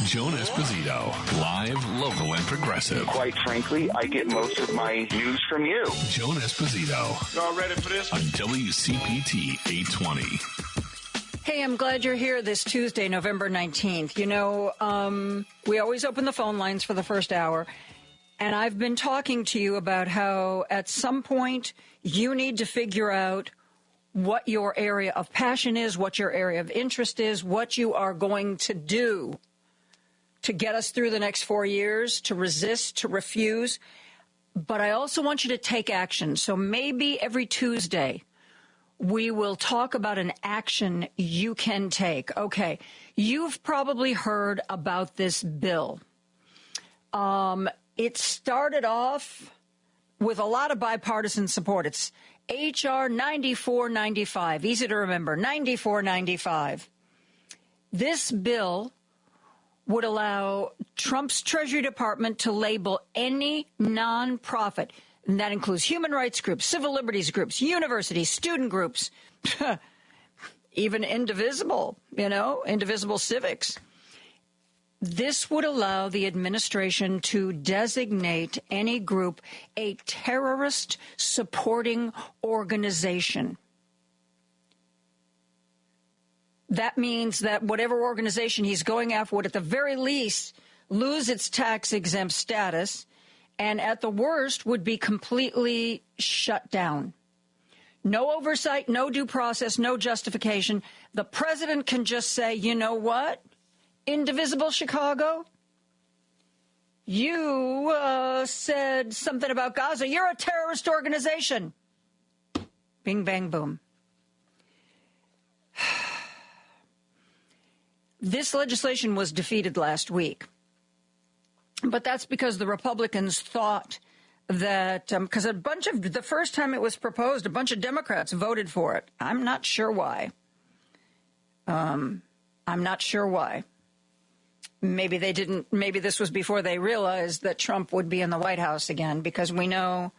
Joan Esposito, live, local, and progressive. Quite frankly, I get most of my news from you. Joan Esposito. Y'all ready for this? On WCPT 820. Hey, I'm glad you're here this Tuesday, November 19th. You know, we always open the phone lines for the first hour, and I've been talking to you about how at some point you need to figure out what your area of passion is, what your area of interest is, what you are going to do to get us through the next 4 years, to resist, to refuse. But I also want you to take action. So maybe every Tuesday we will talk about an action you can take. Okay, you've probably heard about this bill. It started off with a lot of bipartisan support. It's H.R. 9495. Easy to remember, 9495. This bill would allow Trump's Treasury Department to label any nonprofit, and that includes human rights groups, civil liberties groups, universities, student groups, even indivisible civics. This would allow the administration to designate any group a terrorist supporting organization. That means that whatever organization he's going after would at the very least lose its tax-exempt status and at the worst would be completely shut down. No oversight, no due process, no justification. The president can just say, you know what? Indivisible Chicago, you said something about Gaza. You're a terrorist organization. Bing, bang, boom. This legislation was defeated last week. But that's because the Republicans thought that, because the first time it was proposed, a bunch of Democrats voted for it. I'm not sure why. Maybe they didn't. Maybe this was before they realized that Trump would be in the White House again, because we know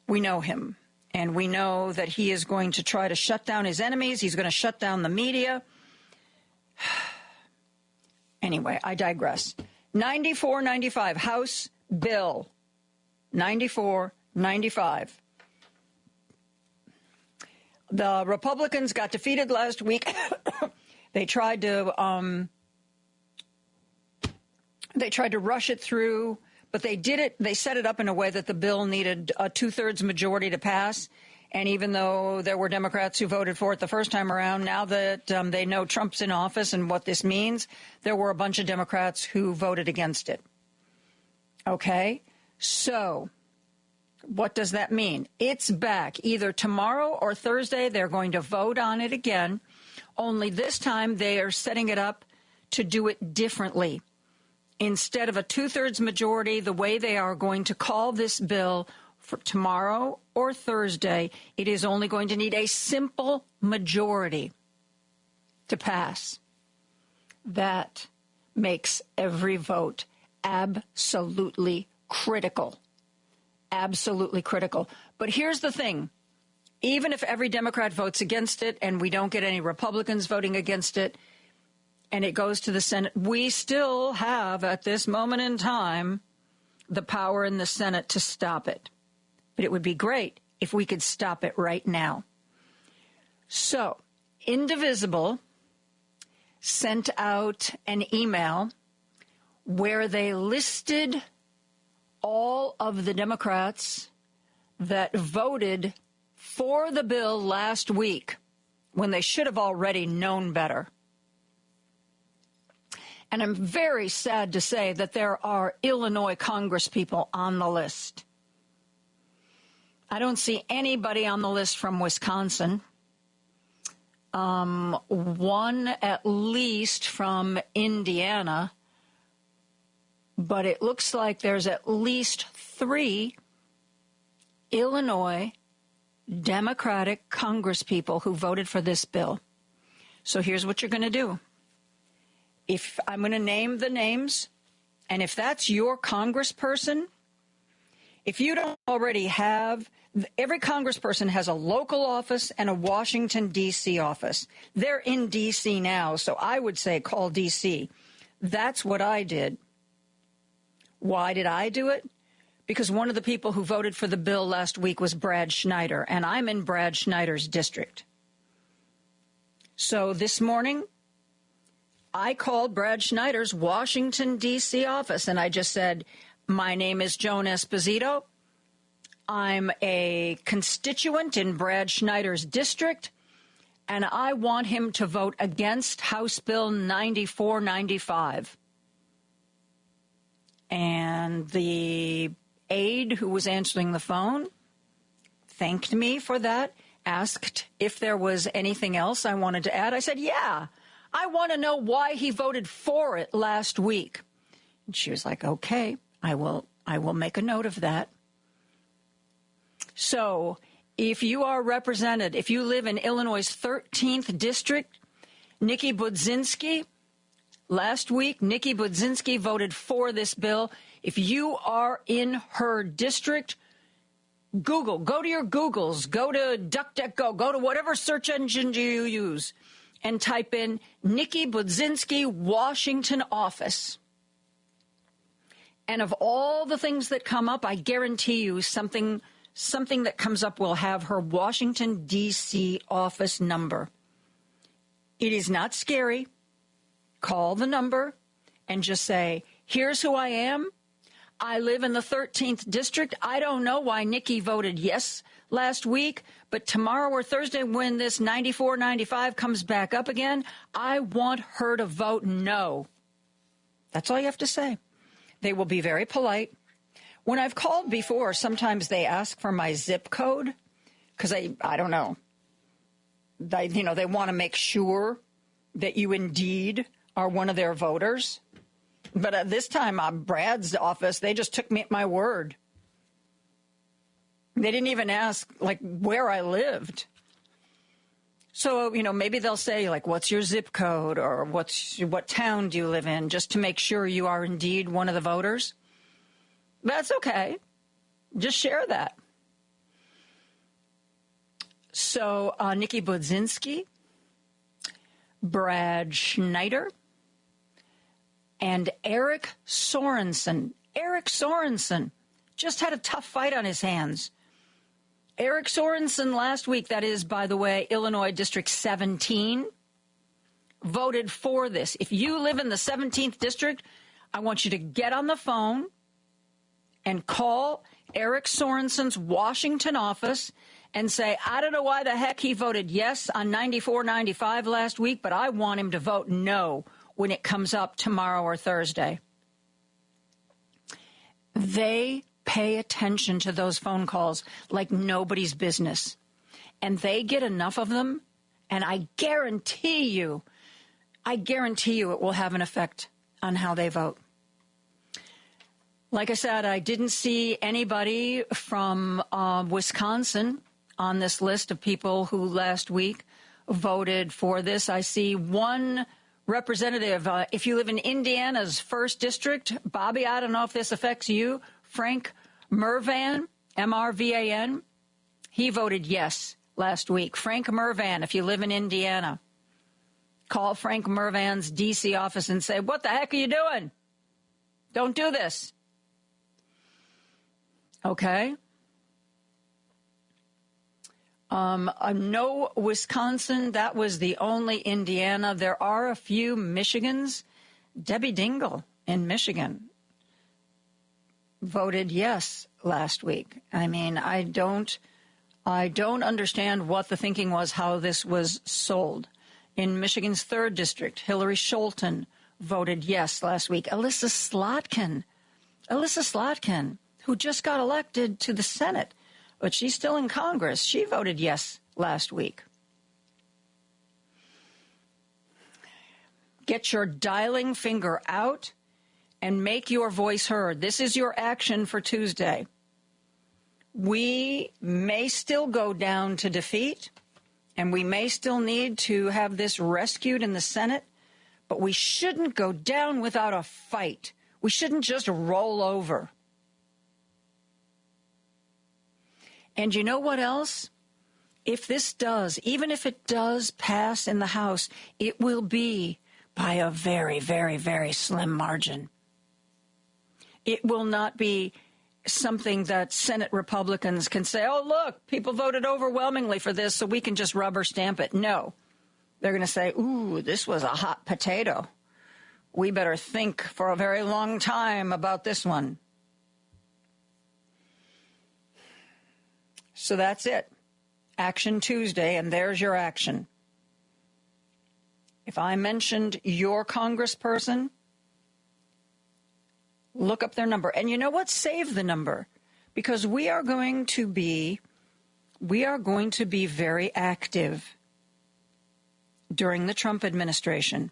him, and we know that he is going to try to shut down his enemies. He's going to shut down the media. Anyway, I digress. 9495, House Bill 9495. The Republicans got defeated last week. They tried to rush it through, but they did it. They set it up in a way that the bill needed a 2/3 majority to pass. And even though there were Democrats who voted for it the first time around, now that they know Trump's in office and what this means, there were a bunch of Democrats who voted against it. Okay, so what does that mean? It's back. Either tomorrow or Thursday, they're going to vote on it again. Only this time they are setting it up to do it differently. Instead of a 2/3 majority, the way they are going to call this bill for tomorrow or Thursday, it is only going to need a simple majority to pass. That makes every vote absolutely critical. Absolutely critical. But here's the thing. Even if every Democrat votes against it and we don't get any Republicans voting against it and it goes to the Senate, we still have, at this moment in time, the power in the Senate to stop it. But it would be great if we could stop it right now. So, Indivisible sent out an email where they listed all of the Democrats that voted for the bill last week when they should have already known better. And I'm very sad to say that there are Illinois congresspeople on the list. I don't see anybody on the list from Wisconsin. One at least from Indiana. But it looks like there's at least 3 Illinois Democratic congresspeople who voted for this bill. So here's what you're going to do. If I'm going to name the names, and if that's your congressperson, if you don't already have, every congressperson has a local office and a Washington, D.C. office. They're in D.C. now, so I would say call D.C. That's what I did. Why did I do it? Because one of the people who voted for the bill last week was Brad Schneider, and I'm in Brad Schneider's district. So this morning, I called Brad Schneider's Washington, D.C. office, and I just said, my name is Joan Esposito. I'm a constituent in Brad Schneider's district, and I want him to vote against House Bill 9495. And the aide who was answering the phone thanked me for that, asked if there was anything else I wanted to add. I said, yeah, I want to know why he voted for it last week. And she was like, okay, I will make a note of that. So if you are represented, if you live in Illinois' 13th district, Nikki Budzinski, last week, Nikki Budzinski voted for this bill. If you are in her district, Google, go to your Googles, go to DuckDuckGo, go to whatever search engine you use, and type in Nikki Budzinski, Washington office. And of all the things that come up, I guarantee you something that comes up will have her Washington, D.C. office number. It is not scary. Call the number and just say, here's who I am. I live in the 13th district. I don't know why Nikki voted yes last week, but tomorrow or Thursday when this 94-95 comes back up again, I want her to vote no. That's all you have to say. They will be very polite. When I've called before, sometimes they ask for my zip code because I don't know. They want to make sure that you indeed are one of their voters. But this time, Brad's office, they just took me at my word. They didn't even ask, where I lived. So, maybe they'll say, what's your zip code or what town do you live in, just to make sure you are indeed one of the voters. That's okay. Just share that. So, Nikki Budzinski, Brad Schneider, and Eric Sorensen. Eric Sorensen just had a tough fight on his hands. Eric Sorensen last week, that is, by the way, Illinois District 17, voted for this. If you live in the 17th district, I want you to get on the phone and call Eric Sorensen's Washington office and say, I don't know why the heck he voted yes on 94-95 last week, but I want him to vote no when it comes up tomorrow or Thursday. They pay attention to those phone calls like nobody's business. And they get enough of them, and I guarantee you it will have an effect on how they vote. Like I said, I didn't see anybody from Wisconsin on this list of people who last week voted for this. I see one representative. If you live in Indiana's 1st District, Bobby, I don't know if this affects you, Frank Mervan, M-R-V-A-N, he voted yes last week. Frank Mervan, if you live in Indiana, call Frank Mervan's D.C. office and say, what the heck are you doing? Don't do this. Okay. No Wisconsin. That was the only Indiana. There are a few Michigans. Debbie Dingell in Michigan voted yes last week. I mean, I don't understand what the thinking was, how this was sold. In Michigan's 3rd District, Hillary Scholten voted yes last week. Alyssa Slotkin, who just got elected to the Senate, but she's still in Congress. She voted yes last week. Get your dialing finger out and make your voice heard. This is your action for Tuesday. We may still go down to defeat, and we may still need to have this rescued in the Senate, but we shouldn't go down without a fight. We shouldn't just roll over. And you know what else? If this does, even if it does pass in the House, it will be by a very, very, very slim margin. It will not be something that Senate Republicans can say, oh, look, people voted overwhelmingly for this, so we can just rubber stamp it. No. They're going to say, ooh, this was a hot potato. We better think for a very long time about this one. So that's it. Action Tuesday, and there's your action. If I mentioned your congressperson, look up their number. And you know what? Save the number, because we are going to be very active during the Trump administration.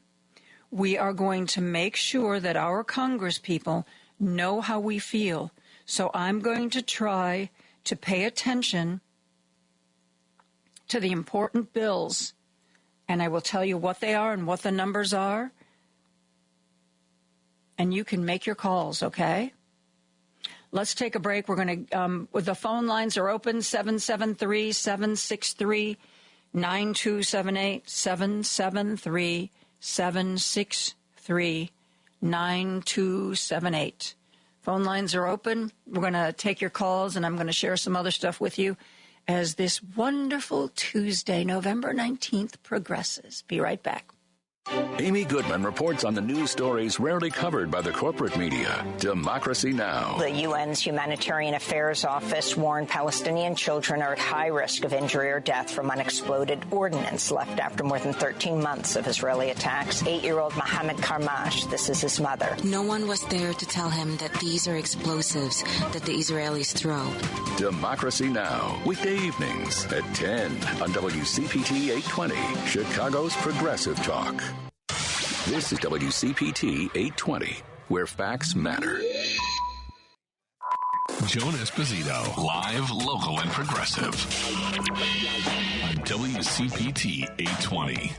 We are going to make sure that our congresspeople know how we feel. So I'm going to try to pay attention to the important bills, and I will tell you what they are and what the numbers are, and you can make your calls, okay? Let's take a break. We're going to, the phone lines are open, 773-763-9278, 773-763-9278. Phone lines are open. We're going to take your calls, and I'm going to share some other stuff with you as this wonderful Tuesday, November 19th, progresses. Be right back. Amy Goodman reports on the news stories rarely covered by the corporate media. Democracy Now! The UN's Humanitarian Affairs Office warned Palestinian children are at high risk of injury or death from unexploded ordnance left after more than 13 months of Israeli attacks. 8-year-old Mohammed Karmash, this is his mother. No one was there to tell him that these are explosives that the Israelis throw. Democracy Now! Weekday evenings at 10 on WCPT 820, Chicago's Progressive Talk. This is WCPT 820, where facts matter. Joan Esposito, live, local, and progressive on WCPT 820.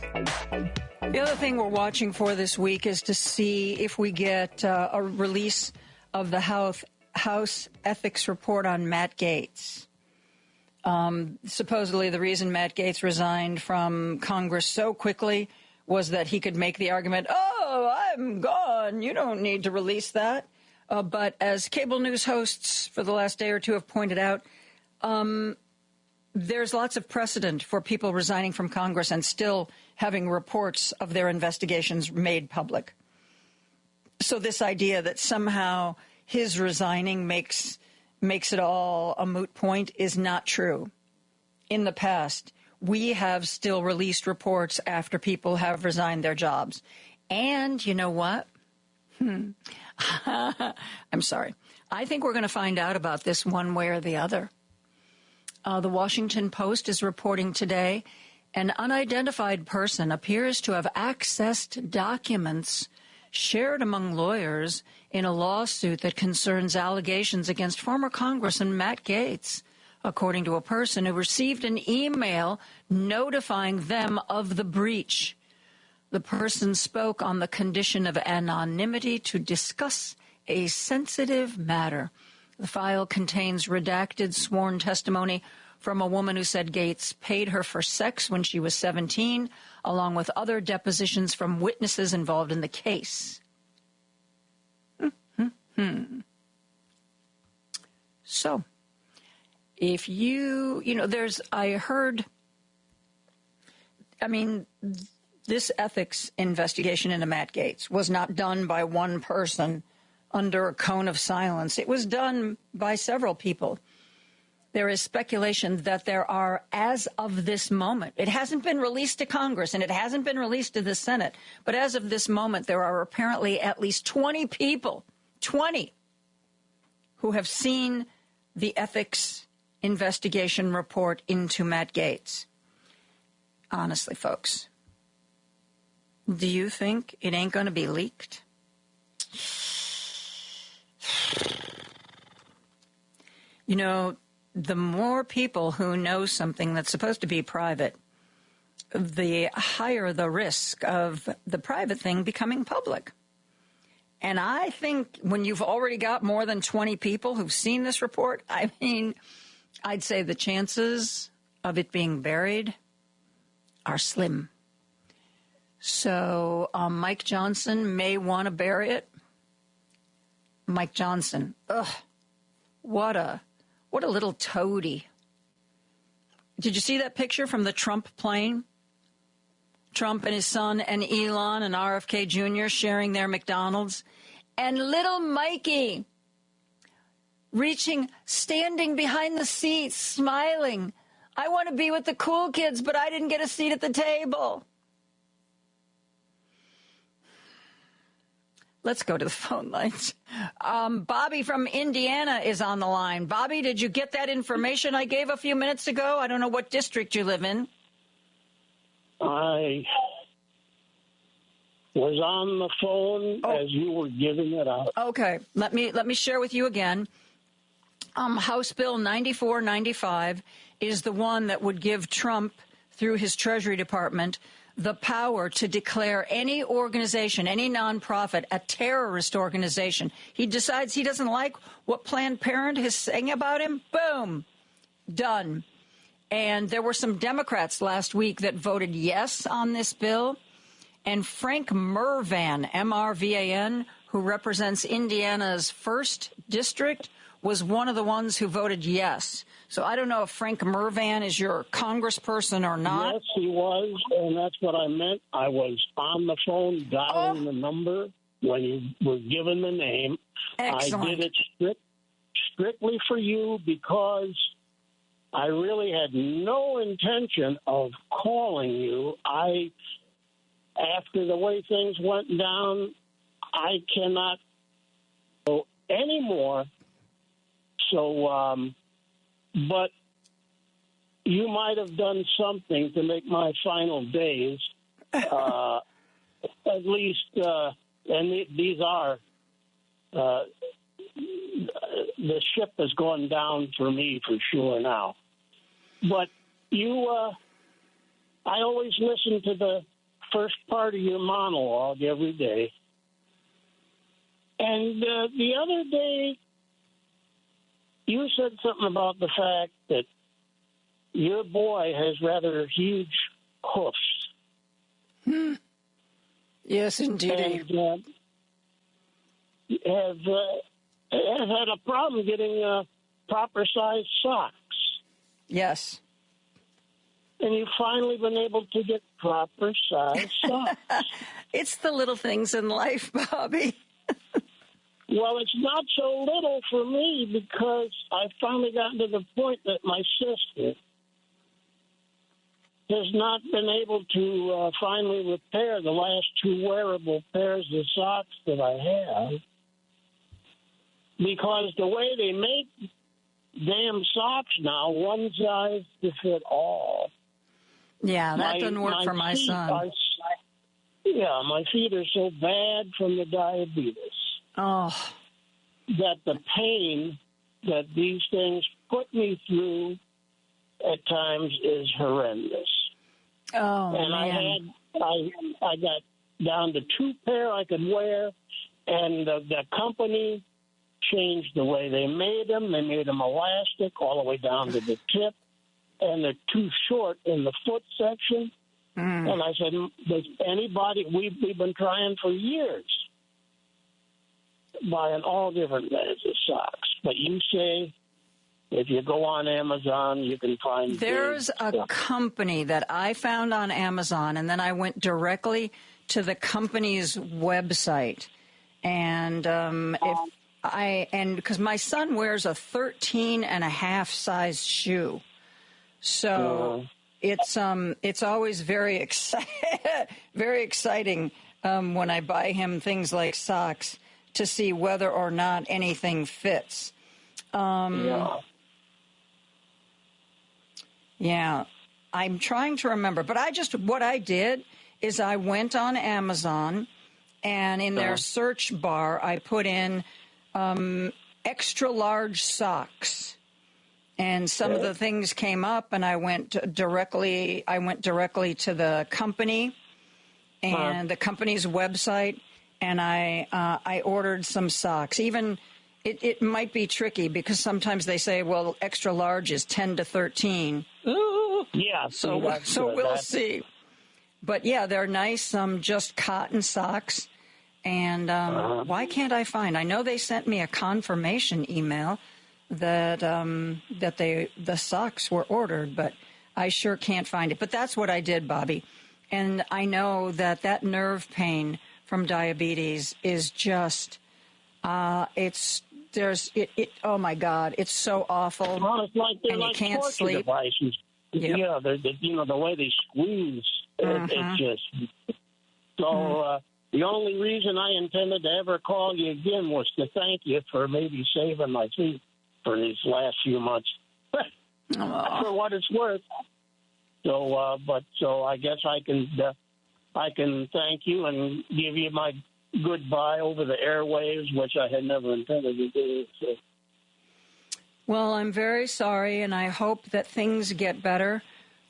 The other thing we're watching for this week is to see if we get a release of the House Ethics Report on Matt Gaetz. Supposedly the reason Matt Gaetz resigned from Congress so quickly was that he could make the argument, oh, I'm gone, you don't need to release that. But as cable news hosts for the last day or two have pointed out, there's lots of precedent for people resigning from Congress and still having reports of their investigations made public. So this idea that somehow his resigning makes it all a moot point is not true. In the past, we have still released reports after people have resigned their jobs. And you know what? I'm sorry. I think we're going to find out about this one way or the other. The Washington Post is reporting today an unidentified person appears to have accessed documents shared among lawyers in a lawsuit that concerns allegations against former Congressman Matt Gaetz, according to a person who received an email notifying them of the breach. The person spoke on the condition of anonymity to discuss a sensitive matter. The file contains redacted sworn testimony from a woman who said Gaetz paid her for sex when she was 17, along with other depositions from witnesses involved in the case. So, if this ethics investigation into Matt Gaetz was not done by one person under a cone of silence. It was done by several people. There is speculation that there are, as of this moment, it hasn't been released to Congress and it hasn't been released to the Senate, but as of this moment, there are apparently at least 20 people, 20, who have seen the ethics investigation report into Matt Gaetz. Honestly, folks, do you think it ain't going to be leaked? You know, the more people who know something that's supposed to be private, the higher the risk of the private thing becoming public. And I think when you've already got more than 20 people who've seen this report, I'd say the chances of it being buried are slim. So Mike Johnson may want to bury it. Mike Johnson, what a little toady. Did you see that picture from the Trump plane? Trump and his son and Elon and RFK Jr. sharing their McDonald's. And little Mikey standing behind the seat, smiling. I want to be with the cool kids, but I didn't get a seat at the table. Let's go to the phone lines. Bobby from Indiana is on the line. Bobby, did you get that information I gave a few minutes ago? I don't know what district you live in. I was on the phone as you were giving it out. Okay, let me share with you again. House Bill 9495 is the one that would give Trump, through his Treasury Department, the power to declare any organization, any nonprofit, a terrorist organization. He decides he doesn't like what Planned Parenthood is saying about him. Boom. Done. And there were some Democrats last week that voted yes on this bill. And Frank Mervan, M-R-V-A-N, who represents Indiana's 1st district, was one of the ones who voted yes. So I don't know if Frank Mervan is your congressperson or not. Yes, he was, and that's what I meant. I was on the phone dialing the number when you were given the name. Excellent. I did it strictly for you because I really had no intention of calling you. After the way things went down, I cannot go anymore. So, but you might have done something to make my final days, at least, and these are, the ship has gone down for me for sure now. But I always listen to the first part of your monologue every day. And the other day, you said something about the fact that your boy has rather huge hoofs. Yes, indeed. And have had a problem getting proper-sized socks. Yes. And you've finally been able to get proper-sized socks. It's the little things in life, Bobby. Well, it's not so little for me because I've finally gotten to the point that my sister has not been able to finally repair the last 2 wearable pairs of socks that I have because the way they make damn socks now, one size to fit all. Yeah, that doesn't work for my son. My feet are so bad from the diabetes. Oh. That the pain that these things put me through at times is horrendous. Oh, and man. I got down to 2 pair I could wear, and the company changed the way they made them. They made them elastic all the way down to the tip, and they're too short in the foot section. And I said, does anybody, we've been trying for years, buying all different kinds of socks. But you say if you go on Amazon, you can find... There's a company that I found on Amazon, and then I went directly to the company's website. And because my son wears a 13.5 size shoe. So it's always very exciting when I buy him things like socks to see whether or not anything fits. Yeah, I'm trying to remember. But what I did is I went on Amazon, and in their search bar, I put in extra large socks. And some of the things came up, and I went directly to the company and the company's website, and I ordered some socks. Even it might be tricky because sometimes they say, well, extra large is 10 to 13. Ooh. Yeah. So we'll see. But, yeah, they're nice, just cotton socks. And why can't I find? I know they sent me a confirmation email that the socks were ordered, but I sure can't find it. But that's what I did, Bobby. And I know that nerve pain from diabetes is just oh my God, it's so awful. Well, it's like they're and like you can't torture sleep. devices. Yep. Yeah, the way they squeeze, it's just so. The only reason I intended to ever call you again was to thank you for maybe saving my feet for these last few months, for what it's worth. So, so I guess I can thank you and give you my goodbye over the airwaves, which I had never intended to do. So. Well, I'm very sorry, and I hope that things get better.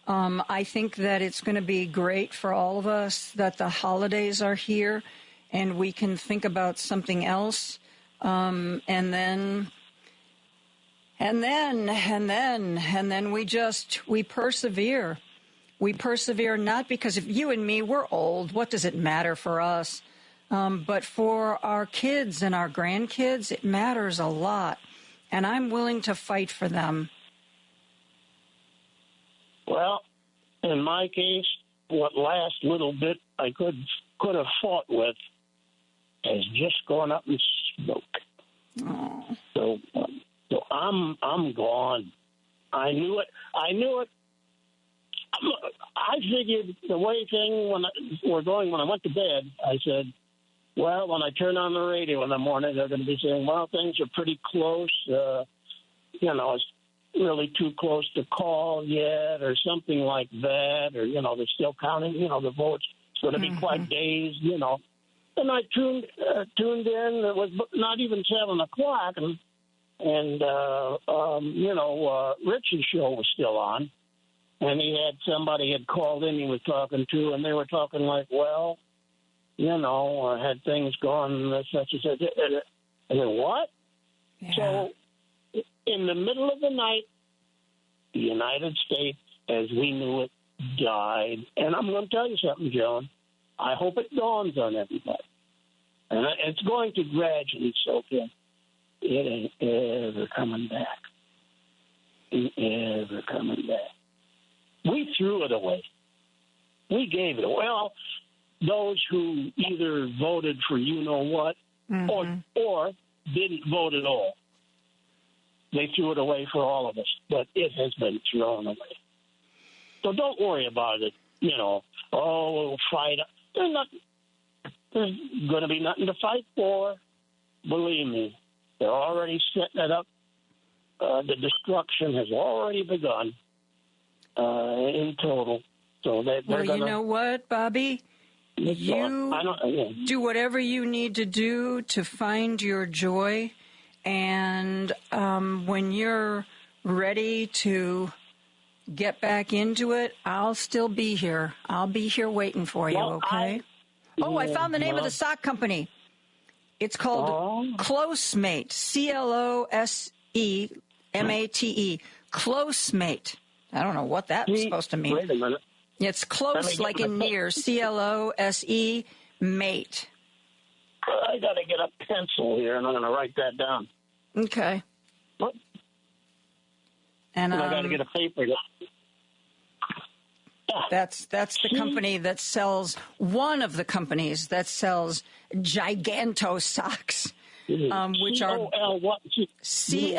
I think that it's going to be great for all of us that the holidays are here and we can think about something else. And then we persevere. We persevere not because if you and me, we're old. What does it matter for us? But for our kids and our grandkids, it matters a lot. And I'm willing to fight for them. Well, in my case, what last little bit I could have fought with has just gone up in smoke. Oh. So I'm gone. I knew it. I figured the way things were going when I went to bed, I said, well, when I turn on the radio in the morning, they're going to be saying, well, things are pretty close. It's really too close to call yet or something like that. Or, they're still counting, the votes. It's going to be quite dazed, And I tuned in. It was not even 7 o'clock. And Rich's show was still on. And somebody had called in he was talking to, and they were talking like, well, had things gone such and such. I said, what? Yeah. So in the middle of the night, the United States, as we knew it, died. And I'm going to tell you something, Joan. I hope it dawns on everybody. And it's going to gradually soak in. It ain't ever coming back. Ain't ever coming back. We threw it away. We gave it away. Well, those who either voted for you-know-what or didn't vote at all. They threw it away for all of us, but it has been thrown away. So don't worry about it. We'll fight. There's going to be nothing to fight for. Believe me, they're already setting it up. The destruction has already begun in total. So they're you know what, Bobby? You do whatever you need to do to find your joy. And when you're ready to get back into it, I'll still be here. I'll be here waiting for you, okay? I found the name of the sock company. It's called Closemate, Closemate, Closemate. I don't know what that's supposed to mean. Wait a minute. It's close, like in near, Close, mate. I got to get a pencil here, and I'm going to write that down. Okay. What? And I got to get a paper. That's the company that sells, one of the companies that sells Giganto socks, which are what? Close Mate.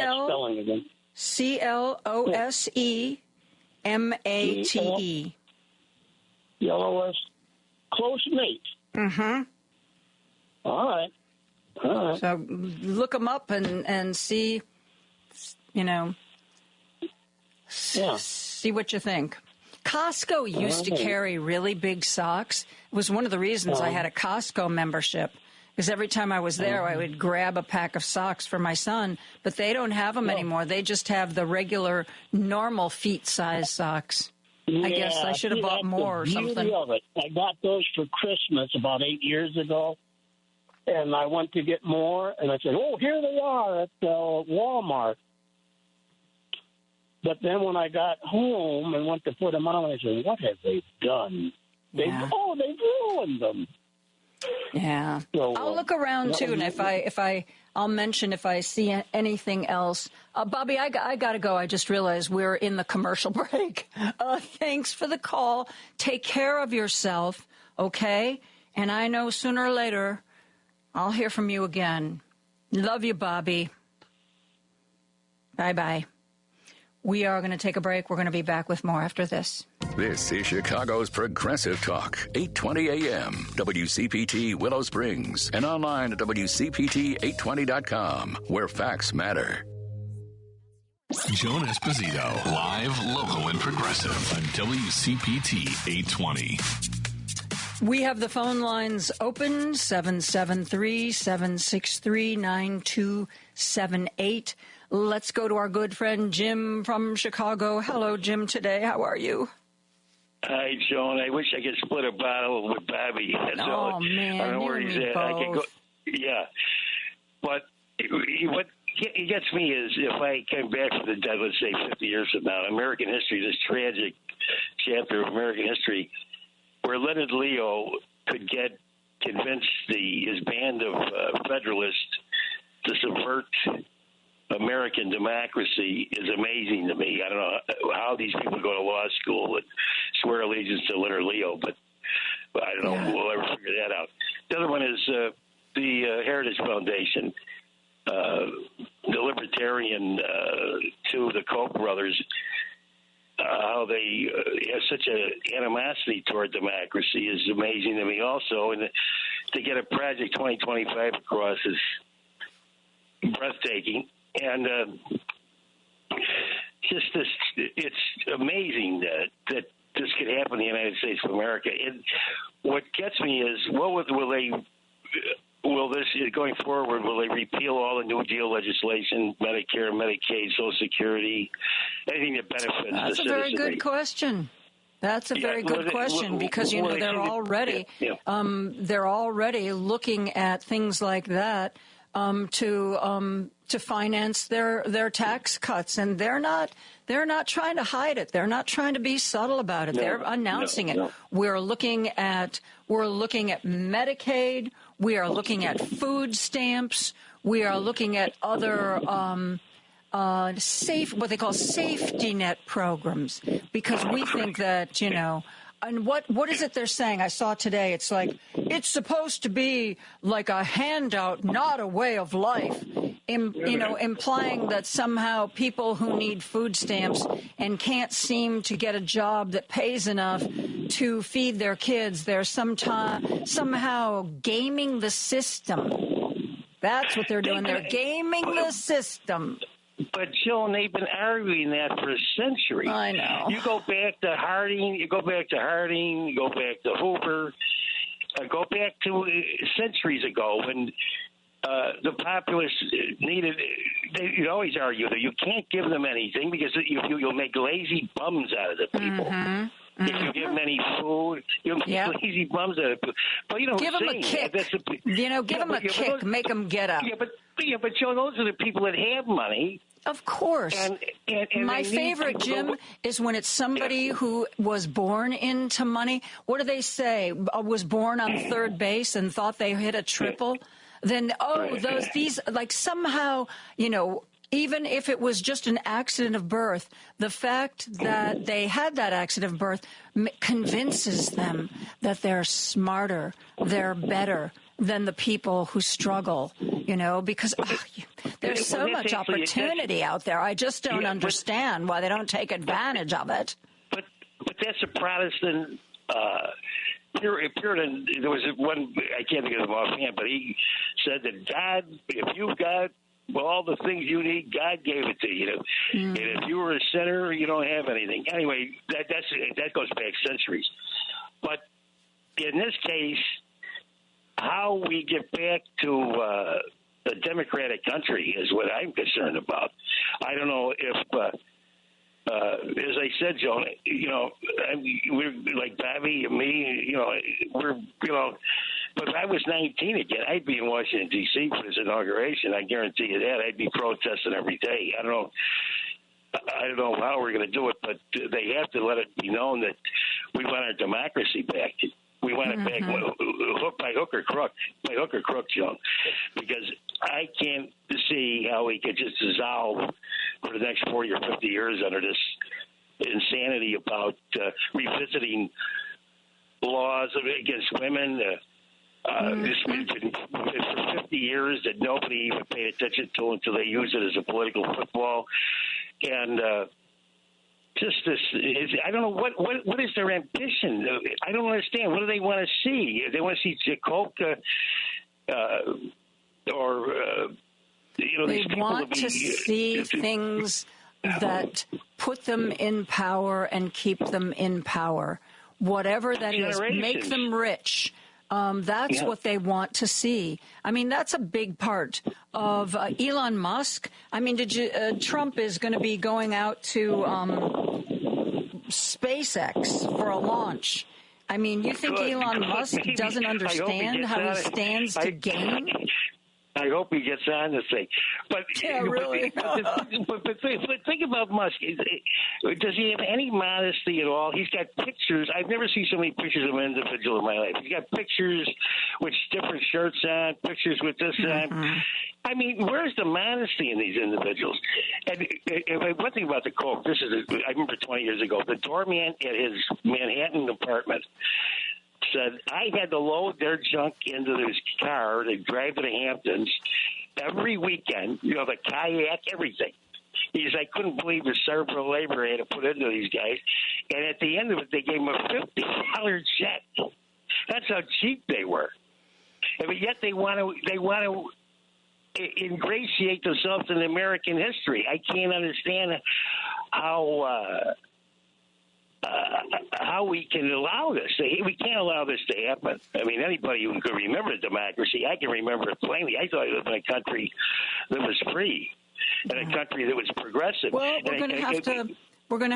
Yellow Close Mate. Mm-hmm. All right. So look them up and see, see what you think. Costco used to carry really big socks. It was one of the reasons I had a Costco membership, because every time I was there, I would grab a pack of socks for my son, but they don't have them anymore. They just have the regular, normal feet-size socks. I guess I should have bought more or something. Of it. I got those for Christmas about 8 years ago, and I went to get more, and I said, here they are at Walmart. But then when I got home and went to put them on, I said, what have they done? They've ruined them. Yeah. So, I'll look around too, and I'll mention if I see anything else. Bobby, I got to go. I just realized we're in the commercial break. Thanks for the call. Take care of yourself, okay? And I know sooner or later I'll hear from you again. Love you, Bobby. Bye-bye. We are going to take a break. We're going to be back with more after this. This is Chicago's Progressive Talk, 820 AM, WCPT Willow Springs, and online at WCPT820.com, where facts matter. Joan Esposito, live, local, and progressive on WCPT 820. We have the phone lines open, 773-763-9278. Let's go to our good friend Jim from Chicago. Hello, Jim, today. How are you? Hi, Joan. I wish I could split a bottle with Bobby. Man, I don't know where he's at. I could go. Yeah. But what gets me is if I come back from the dead, let's say 50 years from now, American history, this tragic chapter of American history, where Leonard Leo could convince his band of Federalists to subvert American democracy is amazing to me. I don't know how these people go to law school and swear allegiance to Leonard Leo, but I don't know if we'll ever figure that out. The other one is the Heritage Foundation, the Libertarian to the Koch brothers, how they have such an animosity toward democracy is amazing to me also. And to get a Project 2025 across is breathtaking. And it's amazing that this could happen in the United States of America. And what gets me is, will this going forward? Will they repeal all the New Deal legislation, Medicare, Medicaid, Social Security, anything that benefits the citizenry? That's a very good question. That's a very good question because they're already looking at things like that to finance their tax cuts, and they're not trying to hide it. They're not trying to be subtle about it. They're announcing it. We're looking at Medicaid. We are looking at food stamps. We are looking at other what they call safety net programs, because we think that And what is it they're saying? I saw today. It's like it's supposed to be like a handout, not a way of life. Implying that somehow people who need food stamps and can't seem to get a job that pays enough to feed their kids, they're somehow gaming the system. That's what they're doing. They're gaming the system. But, Joan, they've been arguing that for a century. I know. You go back to Harding, you go back to Hoover, go back to centuries ago when the populace you always argue that you can't give them anything because you'll make lazy bums out of the people. Mm-hmm. If you give them any food, you'll make lazy bums out of it. But give them a kick. Give them a kick. Make them get up. But Joe, those are the people that have money. Of course. And my favorite, Jim, is when it's somebody who was born into money. What do they say? Was born on third base and thought they hit a triple. Then these somehow even if it was just an accident of birth, the fact that they had that accident of birth convinces them that they're smarter, they're better than the people who struggle, because there's so much opportunity out there. I just don't understand why they don't take advantage of it. But that's a Protestant Puritan. There was one, I can't think of him offhand, but he said that God, if you've got all the things you need, God gave it to you. And if you were a sinner, you don't have anything. Anyway, that goes back centuries. But in this case, how we get back to a democratic country is what I'm concerned about. I don't know if, as I said, Joan, we're like Bobby and me, but if I was 19 again, I'd be in Washington, D.C. for his inauguration. I guarantee you that. I'd be protesting every day. I don't know how we're going to do it, but they have to let it be known that we want our democracy back. We want it back, by hook or crook, Joan, because I can't see how we could just dissolve for the next 40 or 50 years under this insanity about revisiting laws against women. It's been for 50 years that nobody even paid attention to until they use it as a political football. And just this, I don't know what is their ambition. I don't understand. What do they want to see? They want to see Jakoka they want to see things that put them in power and keep them in power. Whatever that is, make them rich. That's what they want to see. I mean, that's a big part of Elon Musk. I mean, Trump is going to be going out to SpaceX for a launch. I mean, you think Elon Musk doesn't understand how he stands to gain? I hope he gets on this thing. But, yeah, really. but think about Musk. Does he have any modesty at all? He's got pictures. I've never seen so many pictures of an individual in my life. He's got pictures with different shirts on, pictures with this on. I mean, where's the modesty in these individuals? And one thing about the Coke, I remember 20 years ago, the doorman at his Manhattan apartment said, I had to load their junk into this car. They drive to the Hamptons every weekend, the kayak, everything. He said, I couldn't believe the server labor I had to put into these guys. And at the end of it, they gave him a $50 check. That's how cheap they were. But yet they want to ingratiate themselves in American history. I can't understand how we can allow this. We can't allow this to happen. I mean, anybody who can remember democracy, I can remember it plainly. I thought I lived in a country that was free, and a country that was progressive. Well, we're going to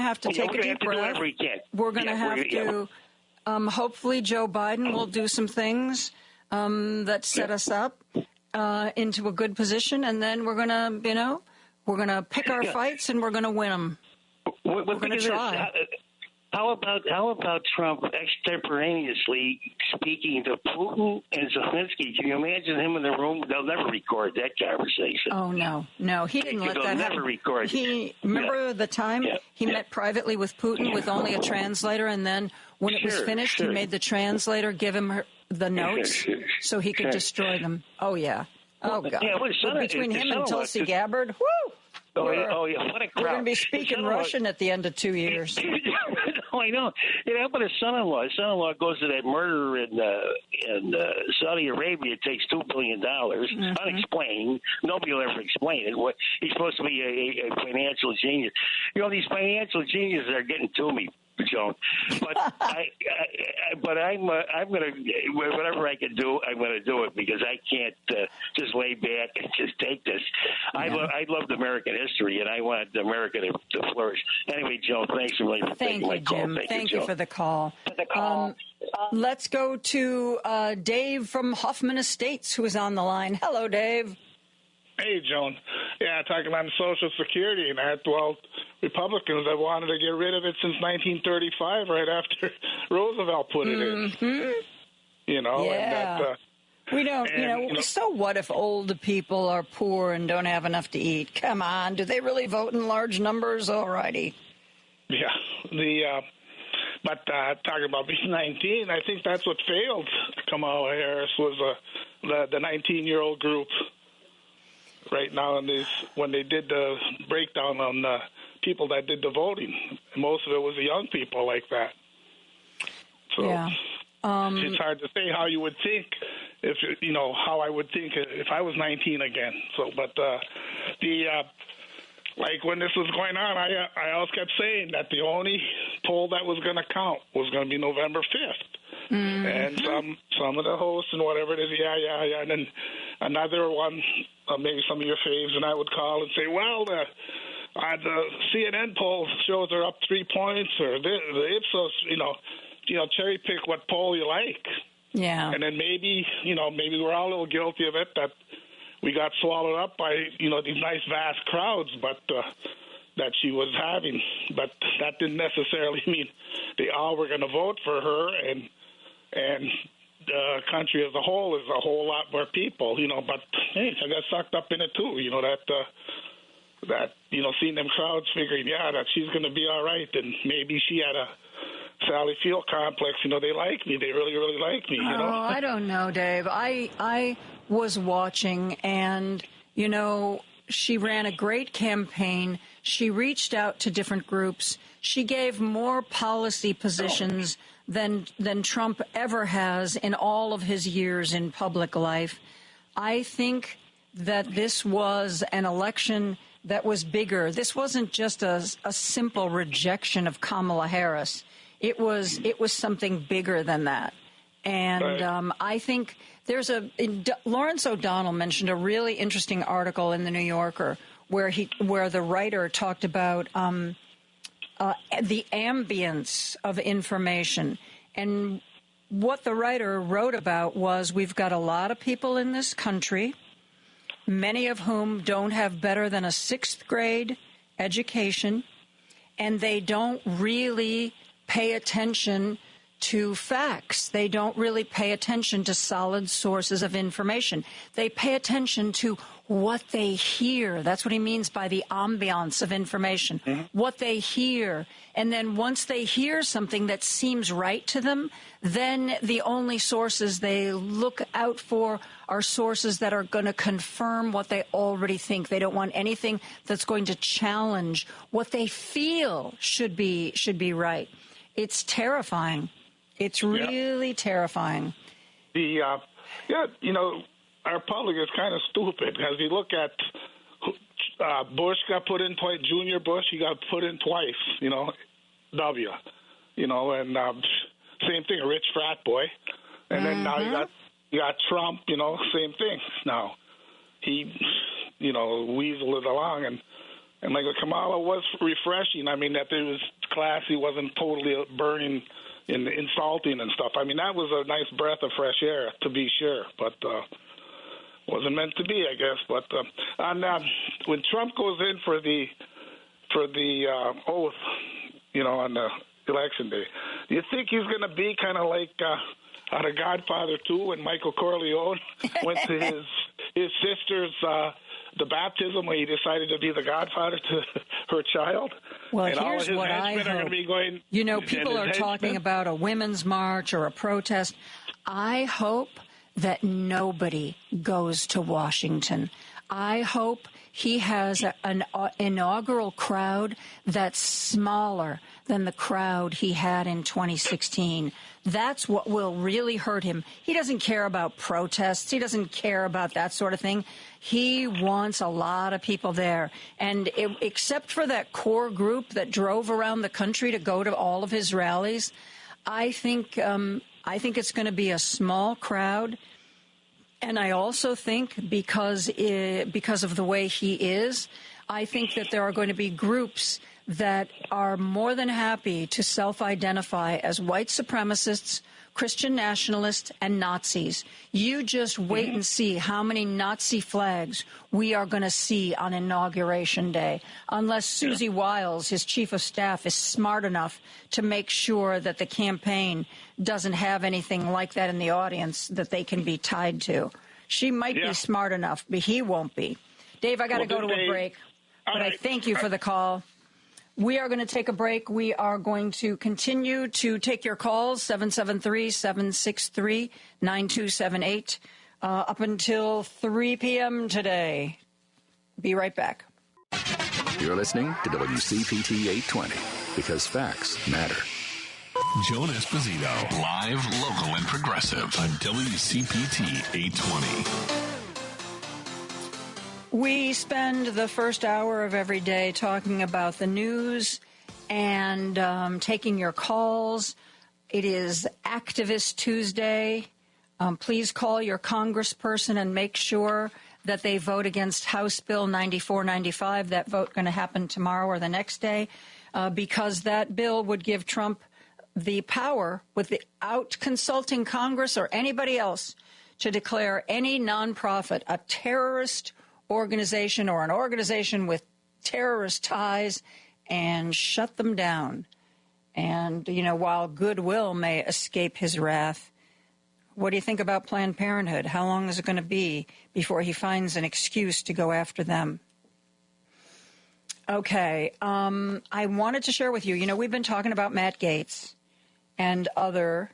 have to take a deep breath. We're going to have to. Hopefully, Joe Biden will do some things that set us up into a good position, and then we're going to pick our fights and we're going to win them. We're going to try. How about Trump extemporaneously speaking to Putin and Zelensky? Can you imagine him in the room? They'll never record that conversation. Oh, no, he didn't let that happen. They'll never record it. Remember the time he met privately with Putin with only a translator, and then when it was finished, he made the translator give him the notes so he could destroy them. Oh, yeah. Oh, God. Between him and Tulsi Gabbard, whoo! Oh, yeah, what a crowd. We're going to be speaking Russian at the end of 2 years. Oh, I know. How about his son-in-law? His son-in-law goes to that murder in Saudi Arabia. It takes $2 billion, unexplained. Nobody will ever explain it. He's supposed to be a financial genius. These financial geniuses are getting to me, Joan. But I'm going to, whatever I can do, I'm going to do it, because I can't just lay back and just take this. I loved American history, and I want America to flourish. Anyway, Joan, thanks for taking my call. Thank you for the call. Let's go to Dave from Hoffman Estates, who is on the line. Hello, Dave. Hey, Joan. Yeah, talking about Social Security and that. Well, Republicans have wanted to get rid of it since 1935, right after Roosevelt put it in. Yeah. We don't, so what if old people are poor and don't have enough to eat? Come on, do they really vote in large numbers? All righty. Yeah, but talking about B-19, I think that's what failed Kamala Harris was the 19-year-old group. Right now, when they did the breakdown on the people that did the voting, most of it was the young people like that. So it's hard to say how you would think how I would think if I was 19 again. So, but like when this was going on, I always kept saying that the only poll that was going to count was going to be November 5th. And some of the hosts and whatever it is, and then another one, maybe some of your faves, and I would call and say, well, the CNN poll shows they're up 3 points, or the Ipsos, cherry pick what poll you like. Yeah. And then maybe we're all a little guilty of it, that we got swallowed up by, these nice vast crowds, but that she was having. But that didn't necessarily mean they all were going to vote for her, and the country as a whole is a whole lot more people, But hey, I got sucked up in it too, that seeing them crowds figuring, that she's going to be all right, and maybe she had a Sally Field complex. They like me. They really, really like me. Oh, I don't know, Dave. I was watching, and she ran a great campaign. She reached out to different groups. She gave more policy positions than Trump ever has in all of his years in public life. I think that this was an election that was bigger. This wasn't just a simple rejection of Kamala Harris. It was something bigger than that. And I think Lawrence O'Donnell mentioned a really interesting article in the New Yorker where the writer talked about the ambience of information. And what the writer wrote about was we've got a lot of people in this country, many of whom don't have better than a 6th grade education, and they don't really pay attention to facts. They don't really pay attention to solid sources of information. They pay attention to what they hear. That's what he means by the ambiance of information, what they hear. And then once they hear something that seems right to them, then the only sources they look out for are sources that are going to confirm what they already think. They don't want anything that's going to challenge what they feel should be right. It's terrifying. It's really terrifying. Our public is kind of stupid because you look at Bush got put in twice. Junior Bush, he got put in twice. W. And same thing, a rich frat boy. And then now you got Trump. Same thing. Now he, weaseled it along, and like Kamala was refreshing. I mean, that it was classy, wasn't totally burning and insulting and stuff. I mean, that was a nice breath of fresh air, to be sure, but wasn't meant to be, I guess. But when Trump goes in for the oath, on the election day, do you think he's going to be kind of like out of Godfather 2 when Michael Corleone went to his sister's the baptism where he decided to be the godfather to her child? Well, and here's all of what I hope. People are talking about a women's march or a protest. I hope that nobody goes to Washington. I hope he has an inaugural crowd that's smaller than the crowd he had in 2016. That's what will really hurt him. He doesn't care about protests. He doesn't care about that sort of thing. He wants a lot of people there. And except for that core group that drove around the country to go to all of his rallies, I think it's going to be a small crowd. And I also think because of the way he is, I think that there are going to be groups that are more than happy to self-identify as white supremacists, Christian nationalists, and Nazis. You just wait and see how many Nazi flags we are going to see on Inauguration Day, unless Susie Wiles, his chief of staff, is smart enough to make sure that the campaign doesn't have anything like that in the audience that they can be tied to. She might be smart enough, but he won't be. Dave, I got to go to a break, but I thank you for the call. We are going to take a break. We are going to continue to take your calls, 773-763-9278, up until 3 p.m. today. Be right back. You're listening to WCPT 820, because facts matter. Joan Esposito, live, local, and progressive on WCPT 820. We spend the first hour of every day talking about the news and taking your calls. It is Activist Tuesday. Please call your congressperson and make sure that they vote against House Bill 9495. That vote going to happen tomorrow or the next day, because that bill would give Trump the power, without consulting Congress or anybody else, to declare any nonprofit a terrorist organization or an organization with terrorist ties and shut them down. And, while goodwill may escape his wrath, what do you think about Planned Parenthood? How long is it going to be before he finds an excuse to go after them? Okay, I wanted to share with you, we've been talking about Matt Gaetz and other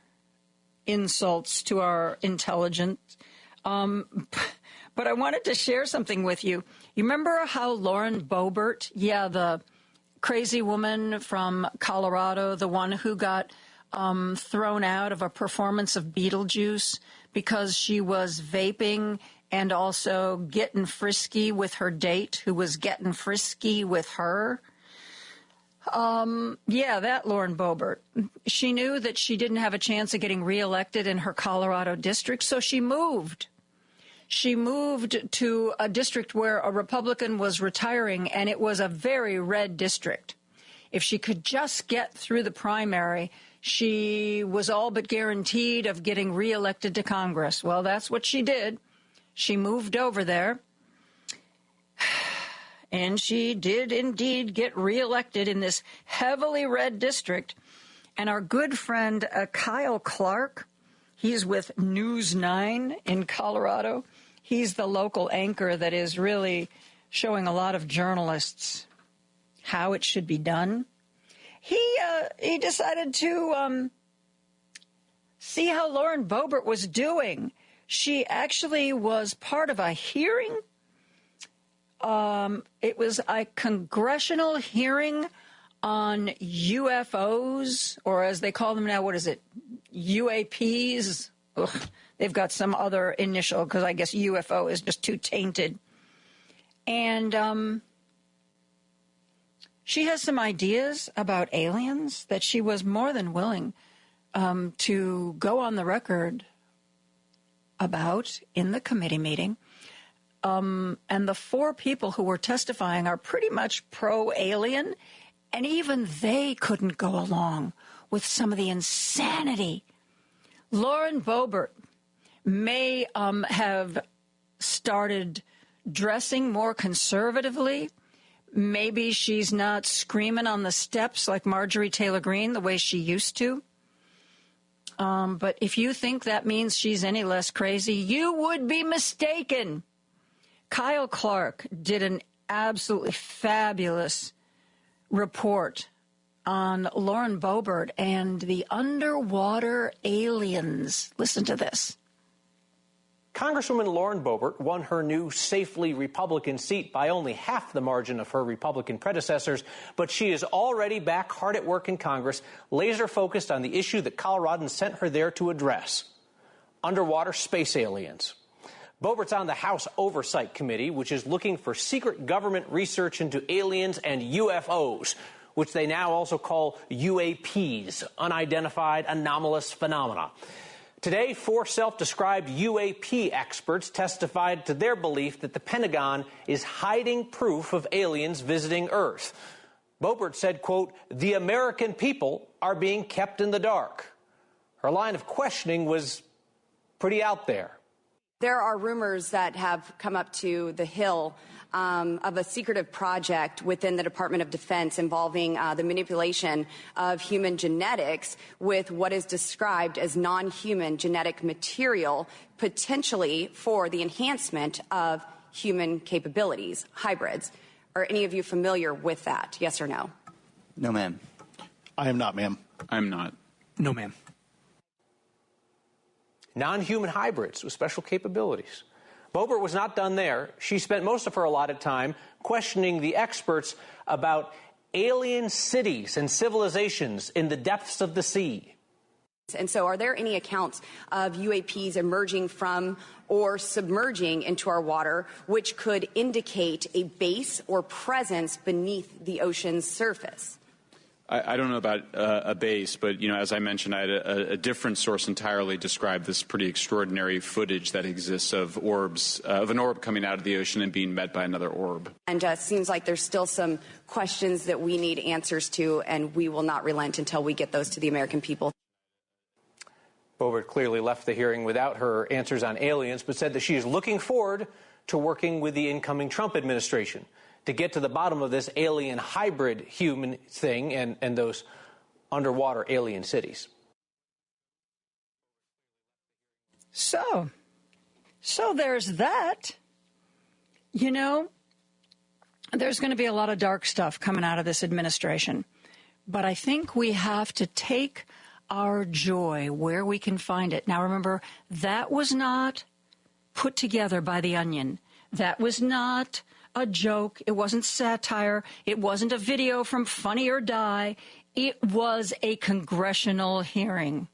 insults to our intelligence. But I wanted to share something with you. You remember how Lauren Boebert, the crazy woman from Colorado, the one who got thrown out of a performance of Beetlejuice because she was vaping and also getting frisky with her date who was getting frisky with her? That Lauren Boebert. She knew that she didn't have a chance of getting reelected in her Colorado district, so she moved. She moved to a district where a Republican was retiring, and it was a very red district. If she could just get through the primary, she was all but guaranteed of getting reelected to Congress. Well, that's what she did. She moved over there, and she did indeed get reelected in this heavily red district. And our good friend Kyle Clark, he's with News 9 in Colorado. He's the local anchor that is really showing a lot of journalists how it should be done. He decided to see how Lauren Boebert was doing. She actually was part of a hearing. It was a congressional hearing on UFOs, or as they call them now, what is it? UAPs? Ugh, they've got some other initial, because I guess UFO is just too tainted. And she has some ideas about aliens that she was more than willing to go on the record about in the committee meeting. And the four people who were testifying are pretty much pro-alien, and even they couldn't go along with some of the insanity. Lauren Boebert may have started dressing more conservatively. Maybe she's not screaming on the steps like Marjorie Taylor Greene the way she used to. But if you think that means she's any less crazy, you would be mistaken. Kyle Clark did an absolutely fabulous report on Lauren Boebert and the underwater aliens. Listen to this. Congresswoman Lauren Boebert won her new safely Republican seat by only half the margin of her Republican predecessors, but she is already back hard at work in Congress, laser focused on the issue that Coloradans sent her there to address: underwater space aliens. Boebert's on the House Oversight Committee, which is looking for secret government research into aliens and UFOs, which they now also call UAPs, unidentified anomalous phenomena. Today, four self-described UAP experts testified to their belief that the Pentagon is hiding proof of aliens visiting Earth. Boebert said, quote, "The American people are being kept in the dark." Her line of questioning was pretty out there. There are rumors that have come up to the Hill of a secretive project within the Department of Defense involving the manipulation of human genetics with what is described as non-human genetic material, potentially for the enhancement of human capabilities, hybrids. Are any of you familiar with that? Yes or no? No, ma'am. I am not, ma'am. I'm not. No, ma'am. Non-human hybrids with special capabilities. Boebert was not done there. She spent most of her allotted time questioning the experts about alien cities and civilizations in the depths of the sea. And so are there any accounts of UAPs emerging from or submerging into our water which could indicate a base or presence beneath the ocean's surface? I don't know about a base, but, as I mentioned, I had a different source entirely describe this pretty extraordinary footage that exists of orbs, of an orb coming out of the ocean and being met by another orb. And it seems like there's still some questions that we need answers to, and we will not relent until we get those to the American people. Boebert clearly left the hearing without her answers on aliens, but said that she is looking forward to working with the incoming Trump administration. to get to the bottom of this alien hybrid human thing and those underwater alien cities. So there's that. You know, there's going to be a lot of dark stuff coming out of this administration. But I think we have to take our joy where we can find it. Now, remember, that was not put together by The Onion. That was not a joke. It wasn't satire. It wasn't a video from Funny or Die. It was a congressional hearing.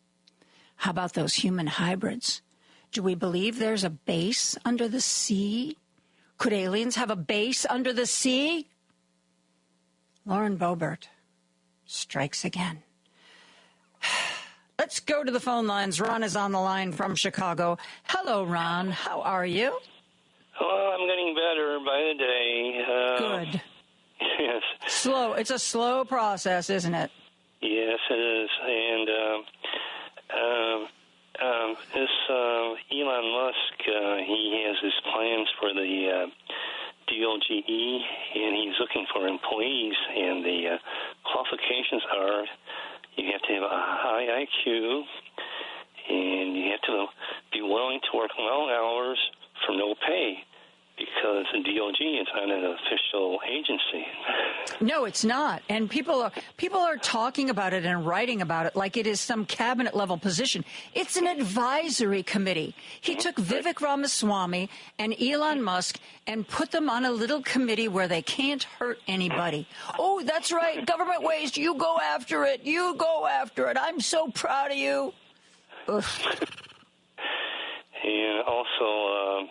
How about those human hybrids? Do we believe there's a base under the sea? Could aliens have a base under the sea? Lauren Boebert strikes again. Let's go to the phone lines. Ron is on the line from Chicago. Hello, Ron. How are you? Oh, I'm getting better by the day. Good. Yes. Slow. It's a slow process, isn't it? Yes, it is. And this Elon Musk, he has his plans for the DOGE, and he's looking for employees, and the qualifications are you have to have a high IQ, and you have to be willing to work long hours for no pay, because the DOG is not an official agency. No, it's not. And people are talking about it and writing about it like it is some cabinet level position. It's an advisory committee. He took Vivek Ramaswamy and Elon Musk and put them on a little committee where they can't hurt anybody. Oh, that's right. Government waste. You go after it. You go after it. I'm so proud of you. Ugh. And also,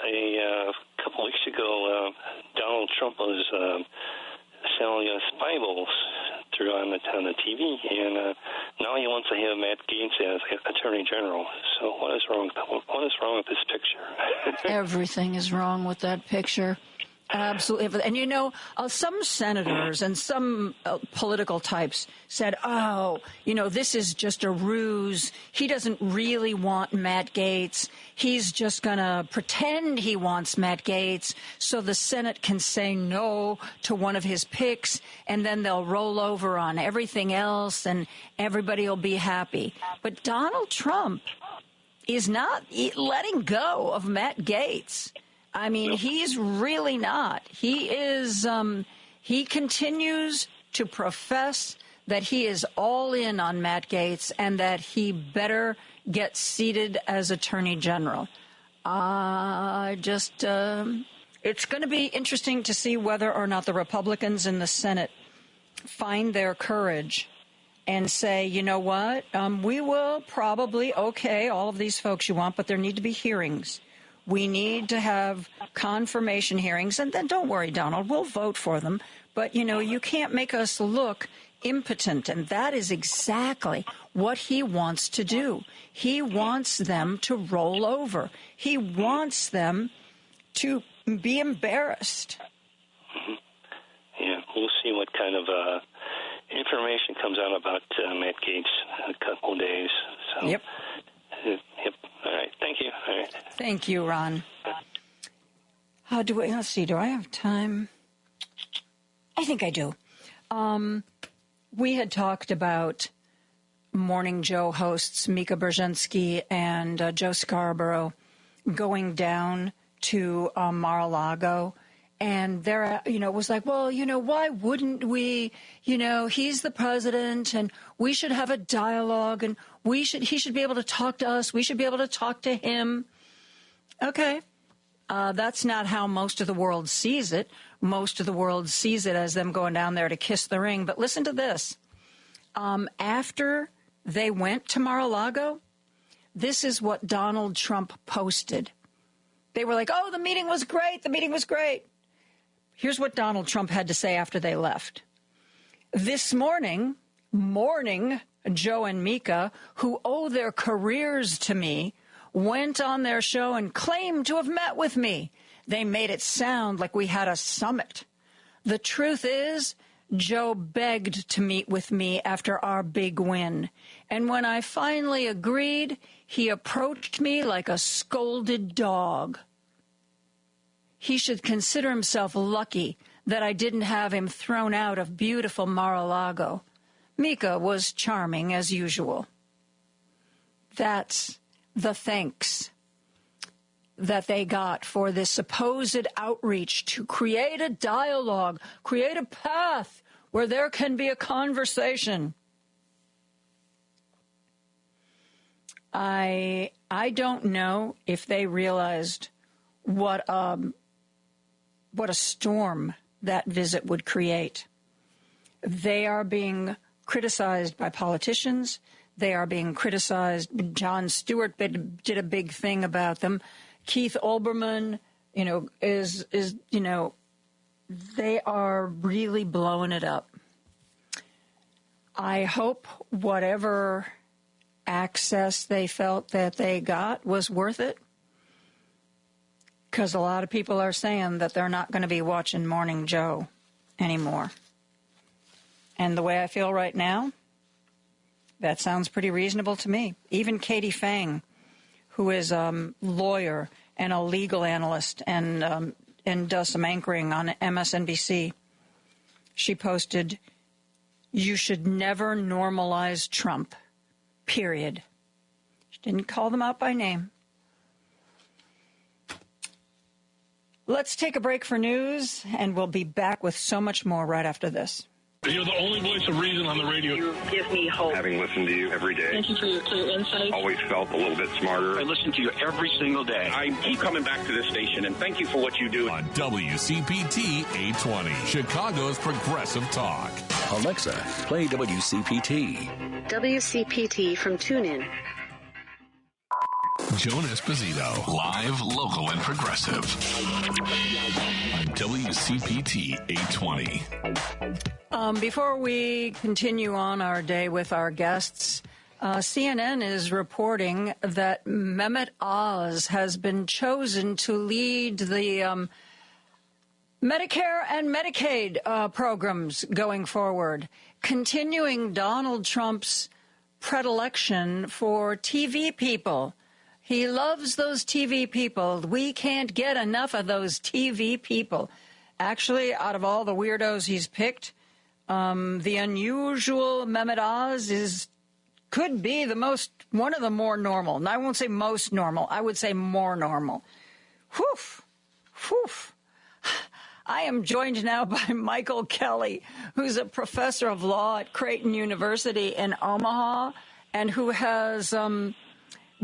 a couple weeks ago, Donald Trump was selling us Bibles through on the TV, and now he wants to have Matt Gaetz as Attorney General. So what is wrong? What is wrong with this picture? Everything is wrong with that picture. Absolutely. And, you know, some senators and some political types said, oh, you know, this is just a ruse. He doesn't really want Matt Gaetz. He's just going to pretend he wants Matt Gaetz so the Senate can say no to one of his picks, and then they'll roll over on everything else and everybody will be happy. But Donald Trump is not letting go of Matt Gaetz. I mean, he's really not. He is, he continues to profess that he is all in on Matt Gaetz and that he better get seated as Attorney General. It's going to be interesting to see whether or not the Republicans in the Senate find their courage and say, you know what, we will probably, okay, all of these folks you want, but there need to be hearings. We need to have confirmation hearings, and then don't worry, Donald, we'll vote for them. But, you know, you can't make us look impotent, and that is exactly what he wants to do. He wants them to roll over. He wants them to be embarrassed. Yeah, we'll see what kind of information comes out about Matt Gaetz in a couple of days. So. Yep. Yep. All right. Thank you. All right. Thank you, Ron. Let's see. Do I have time? I think I do. We had talked about Morning Joe hosts Mika Brzezinski and Joe Scarborough going down to Mar-a-Lago. And there, you know, it was like, well, you know, why wouldn't we? You know, he's the president, and we should have a dialogue, and he should be able to talk to us. We should be able to talk to him. Okay, that's not how most of the world sees it. Most of the world sees it as them going down there to kiss the ring. But listen to this: after they went to Mar-a-Lago, this is what Donald Trump posted. They were like, "Oh, the meeting was great. The meeting was great." Here's what Donald Trump had to say after they left. This morning, Joe and Mika, who owe their careers to me, went on their show and claimed to have met with me. They made it sound like we had a summit. The truth is, Joe begged to meet with me after our big win. And when I finally agreed, he approached me like a scolded dog. he should consider himself lucky that I didn't have him thrown out of beautiful Mar-a-Lago. Mika was charming as usual. That's the thanks that they got for this supposed outreach to create a dialogue, create a path where there can be a conversation. I don't know if they realized what a storm that visit would create. They are being criticized by politicians. They are being criticized. Jon Stewart did a big thing about them. Keith Olbermann, they are really blowing it up. I hope whatever access they felt that they got was worth it, because a lot of people are saying that they're not going to be watching Morning Joe anymore. And the way I feel right now, that sounds pretty reasonable to me. Even Katie Fang, who is a lawyer and a legal analyst and does some anchoring on MSNBC, she posted, "You should never normalize Trump, period." She didn't call them out by name. Let's take a break for news, and we'll be back with so much more right after this. You're the only voice of reason on the radio. You give me hope. Having listened to you every day. Thank you for your clear insight. Always felt a little bit smarter. I listen to you every single day. I keep coming back to this station, and thank you for what you do. On WCPT 820, Chicago's Progressive Talk. Alexa, play WCPT. WCPT from TuneIn. Joan Esposito, live, local, and progressive. On WCPT 820. Before we continue on our day with our guests, CNN is reporting that Mehmet Oz has been chosen to lead the Medicare and Medicaid programs going forward, continuing Donald Trump's predilection for TV people. He loves those TV people. We can't get enough of those TV people. Actually, out of all the weirdos he's picked, the unusual Mehmet Oz could be one of the more normal. And I won't say most normal. I would say more normal. Whew. I am joined now by Michael Kelly, who's a professor of law at Creighton University in Omaha, and who has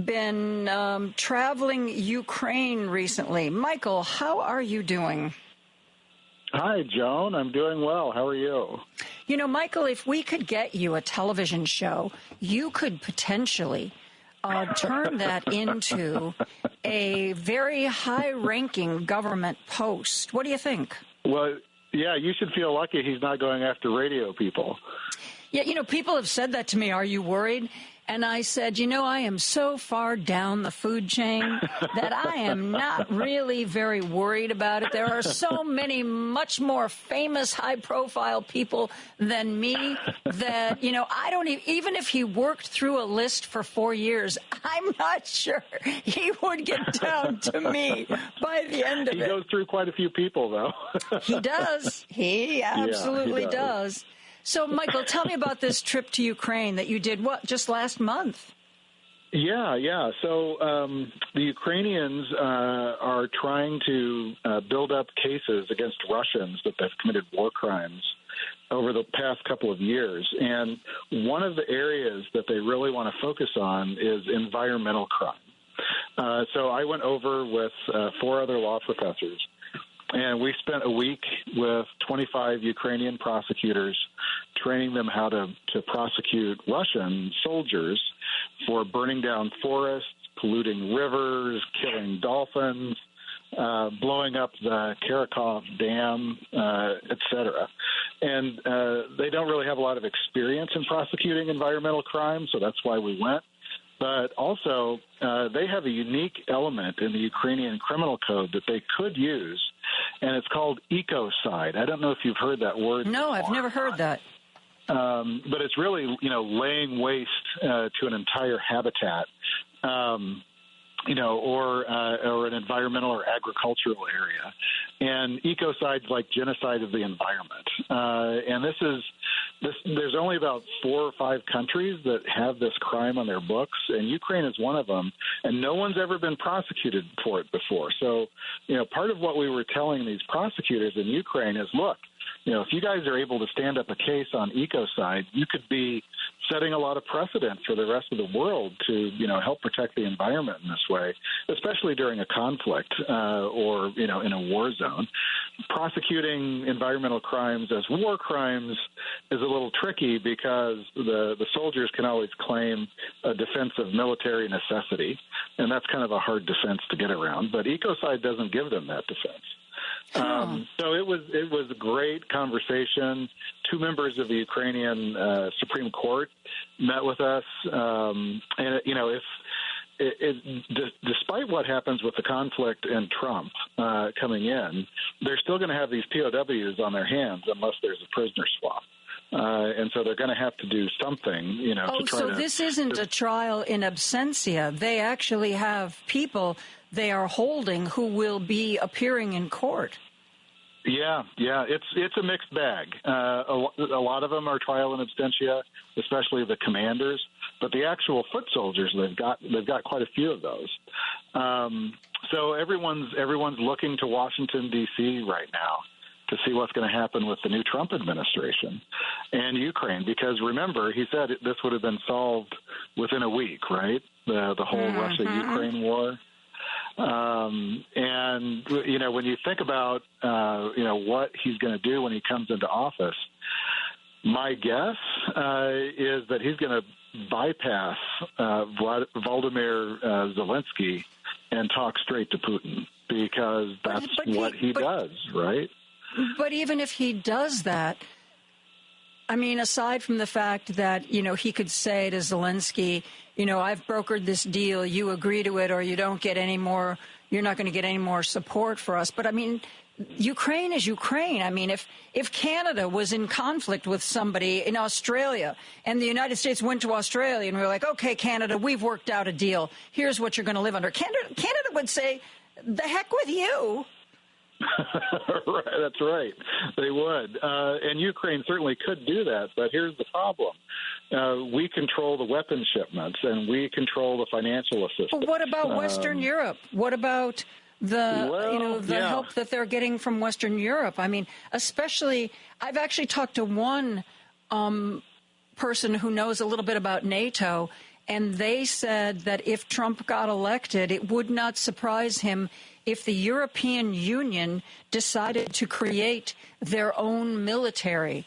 been traveling Ukraine recently. Michael, how are you doing? Hi, Joan. I'm doing well. How are you? You know, Michael, if we could get you a television show, you could potentially turn that into a very high-ranking government post. What do you think? Well, yeah, you should feel lucky he's not going after radio people. Yeah, people have said that to me. Are you worried? And I said, I am so far down the food chain that I am not really very worried about it. There are so many much more famous, high-profile people than me that, I don't even if he worked through a list for 4 years, I'm not sure he would get down to me by the end of it. He goes through quite a few people, though. He does. He absolutely does. So, Michael, tell me about this trip to Ukraine that you did, just last month? Yeah. So the Ukrainians are trying to build up cases against Russians that they've committed war crimes over the past couple of years. And one of the areas that they really want to focus on is environmental crime. So I went over with 4 other law professors, and we spent a week with 25 Ukrainian prosecutors training them how to prosecute Russian soldiers for burning down forests, polluting rivers, killing dolphins, blowing up the Karakov Dam, et cetera. And they don't really have a lot of experience in prosecuting environmental crime, so that's why we went. But also, they have a unique element in the Ukrainian criminal code that they could use, and it's called ecocide. I don't know if you've heard that word No, before. I've never heard that. But it's really, laying waste to an entire habitat. or an environmental or agricultural area, and ecocides like genocide of the environment. And there's only about 4 or 5 countries that have this crime on their books, and Ukraine is one of them, and no one's ever been prosecuted for it before. So, part of what we were telling these prosecutors in Ukraine is, look, if you guys are able to stand up a case on ecocide, you could be setting a lot of precedent for the rest of the world to, help protect the environment in this way, especially during a conflict or, in a war zone. Prosecuting environmental crimes as war crimes is a little tricky because the soldiers can always claim a defense of military necessity, and that's kind of a hard defense to get around. But ecocide doesn't give them that defense. So it was a great conversation. 2 members of the Ukrainian Supreme Court met with us, and despite what happens with the conflict and Trump coming in, they're still going to have these POWs on their hands unless there's a prisoner swap. And so they're going to have to do something, to try to... So this isn't a trial in absentia. They actually have people they are holding who will be appearing in court. Yeah, it's a mixed bag. A lot of them are trial in absentia, especially the commanders. But the actual foot soldiers, they've got quite a few of those. So everyone's looking to Washington D.C. right now to see what's going to happen with the new Trump administration and Ukraine. Because remember, he said this would have been solved within a week, right? The whole Russia-Ukraine war. And, when you think about, what he's going to do when he comes into office, my guess is that he's going to bypass Volodymyr Zelensky and talk straight to Putin because that's what he does, right? But even if he does that, I mean, aside from the fact that, he could say to Zelensky, I've brokered this deal, you agree to it, or you don't get any more, you're not going to get any more support for us. But I mean, Ukraine is Ukraine. I mean, if Canada was in conflict with somebody in Australia and the United States went to Australia and we were like, okay, Canada, we've worked out a deal. Here's what you're going to live under. Canada would say, the heck with you. Right, that's right. They would. And Ukraine certainly could do that. But here's the problem. We control the weapon shipments and we control the financial assistance. But what about Western Europe? What about the help that they're getting from Western Europe? I mean, especially, I've actually talked to one person who knows a little bit about NATO, and they said that if Trump got elected, it would not surprise him if the European Union decided to create their own military,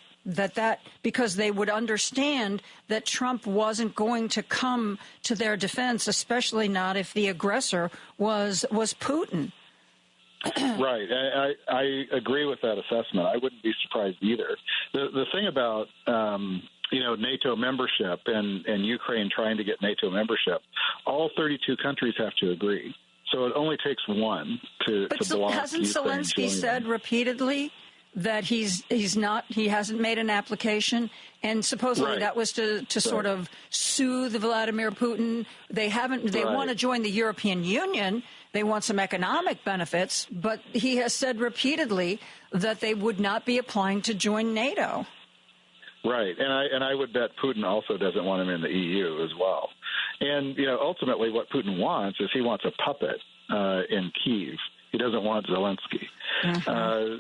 because they would understand that Trump wasn't going to come to their defense, especially not if the aggressor was Putin. Right. I agree with that assessment. I wouldn't be surprised either. The thing about NATO membership and Ukraine trying to get NATO membership, all 32 countries have to agree. So it only takes one to block. Hasn't Ukraine Zelensky said repeatedly that he hasn't made an application, and supposedly that was to sort of soothe Vladimir Putin? They want to join the European Union. They want some economic benefits, but he has said repeatedly that they would not be applying to join NATO. Right, and I would bet Putin also doesn't want him in the EU as well. And ultimately, what Putin wants is he wants a puppet in Kyiv. He doesn't want Zelensky.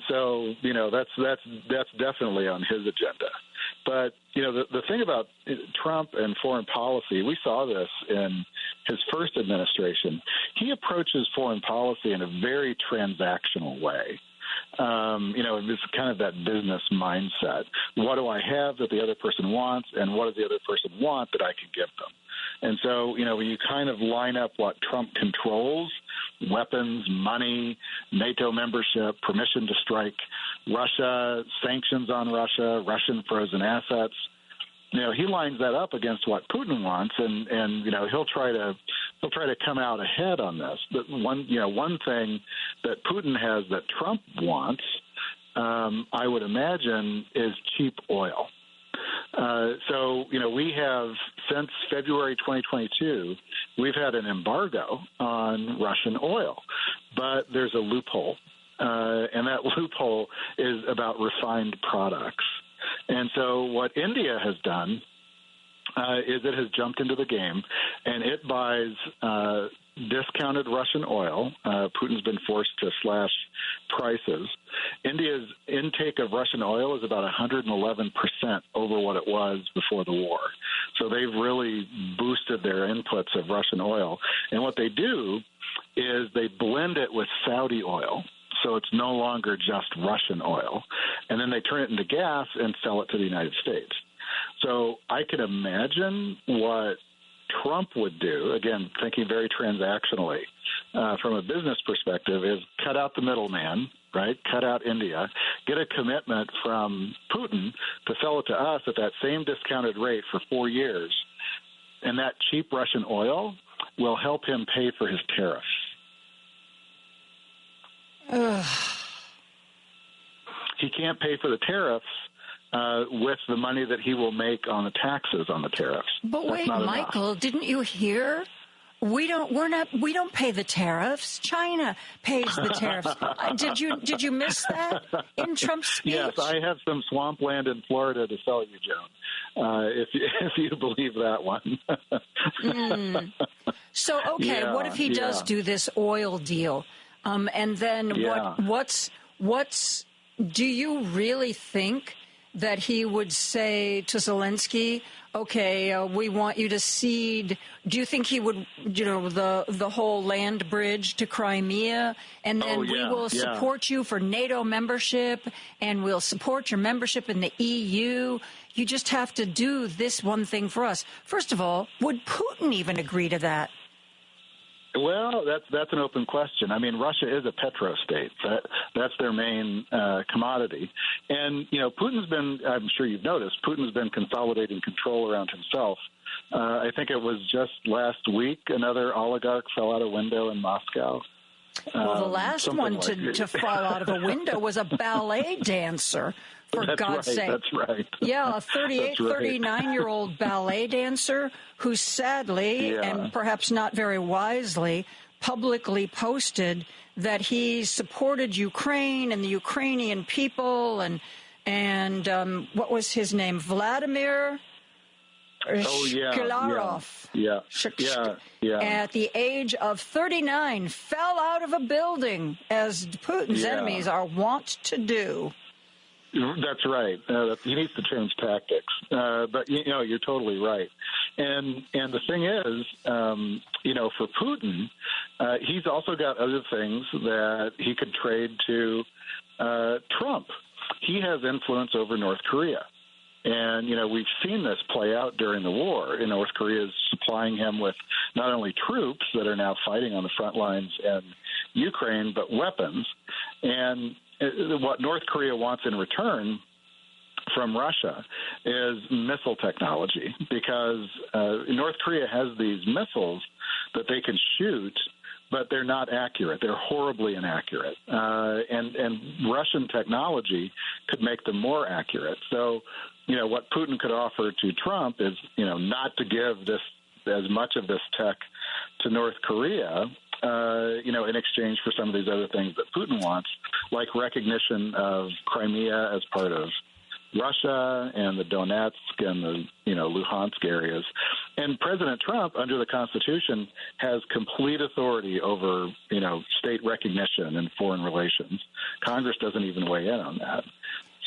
So that's definitely on his agenda. But the thing about Trump and foreign policy, we saw this in his first administration. He approaches foreign policy in a very transactional way. It's kind of that business mindset. What do I have that the other person wants, and what does the other person want that I can give them? And so, when you kind of line up what Trump controls, weapons, money, NATO membership, permission to strike Russia, sanctions on Russia, Russian frozen assets, he lines that up against what Putin wants, and he'll try to come out ahead on this. But one thing that Putin has that Trump wants, I would imagine, is cheap oil. So, we have, since February 2022, we've had an embargo on Russian oil. But there's a loophole, and that loophole is about refined products. And so what India has done is it has jumped into the game, and it buys discounted Russian oil. Putin's been forced to slash prices. India's intake of Russian oil is about 111% over what it was before the war. So they've really boosted their inputs of Russian oil. And what they do is they blend it with Saudi oil. So it's no longer just Russian oil. And then they turn it into gas and sell it to the United States. So I can imagine what Trump would do, again, thinking very transactionally from a business perspective, is cut out the middleman, right? Cut out India, get a commitment from Putin to sell it to us at that same discounted rate for 4 years. And that cheap Russian oil will help him pay for his tariffs. He can't pay for the tariffs with the money that he will make on the taxes on the tariffs. But wait, Michael, didn't you hear? We don't pay the tariffs. China pays the tariffs. Did you miss that in Trump's speech? Yes, I have some swampland in Florida to sell you, Joan. If you believe that one. So okay, what if he does do this oil deal? And then what's do you really think that he would say to Zelensky, okay, we want you to cede? Do you think he would, the whole land bridge to Crimea, and then we will support you for NATO membership, and we'll support your membership in the EU? You just have to do this one thing for us. First of all, would Putin even agree to that? Well, that's an open question. I mean, Russia is a petrostate. That's their main commodity. And, Putin's been, I'm sure you've noticed, Putin's been consolidating control around himself. I think it was just last week another oligarch fell out a window in Moscow. Well, the last one to fall out of a window was a ballet dancer, for God's sake. That's right. Yeah, a 39-year-old ballet dancer who sadly, and perhaps not very wisely, publicly posted that he supported Ukraine and the Ukrainian people and what was his name? Vladimir Shklarov. At the age of 39, fell out of a building, as Putin's enemies are wont to do. That's right. He needs to change tactics. But, you're totally right. And the thing is, for Putin, he's also got other things that he could trade to Trump. He has influence over North Korea. And, we've seen this play out during the war. North Korea is supplying him with not only troops that are now fighting on the front lines in Ukraine, but weapons. And what North Korea wants in return from Russia is missile technology, because North Korea has these missiles that they can shoot, but they're not accurate. They're horribly inaccurate. And Russian technology could make them more accurate. So, what Putin could offer to Trump is, not to give as much of this tech to North Korea, in exchange for some of these other things that Putin wants, like recognition of Crimea as part of Russia and the Donetsk and the, Luhansk areas. And President Trump, under the Constitution, has complete authority over, state recognition and foreign relations. Congress doesn't even weigh in on that.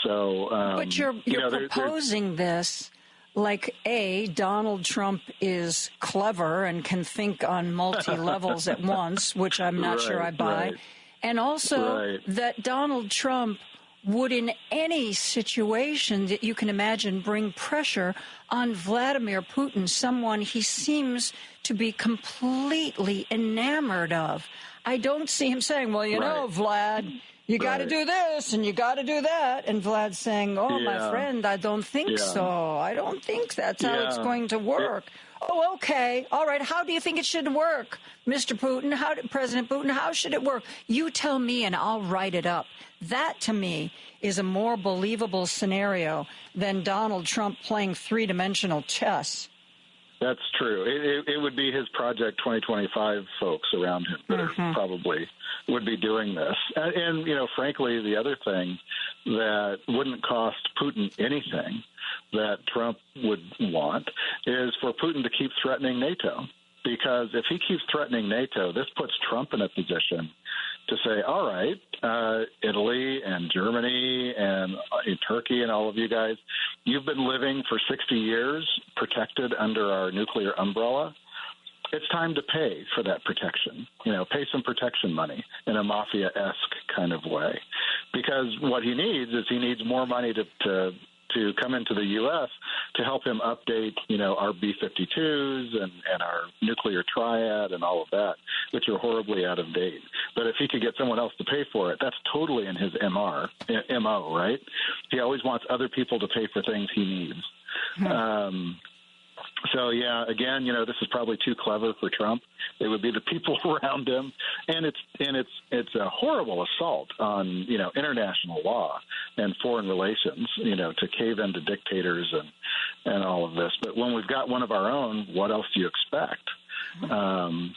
So, but you're proposing this like, Donald Trump is clever and can think on multi-levels at once, which I'm not sure I buy. And also that Donald Trump would, in any situation that you can imagine, bring pressure on Vladimir Putin, someone he seems to be completely enamored of. I don't see him saying, well, Vlad, You got to do this and you got to do that. And Vlad's saying, oh, my friend, I don't think so. I don't think that's how it's going to work. Oh, okay. All right. How do you think it should work, Mr. Putin? President Putin, how should it work? You tell me and I'll write it up. That, to me, is a more believable scenario than Donald Trump playing three-dimensional chess. That's true. It would be his Project 2025 folks around him that probably would be doing this. And, frankly, the other thing that wouldn't cost Putin anything that Trump would want is for Putin to keep threatening NATO. Because if he keeps threatening NATO, this puts Trump in a position to say, all right, Italy and Germany and Turkey and all of you guys, you've been living for 60 years protected under our nuclear umbrella. It's time to pay for that protection, pay some protection money in a mafia-esque kind of way. Because what he needs is more money to come into the U.S. to help him update, our B-52s and our nuclear triad and all of that, which are horribly out of date. But if he could get someone else to pay for it, that's totally in his MO, right? He always wants other people to pay for things he needs. So, again, this is probably too clever for Trump. It would be the people around him, and it's a horrible assault on international law and foreign relations. To cave into dictators and all of this. But when we've got one of our own, what else do you expect?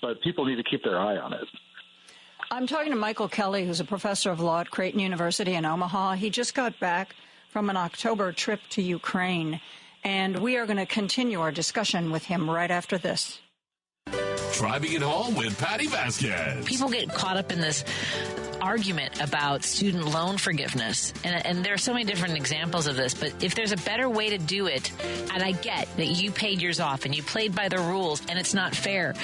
But people need to keep their eye on it. I'm talking to Michael Kelly, who's a professor of law at Creighton University in Omaha. He just got back from an October trip to Ukraine. And we are going to continue our discussion with him right after this. Driving it home with Patty Vasquez. People get caught up in this argument about student loan forgiveness. And there are so many different examples of this. But if there's a better way to do it, and I get that you paid yours off and you played by the rules and it's not fair.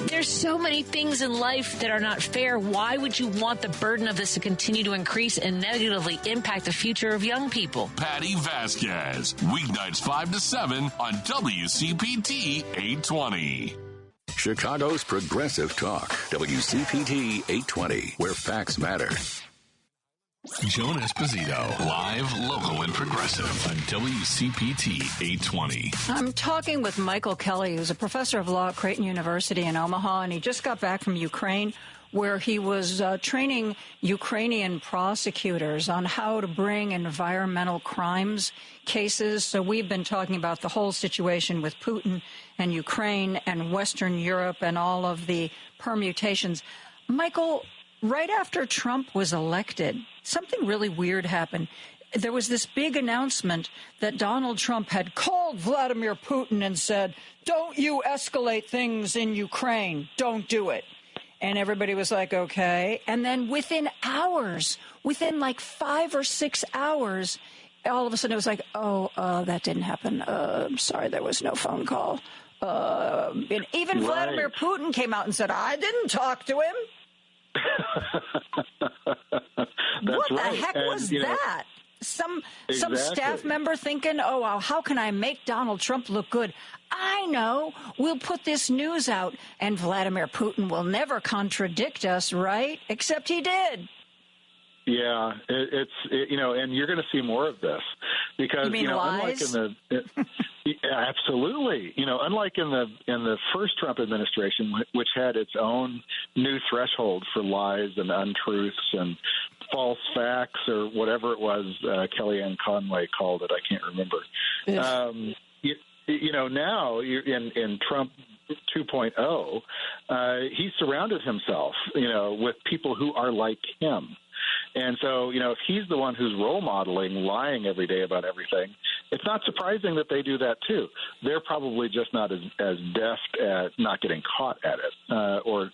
There's so many things in life that are not fair. Why would you want the burden of this to continue to increase and negatively impact the future of young people? Patty Vasquez, weeknights 5 to 7 on WCPT 820. Chicago's Progressive Talk, WCPT 820, where facts matter. Joan Esposito, live, local, and progressive on WCPT 820. I'm talking with Michael Kelly, who's a professor of law at Creighton University in Omaha, and he just got back from Ukraine, where he was training Ukrainian prosecutors on how to bring environmental crimes cases. So we've been talking about the whole situation with Putin and Ukraine and Western Europe and all of the permutations. Michael, right after Trump was elected, something really weird happened. There was this big announcement that Donald Trump had called Vladimir Putin and said, don't you escalate things in Ukraine. Don't do it. And everybody was like, okay. And then within hours, within like 5 or 6 hours, all of a sudden it was like, that didn't happen. I'm sorry, there was no phone call. And even Vladimir Putin came out and said, I didn't talk to him. What the heck was that? Some staff member thinking, how can I make Donald Trump look good? I know. We'll put this news out, and Vladimir Putin will never contradict us, right? Except he did. Yeah, and you're going to see more of this because lies? Unlike in absolutely, unlike in the first Trump administration, which had its own new threshold for lies and untruths and false facts or whatever it was Kellyanne Conway called it, I can't remember. Now you're in Trump 2.0, he surrounded himself, with people who are like him. And so, if he's the one who's role modeling, lying every day about everything, it's not surprising that they do that too. They're probably just not as deft at not getting caught at it, or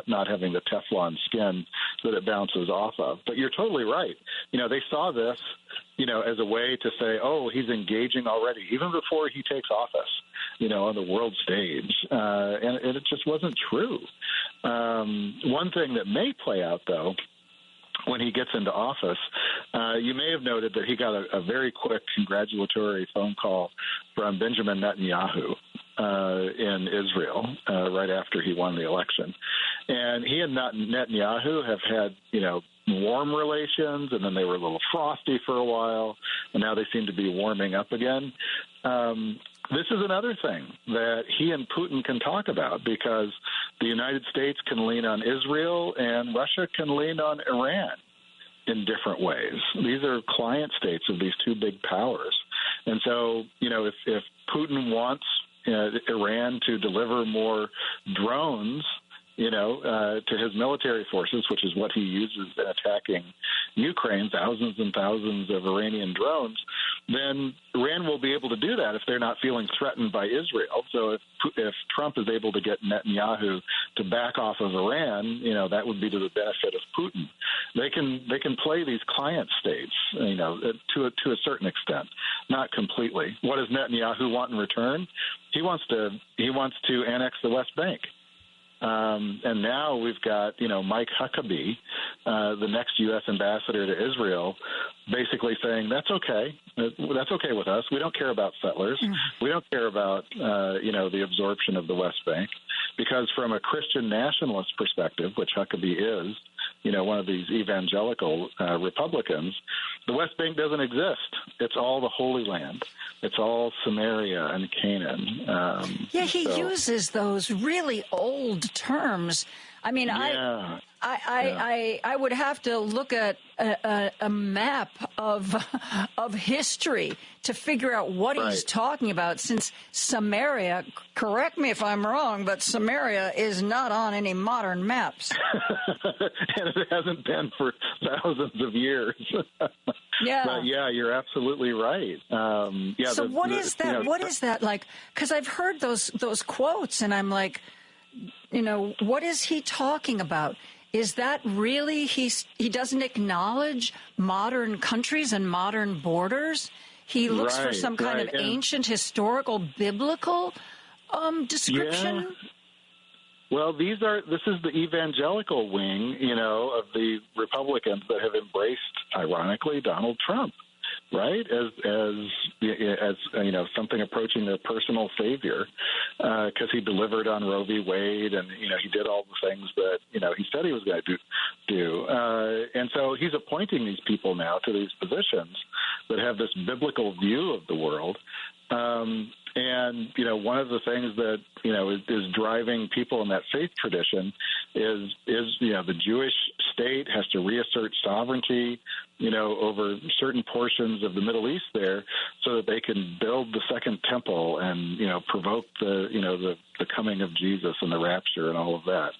not having the Teflon skin that it bounces off of. But you're totally right. They saw this, as a way to say, he's engaging already, even before he takes office, on the world stage. And it just wasn't true. One thing that may play out, though, when he gets into office, you may have noted that he got a very quick congratulatory phone call from Benjamin Netanyahu in Israel right after he won the election. And he and Netanyahu have had, warm relations, and then they were a little frosty for a while, and now they seem to be warming up again. This is another thing that he and Putin can talk about, because the United States can lean on Israel and Russia can lean on Iran in different ways. These are client states of these two big powers. And so, if Putin wants Iran to deliver more drones, to his military forces, which is what he uses in attacking Ukraine, thousands and thousands of Iranian drones, then Iran will be able to do that if they're not feeling threatened by Israel. So if Trump is able to get Netanyahu to back off of Iran, that would be to the benefit of Putin. They can play these client states, to a certain extent, not completely. What does Netanyahu want in return? He wants to annex the West Bank. And now we've got, Mike Huckabee, the next U.S. ambassador to Israel, basically saying, that's okay. That's okay with us. We don't care about settlers. We don't care about, the absorption of the West Bank. Because from a Christian nationalist perspective, which Huckabee is, one of these evangelical Republicans, the West Bank doesn't exist. It's all the Holy Land. It's all Samaria and Canaan. He uses those really old terms. I mean, yeah. I would have to look at a map of history to figure out what he's talking about, since Samaria, correct me if I'm wrong, but Samaria is not on any modern maps. And it hasn't been for thousands of years. Yeah. But yeah, you're absolutely right. So what is that? What is that like? Because I've heard those quotes, and I'm like, what is he talking about? Is that really he doesn't acknowledge modern countries and modern borders? He looks for some kind of ancient, historical, biblical description? Yeah. Well, this is the evangelical wing, of the Republicans that have embraced, ironically, Donald Trump, right? As something approaching their personal savior, because he delivered on Roe v. Wade, and he did all the things that he said he was going to do. And so he's appointing these people now to these positions that have this biblical view of the world. And one of the things that is driving people in that faith tradition is the Jewish state has to reassert sovereignty, over certain portions of the Middle East there, so that they can build the second temple and provoke the coming of Jesus and the rapture and all of that.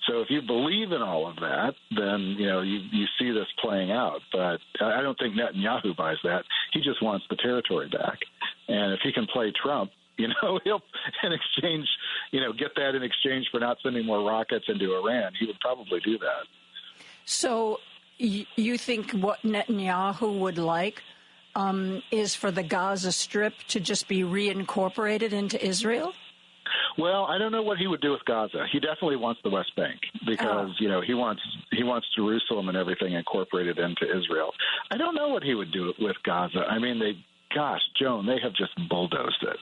So if you believe in all of that, then you see this playing out. But I don't think Netanyahu buys that. He just wants the territory back. And if he can play Trump, he'll in exchange, get that in exchange for not sending more rockets into Iran. He would probably do that. So you think what Netanyahu would like is for the Gaza Strip to just be reincorporated into Israel? Well, I don't know what he would do with Gaza. He definitely wants the West Bank because, he wants Jerusalem and everything incorporated into Israel. I don't know what he would do with Gaza. I mean, Joan, they have just bulldozed it.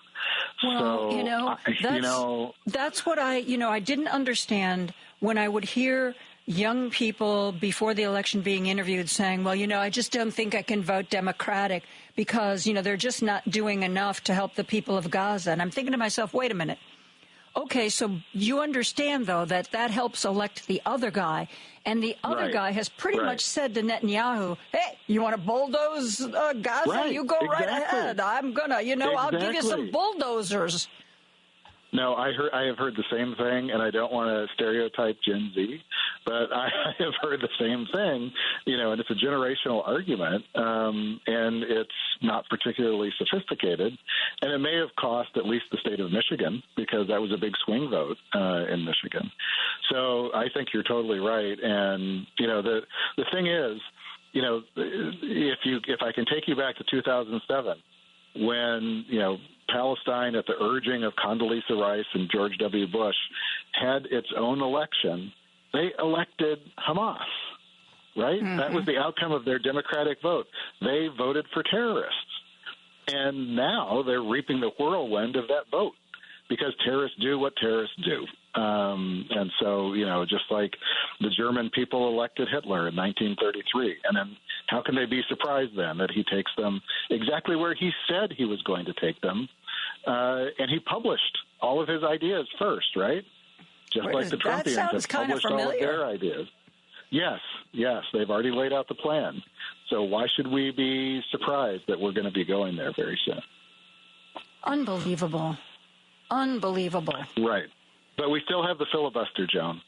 Well, so, that's what I didn't understand when I would hear young people before the election being interviewed saying, well, I just don't think I can vote Democratic because, they're just not doing enough to help the people of Gaza. And I'm thinking to myself, wait a minute. Okay, so you understand, though, that helps elect the other guy. And the other guy has pretty much said to Netanyahu, hey, you want to bulldoze Gaza? Right, you go right ahead. I'm going to, I'll give you some bulldozers. No, I have heard the same thing, and I don't want to stereotype Gen Z, but I have heard the same thing, and it's a generational argument, and it's not particularly sophisticated, and it may have cost at least the state of Michigan, because that was a big swing vote in Michigan. So I think you're totally right, and, the thing is, if I can take you back to 2007, when, Palestine, at the urging of Condoleezza Rice and George W. Bush, had its own election, they elected Hamas, right? Mm-hmm. That was the outcome of their democratic vote. They voted for terrorists. And now they're reaping the whirlwind of that vote because terrorists do what terrorists do. And so, just like the German people elected Hitler in 1933. And then how can they be surprised then that he takes them exactly where he said he was going to take them? And he published all of his ideas first, right? Just like the Trumpians have published all of their ideas. Yes, they've already laid out the plan. So why should we be surprised that we're going to be going there very soon? Unbelievable. Right. But we still have the filibuster, Joan.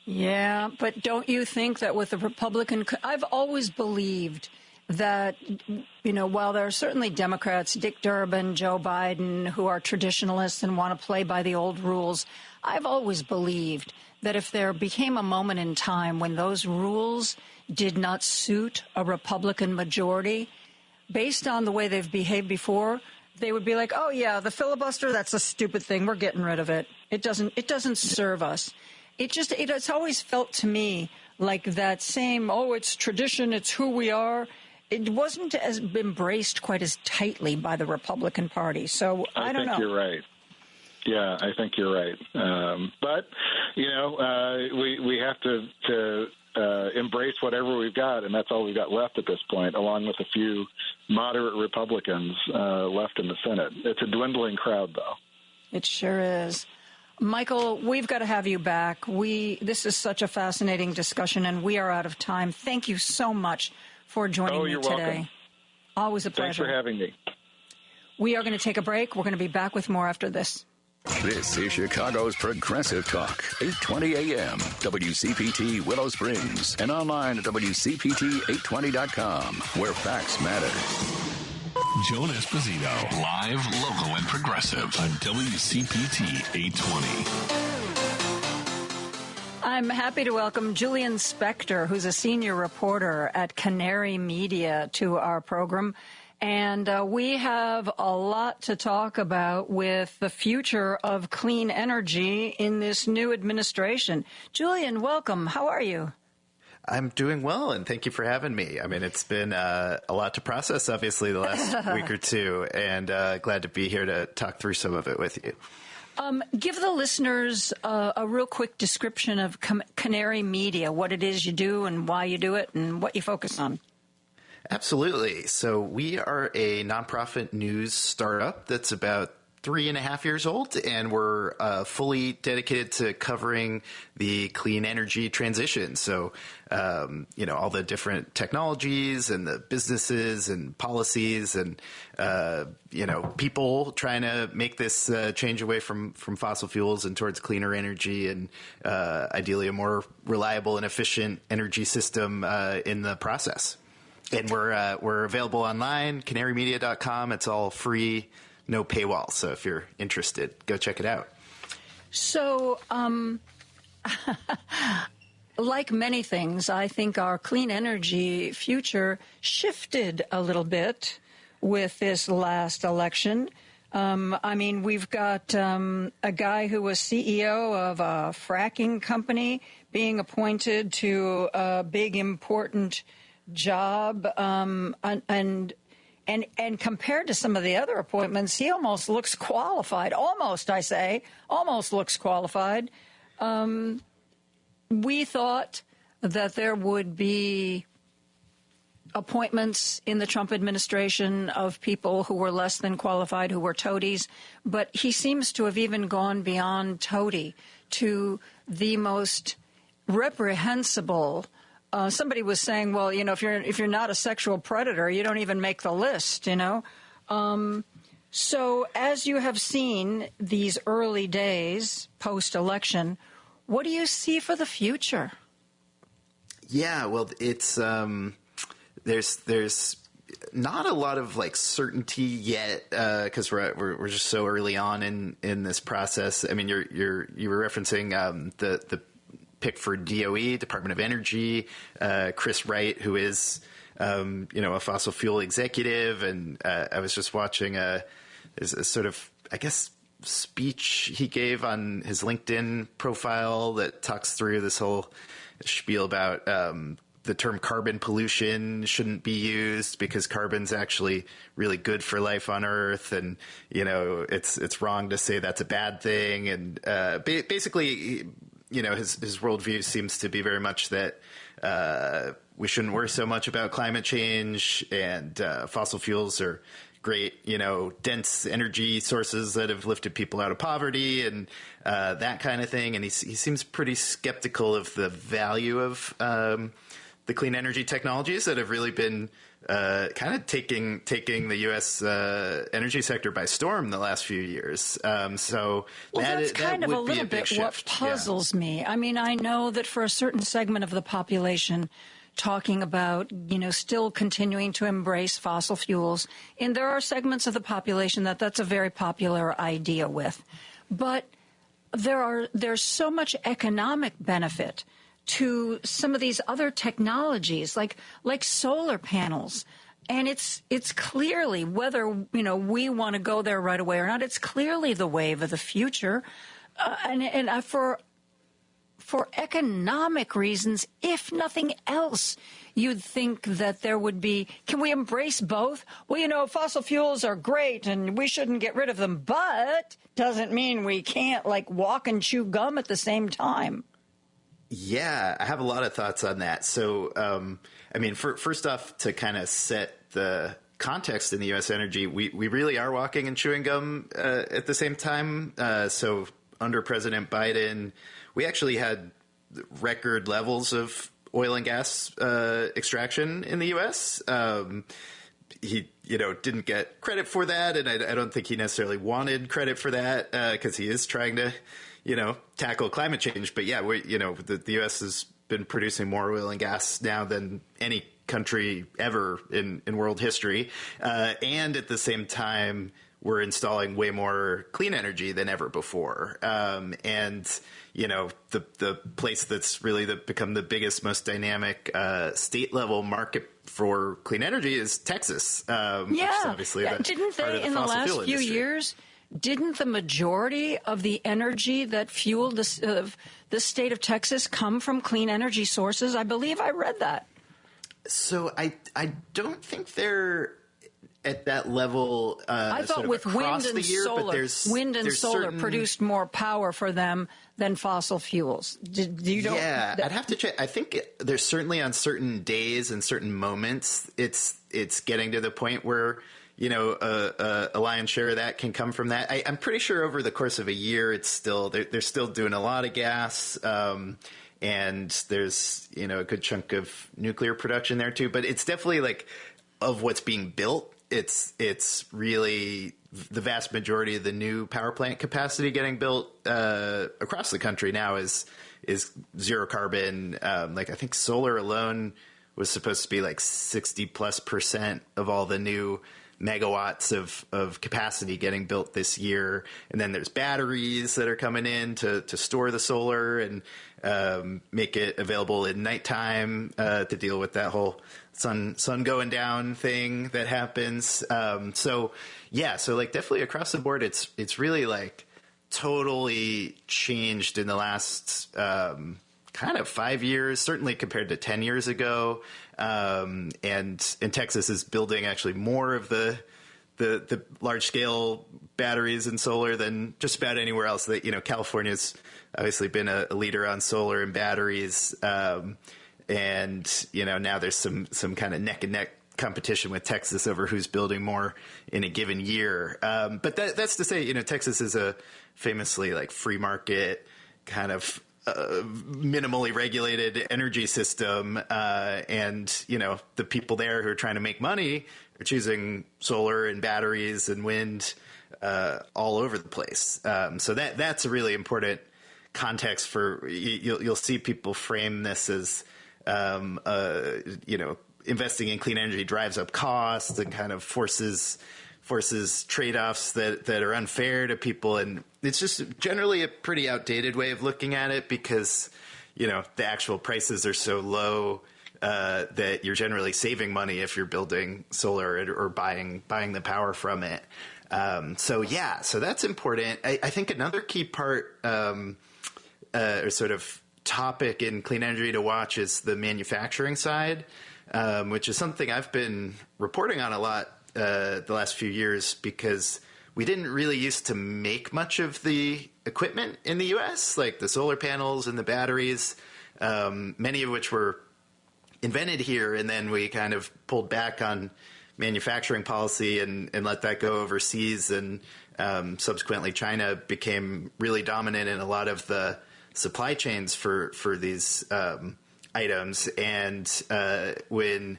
Yeah, but don't you think that with the Republican... I've always believed that, while there are certainly Democrats, Dick Durbin, Joe Biden, who are traditionalists and want to play by the old rules, I've always believed that if there became a moment in time when those rules did not suit a Republican majority, based on the way they've behaved before, they would be like, oh, yeah, the filibuster, that's a stupid thing. We're getting rid of it. It doesn't serve us. It's always felt to me like that same, it's tradition, it's who we are. It wasn't as embraced quite as tightly by the Republican Party. So I don't know. I think you're right. Yeah, I think you're right. But, we have to embrace whatever we've got, and that's all we've got left at this point, along with a few moderate Republicans left in the Senate. It's a dwindling crowd, though. It sure is. Michael, we've got to have you back. This is such a fascinating discussion, and we are out of time. Thank you so much for joining me today. Welcome. Always a pleasure. Thanks for having me. We are going to take a break. We're going to be back with more after this. This is Chicago's Progressive Talk, 820 AM, WCPT Willow Springs, and online at WCPT820.com, where facts matter. Joan Esposito, live, local, and progressive on WCPT 820. I'm happy to welcome Julian Spector, who's a senior reporter at Canary Media, to our program. And we have a lot to talk about with the future of clean energy in this new administration. Julian, welcome. How are you? I'm doing well, and thank you for having me. I mean, it's been a lot to process, obviously, the last week or two, and glad to be here to talk through some of it with you. Give the listeners a real quick description of Canary Media, what it is you do and why you do it and what you focus on. Absolutely. So we are a nonprofit news startup that's about 3.5 years old, and we're fully dedicated to covering the clean energy transition. So, all the different technologies and the businesses and policies and, people trying to make this change away from fossil fuels and towards cleaner energy and ideally a more reliable and efficient energy system in the process. And we're available online, canarymedia.com. It's all free, no paywall. So if you're interested, go check it out. So, like many things, I think our clean energy future shifted a little bit with this last election. We've got a guy who was CEO of a fracking company being appointed to a big, important job, and compared to some of the other appointments, he almost looks qualified. Almost looks qualified. We thought that there would be appointments in the Trump administration of people who were less than qualified, who were toadies, but he seems to have even gone beyond toady to the most reprehensible. Somebody was saying, well, if you're not a sexual predator, you don't even make the list, So as you have seen these early days post-election, what do you see for the future? Yeah, well, it's there's not a lot of certainty yet because we're just so early on in this process. I mean, you were referencing the pick for DOE, Department of Energy, Chris Wright, who is, a fossil fuel executive. And I was just watching a sort of, I guess, speech he gave on his LinkedIn profile that talks through this whole spiel about the term carbon pollution shouldn't be used because carbon's actually really good for life on Earth, and it's wrong to say that's a bad thing. And basically, his worldview seems to be very much that we shouldn't worry so much about climate change, and fossil fuels are great, dense energy sources that have lifted people out of poverty and that kind of thing. And he seems pretty skeptical of the value of the clean energy technologies that have really been kind of taking the U.S. Energy sector by storm the last few years. That's kind of a little bit what puzzles me. I mean, I know that for a certain segment of the population, talking about, still continuing to embrace fossil fuels. And there are segments of the population that's a very popular idea with. But there's so much economic benefit to some of these other technologies, like solar panels. And it's clearly, whether, we want to go there right away or not, it's clearly the wave of the future. For economic reasons, if nothing else, you'd think that there would be, can we embrace both? Well, fossil fuels are great and we shouldn't get rid of them, but doesn't mean we can't walk and chew gum at the same time. Yeah, I have a lot of thoughts on that. So, first off, to kind of set the context in the U.S. energy, we really are walking and chewing gum at the same time. So under President Biden, we actually had record levels of oil and gas extraction in the U.S. He, didn't get credit for that, and I don't think he necessarily wanted credit for that because he is trying to, tackle climate change. But yeah, the U.S. has been producing more oil and gas now than any country ever in world history, and at the same time, we're installing way more clean energy than ever before. The place that's really become the biggest, most dynamic state level market for clean energy is Texas. Which is obviously didn't they in the last few years? Didn't the majority of the energy that fueled the state of Texas come from clean energy sources? I believe I read that. So I don't think they're at that level. I thought with wind and solar produced more power for them than fossil fuels. I'd have to check. I think there's certainly on certain days and certain moments, it's getting to the point where a lion's share of that can come from that. I'm pretty sure over the course of a year, it's still they're still doing a lot of gas. And there's a good chunk of nuclear production there too. But it's definitely of what's being built. It's really the vast majority of the new power plant capacity getting built across the country now is zero carbon. I think solar alone was supposed to be 60+% of all the new megawatts of capacity getting built this year. And then there's batteries that are coming in to store the solar and make it available at nighttime to deal with that whole sun going down thing that happens. So definitely across the board, it's really totally changed in the last kind of 5 years, certainly compared to 10 years ago. And Texas is building actually more of the large scale batteries and solar than just about anywhere else. That California's obviously been a leader on solar and batteries. And now there's some kind of neck and neck competition with Texas over who's building more in a given year. But that's to say, Texas is a famously free market kind of minimally regulated energy system. And the people there who are trying to make money are choosing solar and batteries and wind all over the place. So that's a really important context for you'll see people frame this as investing in clean energy drives up costs and kind of forces trade-offs that are unfair to people. And it's just generally a pretty outdated way of looking at it because, the actual prices are so low that you're generally saving money if you're building solar or buying the power from it. So that's important. I think another key part or sort of topic in clean energy to watch is the manufacturing side, which is something I've been reporting on a lot the last few years because we didn't really used to make much of the equipment in the U.S., like the solar panels and the batteries, many of which were invented here, and then we kind of pulled back on manufacturing policy and let that go overseas, and subsequently China became really dominant in a lot of the supply chains for these items. And when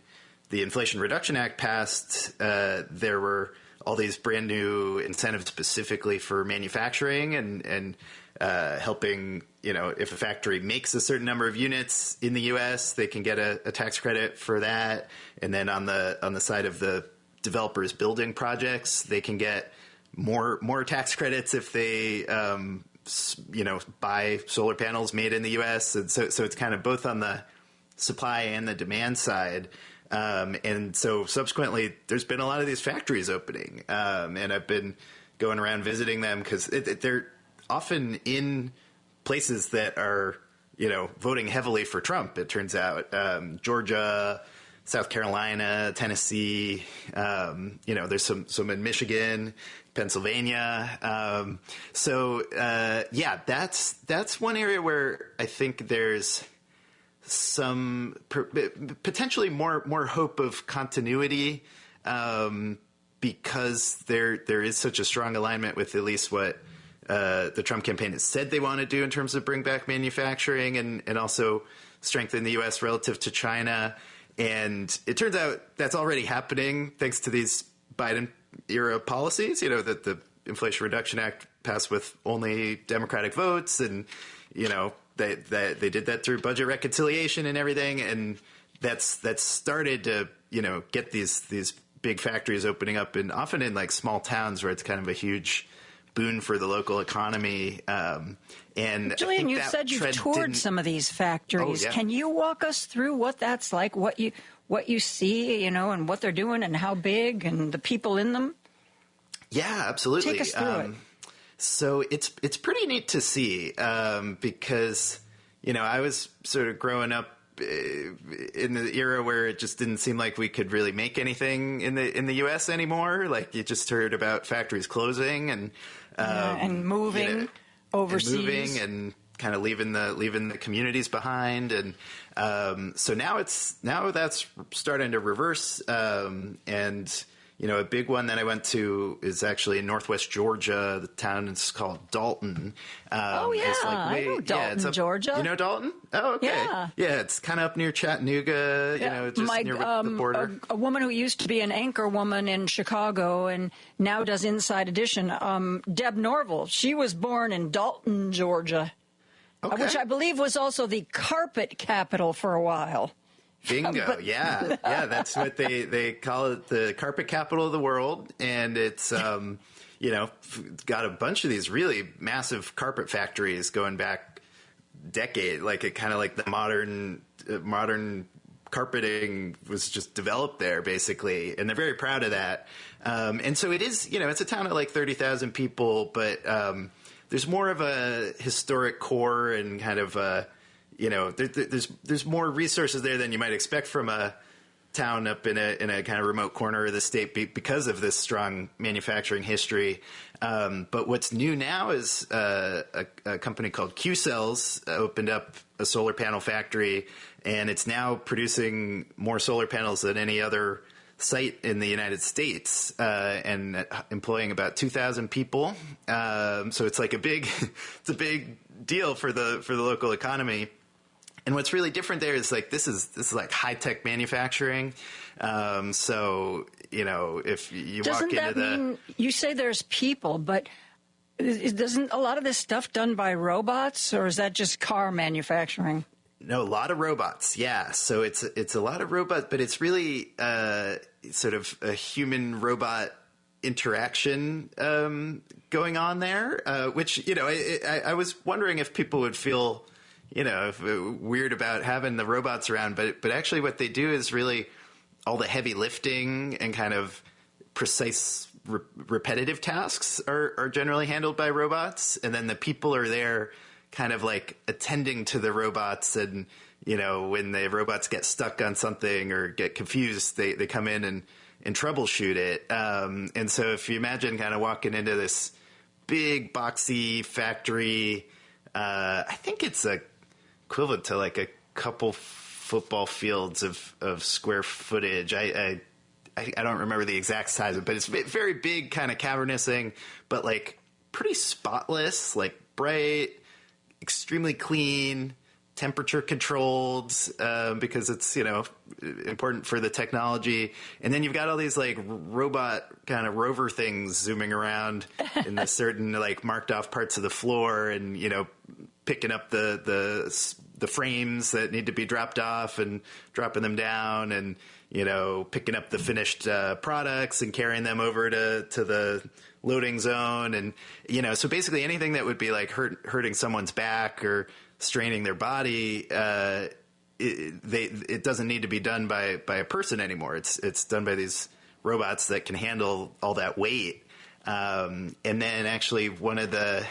the Inflation Reduction Act passed, there were all these brand new incentives specifically for manufacturing and helping, if a factory makes a certain number of units in the U.S., they can get a tax credit for that. And then on the side of the developers building projects, they can get more tax credits if they buy solar panels made in the U.S. And so it's kind of both on the supply and the demand side. And so subsequently, there's been a lot of these factories opening. And I've been going around visiting them because they're often in places that are, voting heavily for Trump, it turns out. Georgia, South Carolina, Tennessee, there's some in Michigan, Pennsylvania. That's one area where I think there's some potentially more hope of continuity because there is such a strong alignment with at least what the Trump campaign has said they want to do in terms of bring back manufacturing and also strengthen the U.S. relative to China. And it turns out that's already happening thanks to these Biden-era policies, that the Inflation Reduction Act passed with only Democratic votes and, they did that through budget reconciliation and everything, and that's started to get these big factories opening up, and often in like small towns where it's kind of a huge boon for the local economy. And Julian, you said you've toured some of these factories. Oh, yeah. Can you walk us through what that's like, what you see, and what they're doing, and how big, and the people in them? Yeah, absolutely. Take us through it. So it's pretty neat to see because, I was sort of growing up in the era where it just didn't seem like we could really make anything in the U.S. anymore. Like you just heard about factories closing and moving overseas and kind of leaving the communities behind. And so now that's starting to reverse. And a big one that I went to is actually in Northwest Georgia. The town is called Dalton. I know Dalton, Georgia. You know Dalton? Oh, okay. Yeah, it's kind of up near Chattanooga, just near the border. A woman who used to be an anchor woman in Chicago and now does Inside Edition, Deb Norville. She was born in Dalton, Georgia, which I believe was also the carpet capital for a while. Bingo. Yeah. That's what they call it, the carpet capital of the world. And it's, got a bunch of these really massive carpet factories going back decade, like it kind of like the modern carpeting was just developed there basically. And they're very proud of that. And so it is, it's a town of like 30,000 people, but, there's more of a historic core and kind of, there's more resources there than you might expect from a town up in a kind of remote corner of the state because of this strong manufacturing history. But what's new now is a company called Q-Cells opened up a solar panel factory, and it's now producing more solar panels than any other site in the United States, and employing about 2,000 people. So it's like a big deal for the local economy. And what's really different there is like this is like high tech manufacturing. So if you walk into you say there's people, but doesn't a lot of this stuff done by robots, or is that just car manufacturing? No, a lot of robots. Yeah. So it's a lot of robots, but it's really sort of a human robot interaction going on there, which I was wondering if people would feel weird about having the robots around, but actually what they do is really all the heavy lifting and kind of precise repetitive tasks are generally handled by robots. And then the people are there kind of like attending to the robots, and when the robots get stuck on something or get confused, they come in and troubleshoot it. And so if you imagine kind of walking into this big boxy factory, I think it's equivalent to like a couple football fields of square footage. I don't remember the exact size of it, but it's very big, kind of cavernous thing, but like pretty spotless, like bright, extremely clean, temperature controlled, because it's, important for the technology. And then you've got all these like robot kind of rover things zooming around in the certain like marked off parts of the floor, and, picking up the frames that need to be dropped off and dropping them down, and, picking up the finished products and carrying them over to the loading zone. And, so basically anything that would be like hurting someone's back or straining their body, it doesn't need to be done by a person anymore. It's done by these robots that can handle all that weight. And then actually one of the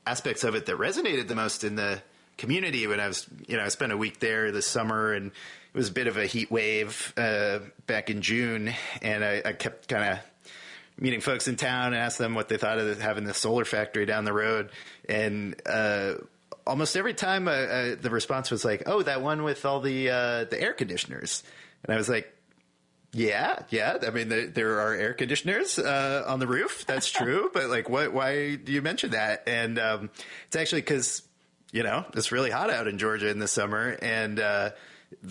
aspects of it that resonated the most in the community when I was, I spent a week there this summer, and it was a bit of a heat wave back in June, and I kept kind of meeting folks in town and asked them what they thought of having the solar factory down the road. And almost every time the response was like, "Oh, that one with all the air conditioners." And I was like, yeah. I mean, there are air conditioners on the roof. That's true. But like, why do you mention that? And it's actually because, it's really hot out in Georgia in the summer, and the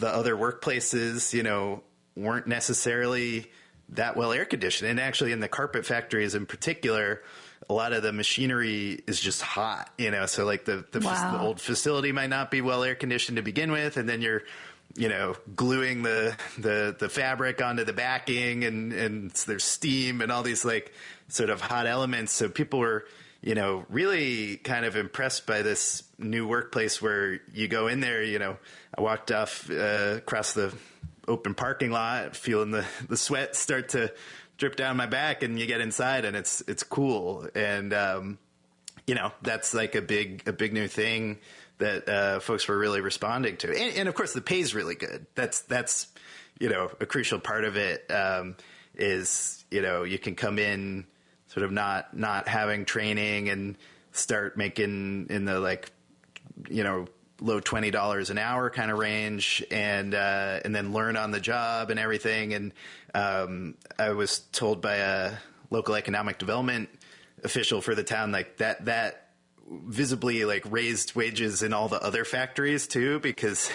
other workplaces, weren't necessarily that well air conditioned. And actually in the carpet factories in particular, a lot of the machinery is just hot, so like the old facility might not be well air conditioned to begin with. And then you're, gluing the fabric onto the backing, and there's steam and all these like sort of hot elements. So people were, really kind of impressed by this new workplace where you go in there, I walked off across the open parking lot, feeling the sweat start to drip down my back, and you get inside and it's cool. And, that's like a big new thing that folks were really responding to. And of course the pay is really good. That's a crucial part of it, is, you can come in sort of not having training and start making in the like, low $20 an hour kind of range, and then learn on the job and everything. And I was told by a local economic development official for the town, like that visibly like raised wages in all the other factories too, because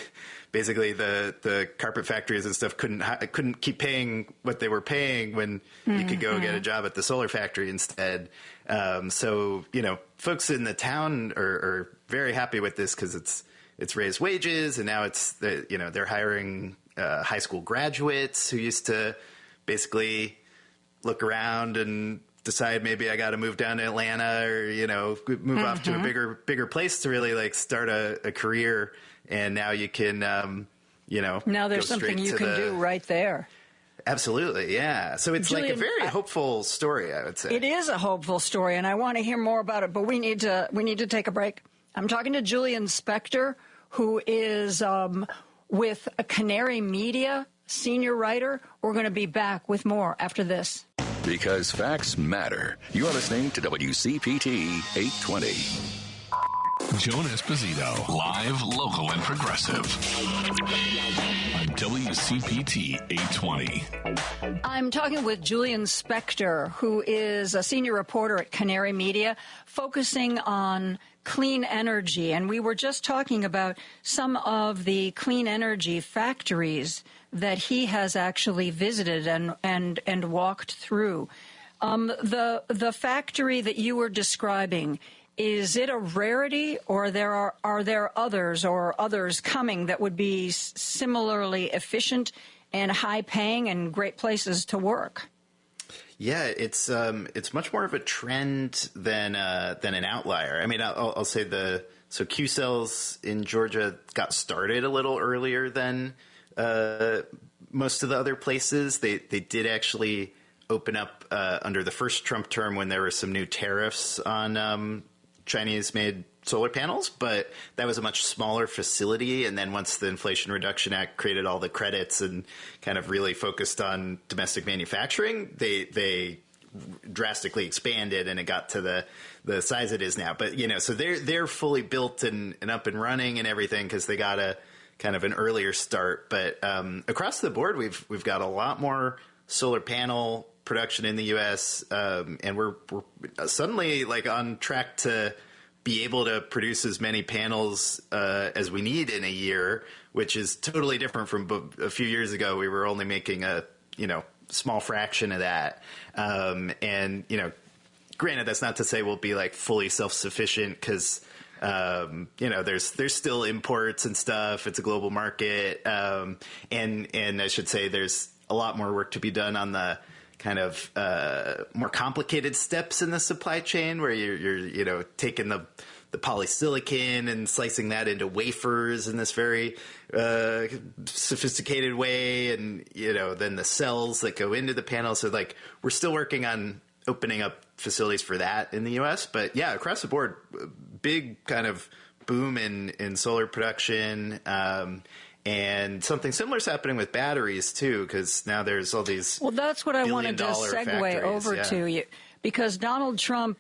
basically the carpet factories and stuff couldn't keep paying what they were paying when you could go get a job at the solar factory instead. So, folks in the town are very happy with this, because it's raised wages, and now they're hiring high school graduates who used to basically look around and decide maybe I got to move down to Atlanta, or, move off to a bigger place to really like start a career. And now you can, now there's something you can do right there. Absolutely. Yeah. So it's Julian, like a very hopeful story, I would say. It is a hopeful story, and I want to hear more about it, but we need to take a break. I'm talking to Julian Spector, who is with a Canary Media, senior writer. We're going to be back with more after this. Because facts matter. You're listening to WCPT 820. Joan Esposito, live, local, and progressive on WCPT 820. I'm talking with Julian Spector, who is a senior reporter at Canary Media, focusing on clean energy. And we were just talking about some of the clean energy factories that he has actually visited and walked through. The factory that you were describing, is it a rarity, or are there others coming that would be similarly efficient and high paying and great places to work? Yeah, it's much more of a trend than an outlier. I mean, I'll say so Q-Cells in Georgia got started a little earlier than most of the other places. They did actually open up under the first Trump term when there were some new tariffs on Chinese-made solar panels, but that was a much smaller facility. And then once the Inflation Reduction Act created all the credits and kind of really focused on domestic manufacturing, they drastically expanded, and it got to the size it is now. But, so they're fully built and up and running and everything because they got a kind of an earlier start. But across the board, we've got a lot more solar panel production in the U.S., and we're suddenly on track to be able to produce as many panels as we need in a year, which is totally different from a few years ago. We were only making a small fraction of that, and granted, that's not to say we'll be fully self-sufficient because there's still imports and stuff. It's a global market, and I should say there's a lot more work to be done on the kind of more complicated steps in the supply chain where you're taking the polysilicon and slicing that into wafers in this very sophisticated way, and then the cells that go into the panel. So we're still working on opening up facilities for that in the U.S. But yeah, across the board, big kind of boom in solar production. And something similar is happening with batteries, too, because now there's all these Well, that's what I wanted to segue over to, because Donald Trump,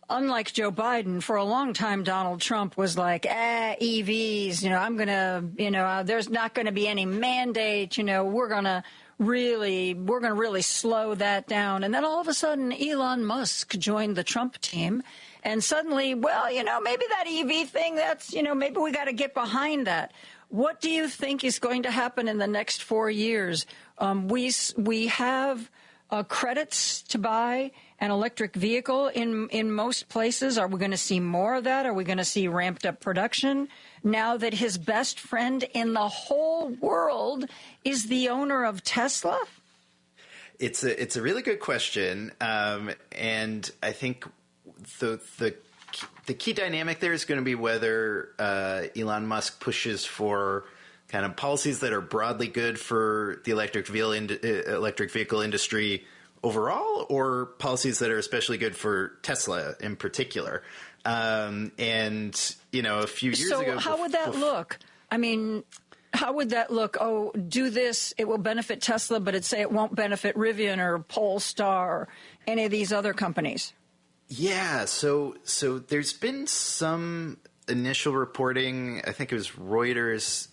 unlike Joe Biden, for a long time, Donald Trump was like, EVs, I'm going to, there's not going to be any mandate, we're going to really slow that down. And then all of a sudden, Elon Musk joined the Trump team. And suddenly, maybe that EV thing, that's, maybe we got to get behind that. What do you think is going to happen in the next 4 years? We have credits to buy an electric vehicle in most places. Are we going to see more of that? Are we going to see ramped up production now that his best friend in the whole world is the owner of Tesla? It's a really good question, and I think the key dynamic there is going to be whether Elon Musk pushes for kind of policies that are broadly good for the electric vehicle industry overall, or policies that are especially good for Tesla in particular. And a few years ago. So how would that look? I mean, how would that look? Oh, do this, it will benefit Tesla, but say it won't benefit Rivian or Polestar or any of these other companies. Yeah, so there's been some initial reporting. I think it was Reuters,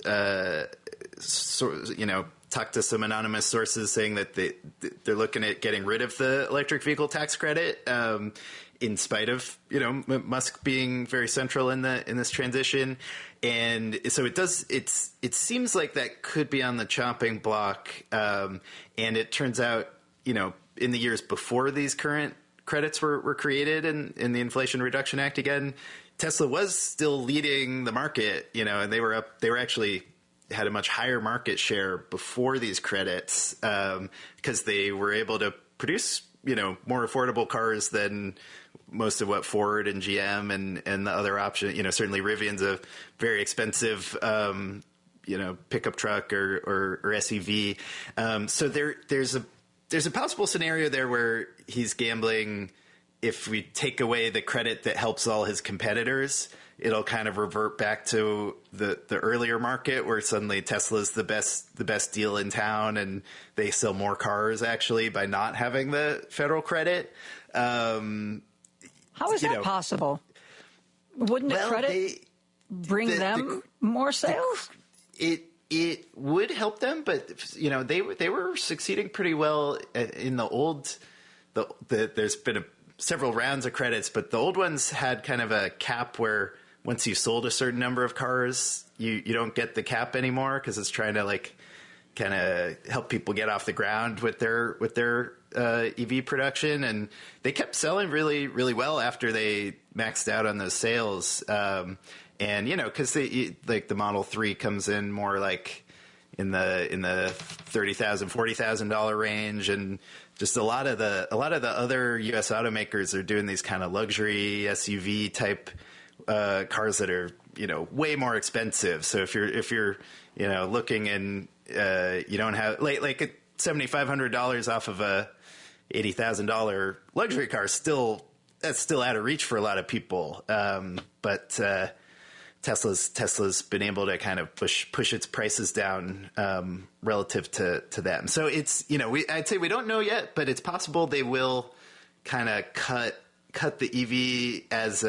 talked to some anonymous sources saying that they're looking at getting rid of the electric vehicle tax credit, in spite of Musk being very central in this transition. And so it seems like that could be on the chopping block. And it turns out in the years before these current credits were created in the Inflation Reduction Act again, Tesla was still leading the market, and they were actually had a much higher market share before these credits, because they were able to produce, more affordable cars than most of what Ford and GM and the other option, certainly Rivian's a very expensive, pickup truck or SUV. So there's a possible scenario there where he's gambling. If we take away the credit that helps all his competitors, it'll kind of revert back to the earlier market where suddenly Tesla's the best deal in town and they sell more cars actually by not having the federal credit. How is that possible? Wouldn't the credit bring them more sales? It would help them, but they were succeeding pretty well in the old. There's been several rounds of credits, but the old ones had kind of a cap where once you sold a certain number of cars, you don't get the cap anymore because it's trying to kind of help people get off the ground with their EV production, and they kept selling really, really well after they maxed out on those sales. And because the Model 3 comes in more in the $30,000, $40,000 range, and just a lot of the other U.S. automakers are doing these kind of luxury SUV type cars that are way more expensive. So if you're looking and you don't have like $7,500 off of a $80,000 luxury car, still that's still out of reach for a lot of people. But Tesla's been able to kind of push its prices down relative to that. And so it's, I'd say we don't know yet, but it's possible they will kind of cut the EV as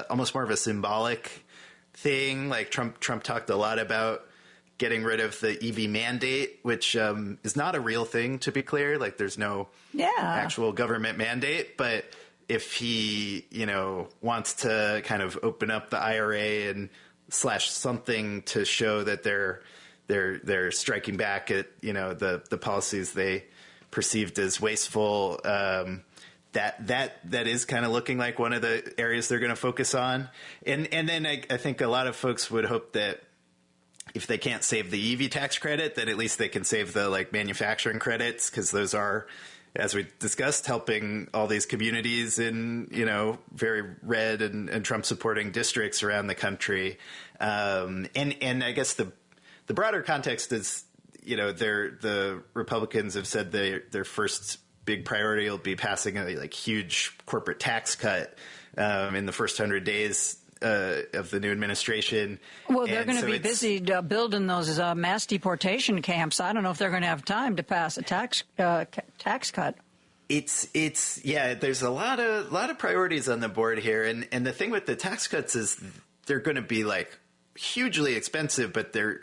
almost more of a symbolic thing. Like Trump talked a lot about getting rid of the EV mandate, which is not a real thing, to be clear. Like there's no actual government mandate, but if he, wants to kind of open up the IRA and slash something to show that they're striking back at, the policies they perceived as wasteful, that is kind of looking like one of the areas they're going to focus on. And then I think a lot of folks would hope that if they can't save the EV tax credit, that at least they can save the manufacturing credits, because those are, as we discussed, helping all these communities in, very red and Trump supporting districts around the country. And I guess the broader context is, the Republicans have said their first big priority will be passing a huge corporate tax cut in the first 100 days of the new administration. Well, they're going to be busy building those mass deportation camps. I don't know if they're going to have time to pass a tax cut. There's a lot of priorities on the board here, and the thing with the tax cuts is they're going to be hugely expensive, but the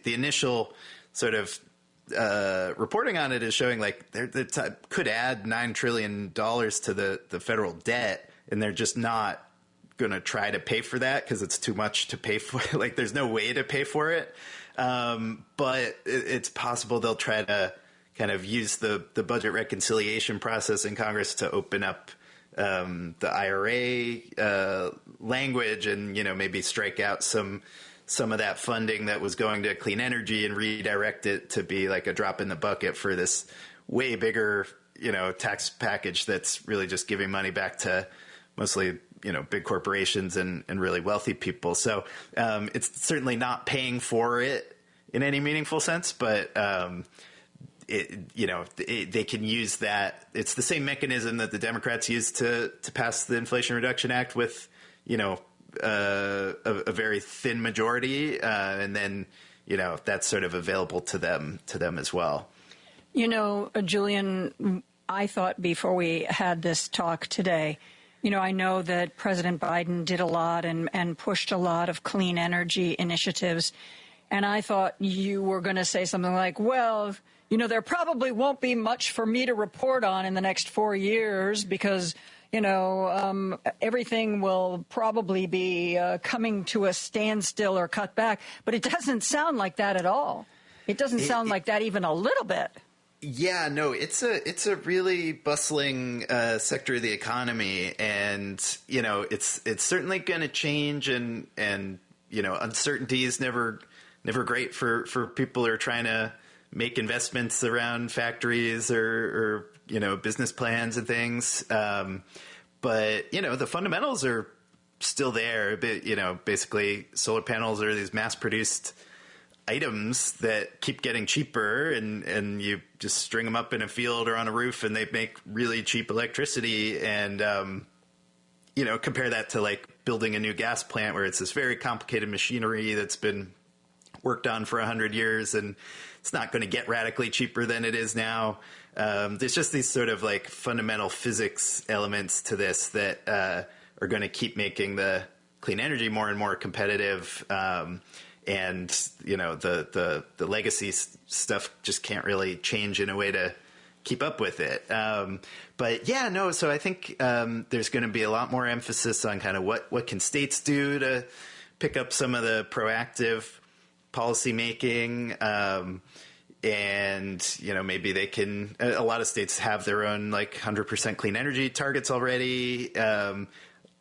initial sort of reporting on it is showing they could add $9 trillion to the federal debt, and they're just not going to try to pay for that because it's too much to pay for. There's no way to pay for it. But it's possible they'll try to kind of use the budget reconciliation process in Congress to open up the IRA language and, maybe strike out some of that funding that was going to clean energy and redirect it to be a drop in the bucket for this way bigger, tax package that's really just giving money back to mostly, big corporations and really wealthy people. So it's certainly not paying for it in any meaningful sense, but they can use that. It's the same mechanism that the Democrats used to pass the Inflation Reduction Act with, a very thin majority, and then that's sort of available to them as well. Julian, I thought before we had this talk today, I know that President Biden did a lot and pushed a lot of clean energy initiatives, and I thought you were going to say something like, well, there probably won't be much for me to report on in the next 4 years because everything will probably be coming to a standstill or cut back. But it doesn't sound like that at all. It doesn't sound like that even a little bit. Yeah, no, it's a really bustling sector of the economy, and it's certainly going to change, and uncertainty is never great for people who are trying to make investments around factories or business plans and things. But the fundamentals are still there. But, basically solar panels are these mass produced items that keep getting cheaper, and you just string them up in a field or on a roof and they make really cheap electricity. And, compare that to building a new gas plant where it's this very complicated machinery that's been worked on for 100 years and it's not going to get radically cheaper than it is now. There's just these sort of fundamental physics elements to this that are going to keep making the clean energy more and more competitive. And, the legacy stuff just can't really change in a way to keep up with it. But yeah, no, so I think there's going to be a lot more emphasis on kind of what can states do to pick up some of the proactive policy making. And, maybe they can, a lot of states have their own 100% clean energy targets already.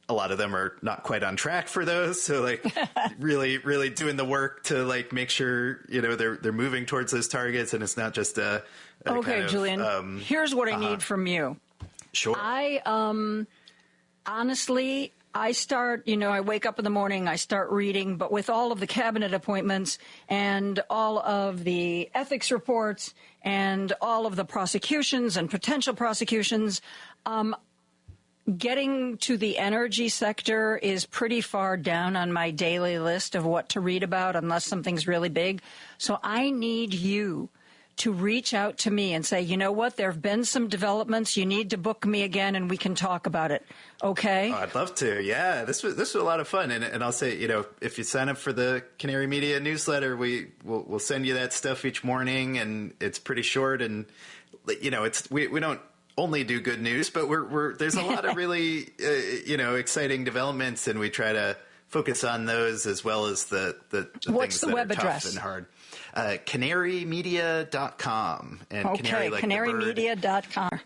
A lot of them are not quite on track for those. So really, really doing the work to make sure, they're moving towards those targets. And it's not just okay, kind of, Julian, here's what I need from you. Sure. Honestly, I start, I wake up in the morning, I start reading, but with all of the cabinet appointments and all of the ethics reports and all of the prosecutions and potential prosecutions, getting to the energy sector is pretty far down on my daily list of what to read about unless something's really big. So I need you to reach out to me and say, you know what, there have been some developments. You need to book me again and we can talk about it. Okay? Oh, I'd love to. Yeah, this was a lot of fun. And I'll say, if you sign up for the Canary Media newsletter, we'll send you that stuff each morning, and it's pretty short. And, we don't only do good news, but there's a lot of really, exciting developments, and we try to focus on those as well as the What's things the that web Oh, are address? tough and hard. Canarymedia.com. And Okay, canary like the bird. canarymedia.com.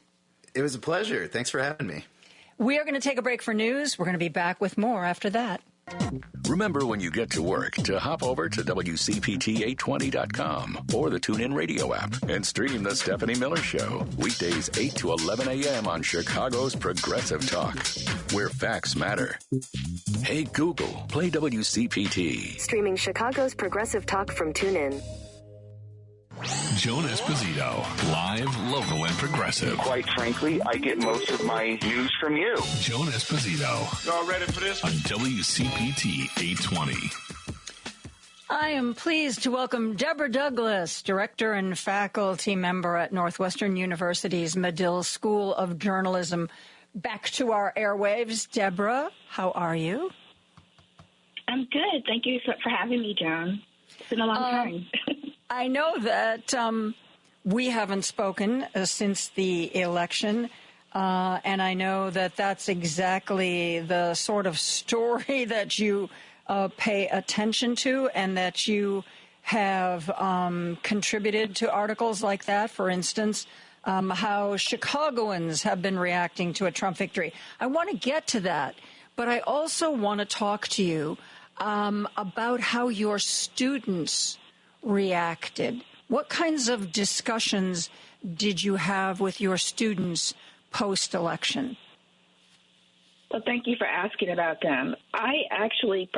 It was a pleasure. Thanks for having me. We are going to take a break for news. We're going to be back with more after that. Remember when you get to work to hop over to WCPT820.com or the TuneIn Radio app and stream The Stephanie Miller Show. Weekdays 8 to 11 a.m. on Chicago's Progressive Talk, where facts matter. Hey, Google, play WCPT. Streaming Chicago's Progressive Talk from TuneIn. Joan Esposito, live, local, and progressive. Quite frankly, I get most of my news from you. Joan Esposito. Y'all ready for this? On WCPT 820. I am pleased to welcome Deborah Douglas, director and faculty member at Northwestern University's Medill School of Journalism, back to our airwaves. Deborah, how are you? I'm good. Thank you for having me, Joan. It's been a long time. I know that we haven't spoken since the election, and I know that that's exactly the sort of story that you pay attention to, and that you have contributed to articles like that. For instance, how Chicagoans have been reacting to a Trump victory. I want to get to that, but I also want to talk to you about how your students reacted. What kinds of discussions did you have with your students post-election? Well, thank you for asking about them. I actually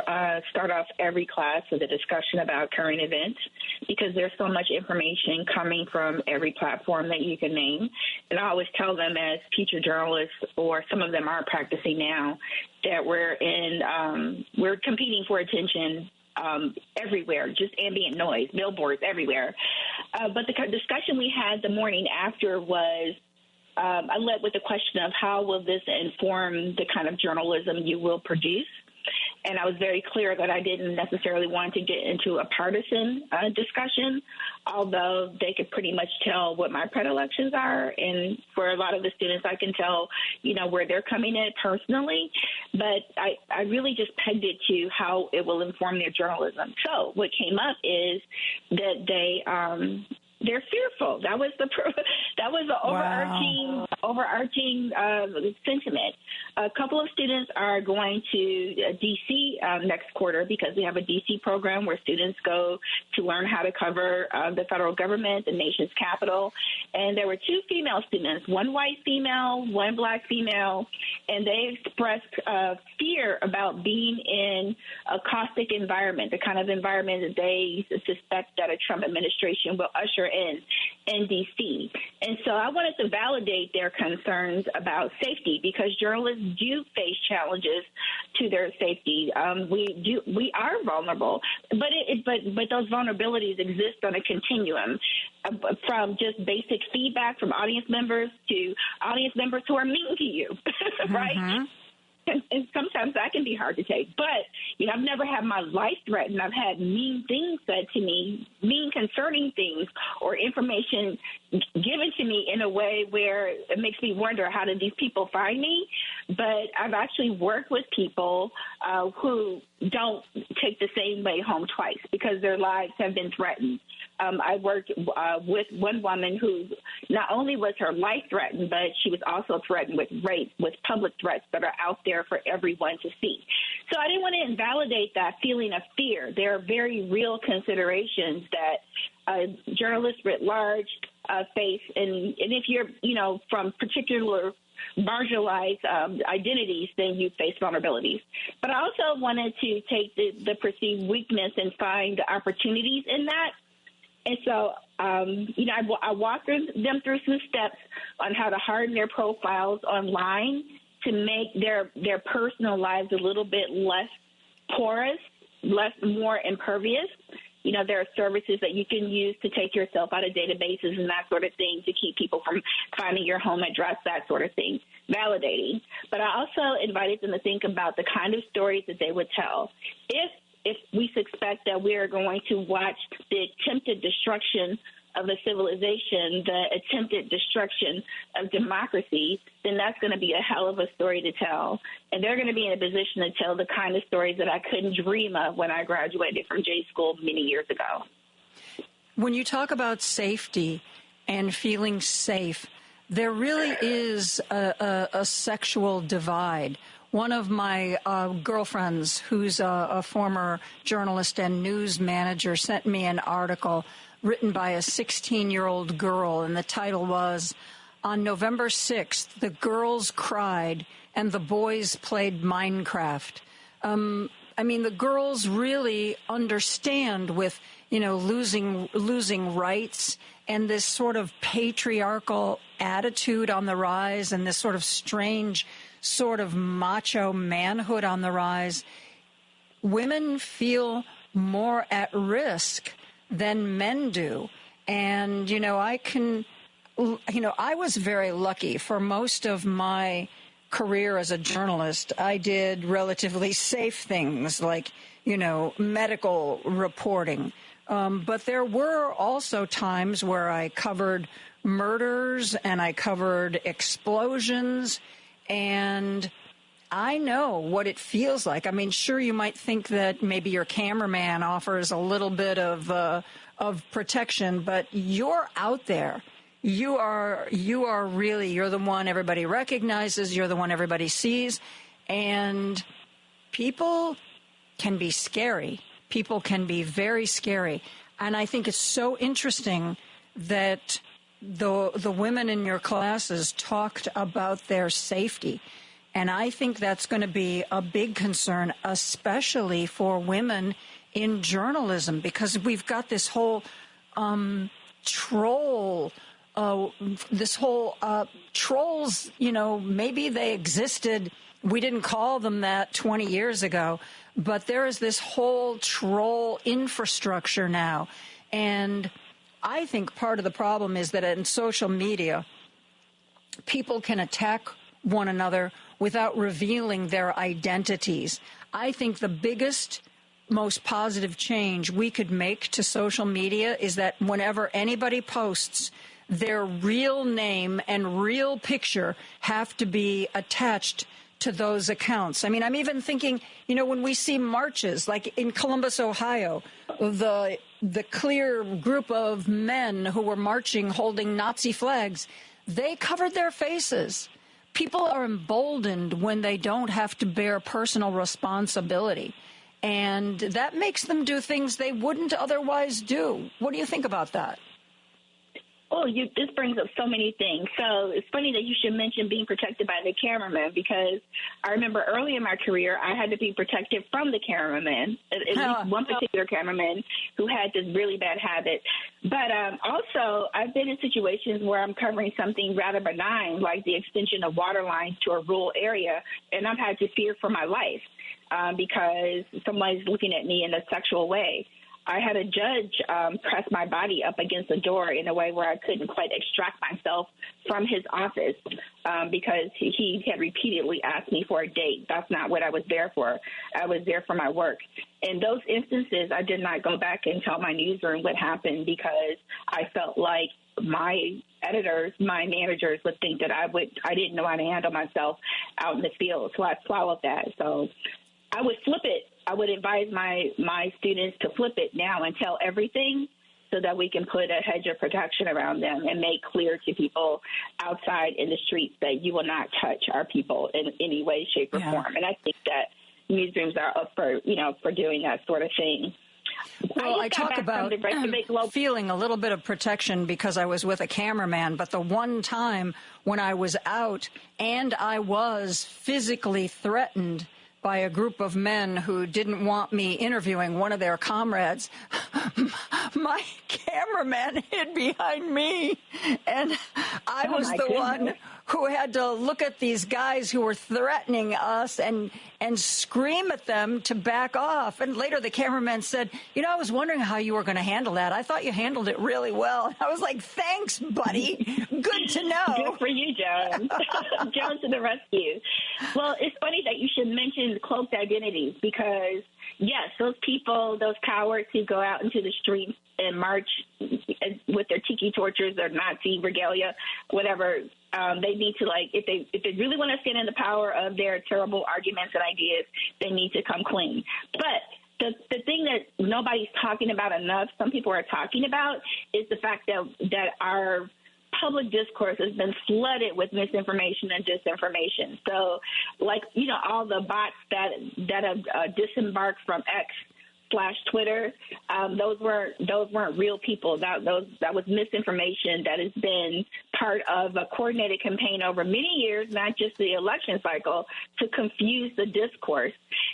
start off every class with a discussion about current events because there's so much information coming from every platform that you can name. And I always tell them as future journalists, or some of them are practicing now, that we're competing for attention everywhere, just ambient noise, billboards everywhere. But the discussion we had the morning after was, I led with the question of how will this inform the kind of journalism you will produce? And I was very clear that I didn't necessarily want to get into a partisan discussion, although they could pretty much tell what my predilections are. And for a lot of the students, I can tell, where they're coming in personally. But I really just pegged it to how it will inform their journalism. So what came up is that they're fearful. That was the overarching sentiment. A couple of students are going to D.C. Next quarter because we have a D.C. program where students go to learn how to cover the federal government, the nation's capital. And there were two female students, one white female, one black female, and they expressed fear about being in a caustic environment, the kind of environment that they suspect that a Trump administration will usher in D.C. And so I wanted to validate their concerns about safety because journalists do face challenges to their safety. We are vulnerable, but those vulnerabilities exist on a continuum from just basic feedback from audience members to audience members who are mean to you, right? Mm-hmm. And sometimes that can be hard to take. But, I've never had my life threatened. I've had mean things said to me, mean concerning things, or information given to me in a way where it makes me wonder, how did these people find me? But I've actually worked with people who don't take the same way home twice because their lives have been threatened. I worked with one woman who not only was her life threatened, but she was also threatened with rape, with public threats that are out there for everyone to see. So I didn't want to invalidate that feeling of fear. There are very real considerations that journalists writ large face. And if you're, from particular marginalized identities, then you face vulnerabilities. But I also wanted to take the perceived weakness and find opportunities in that. And so, I walked them through some steps on how to harden their profiles online to make their personal lives a little bit less porous, more impervious. You know, there are services that you can use to take yourself out of databases and that sort of thing to keep people from finding your home address, that sort of thing, validating. But I also invited them to think about the kind of stories that they would tell. If we suspect that we are going to watch the attempted destruction of a civilization, the attempted destruction of democracy, then that's going to be a hell of a story to tell. And they're going to be in a position to tell the kind of stories that I couldn't dream of when I graduated from J school many years ago. When you talk about safety and feeling safe, there really is a sexual divide. One of my girlfriends, who's a former journalist and news manager, sent me an article written by a 16-year-old girl, and the title was, "On November 6th, the girls cried and the boys played Minecraft." I mean, the girls really understand with, you know, losing rights and this sort of patriarchal attitude on the rise and this sort of strange sort of macho manhood on the rise. Women feel more at risk than men do. And, you know, I was very lucky. For most of my career as a journalist, I did relatively safe things like, you know, medical reporting. But there were also times where I covered murders and I covered explosions, and I know what it feels like. I mean, sure, you might think that maybe your cameraman offers a little bit of protection, but you're out there. You are really, you're the one everybody recognizes. You're the one everybody sees. And people can be scary. People can be very scary. And I think it's so interesting that the women in your classes talked about their safety. And I think that's going to be a big concern, especially for women in journalism, because we've got this whole trolls, you know, maybe they existed. We didn't call them that 20 years ago, but there is this whole troll infrastructure now. And I think part of the problem is that in social media, people can attack one another without revealing their identities. I think the biggest, most positive change we could make to social media is that whenever anybody posts, their real name and real picture have to be attached to those accounts. I mean, I'm even thinking, you know, when we see marches, like in Columbus, Ohio, the clear group of men who were marching holding Nazi flags, they covered their faces. People are emboldened when they don't have to bear personal responsibility, and that makes them do things they wouldn't otherwise do. What do you think about that? Oh, this brings up so many things. So it's funny that you should mention being protected by the cameraman, because I remember early in my career, I had to be protected from the cameraman, at least one particular cameraman who had this really bad habit. But also, I've been in situations where I'm covering something rather benign, like the extension of water lines to a rural area, and I've had to fear for my life because someone's looking at me in a sexual way. I had a judge press my body up against a door in a way where I couldn't quite extract myself from his office because he had repeatedly asked me for a date. That's not what I was there for. I was there for my work. In those instances, I did not go back and tell my newsroom what happened because I felt like my editors, my managers would think that I didn't know how to handle myself out in the field. So I swallowed that. So I would flip it. I would advise my students to flip it now and tell everything so that we can put a hedge of protection around them and make clear to people outside in the streets that you will not touch our people in any way, shape, or form. And I think that newsrooms are up for doing that sort of thing. Well, I talk about feeling a little bit of protection because I was with a cameraman, but the one time when I was out and I was physically threatened, by a group of men who didn't want me interviewing one of their comrades. My cameraman hid behind me, and I was the one who had to look at these guys who were threatening us and scream at them to back off. And later the cameraman said, I was wondering how you were going to handle that. I thought you handled it really well. And I was like, thanks, buddy. Good to know. Good for you, Joan. Joan to the rescue. Well, it's funny that you should mention cloaked identities because, yes, those people, those cowards who go out into the streets and march with their tiki torches or Nazi regalia, whatever, they need to, if they really want to stand in the power of their terrible arguments and ideas, they need to come clean. But the thing that nobody's talking about enough, some people are talking about, is the fact that our public discourse has been flooded with misinformation and disinformation. So, all the bots that have disembarked from X/Twitter, those weren't real people. That was misinformation that has been part of a coordinated campaign over many years, not just the election cycle, to confuse the discourse.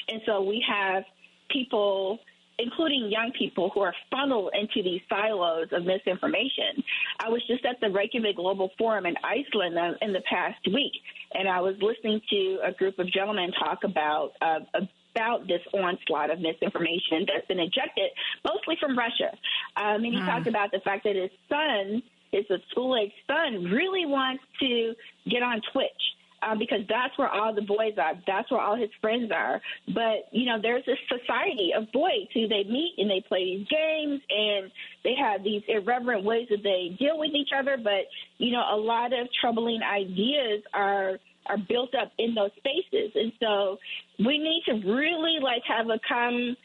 And so we have people, including young people, who are funneled into these silos of misinformation. I was just at the Reykjavik Global Forum in Iceland in the past week, and I was listening to a group of gentlemen talk about this onslaught of misinformation that's been injected mostly from Russia. And he talked about the fact that his son, his school-age son, really wants to get on Twitch. Because that's where all the boys are. That's where all his friends are. But, there's this society of boys who they meet and they play these games and they have these irreverent ways that they deal with each other. But, a lot of troubling ideas are built up in those spaces. And so we need to really, have a come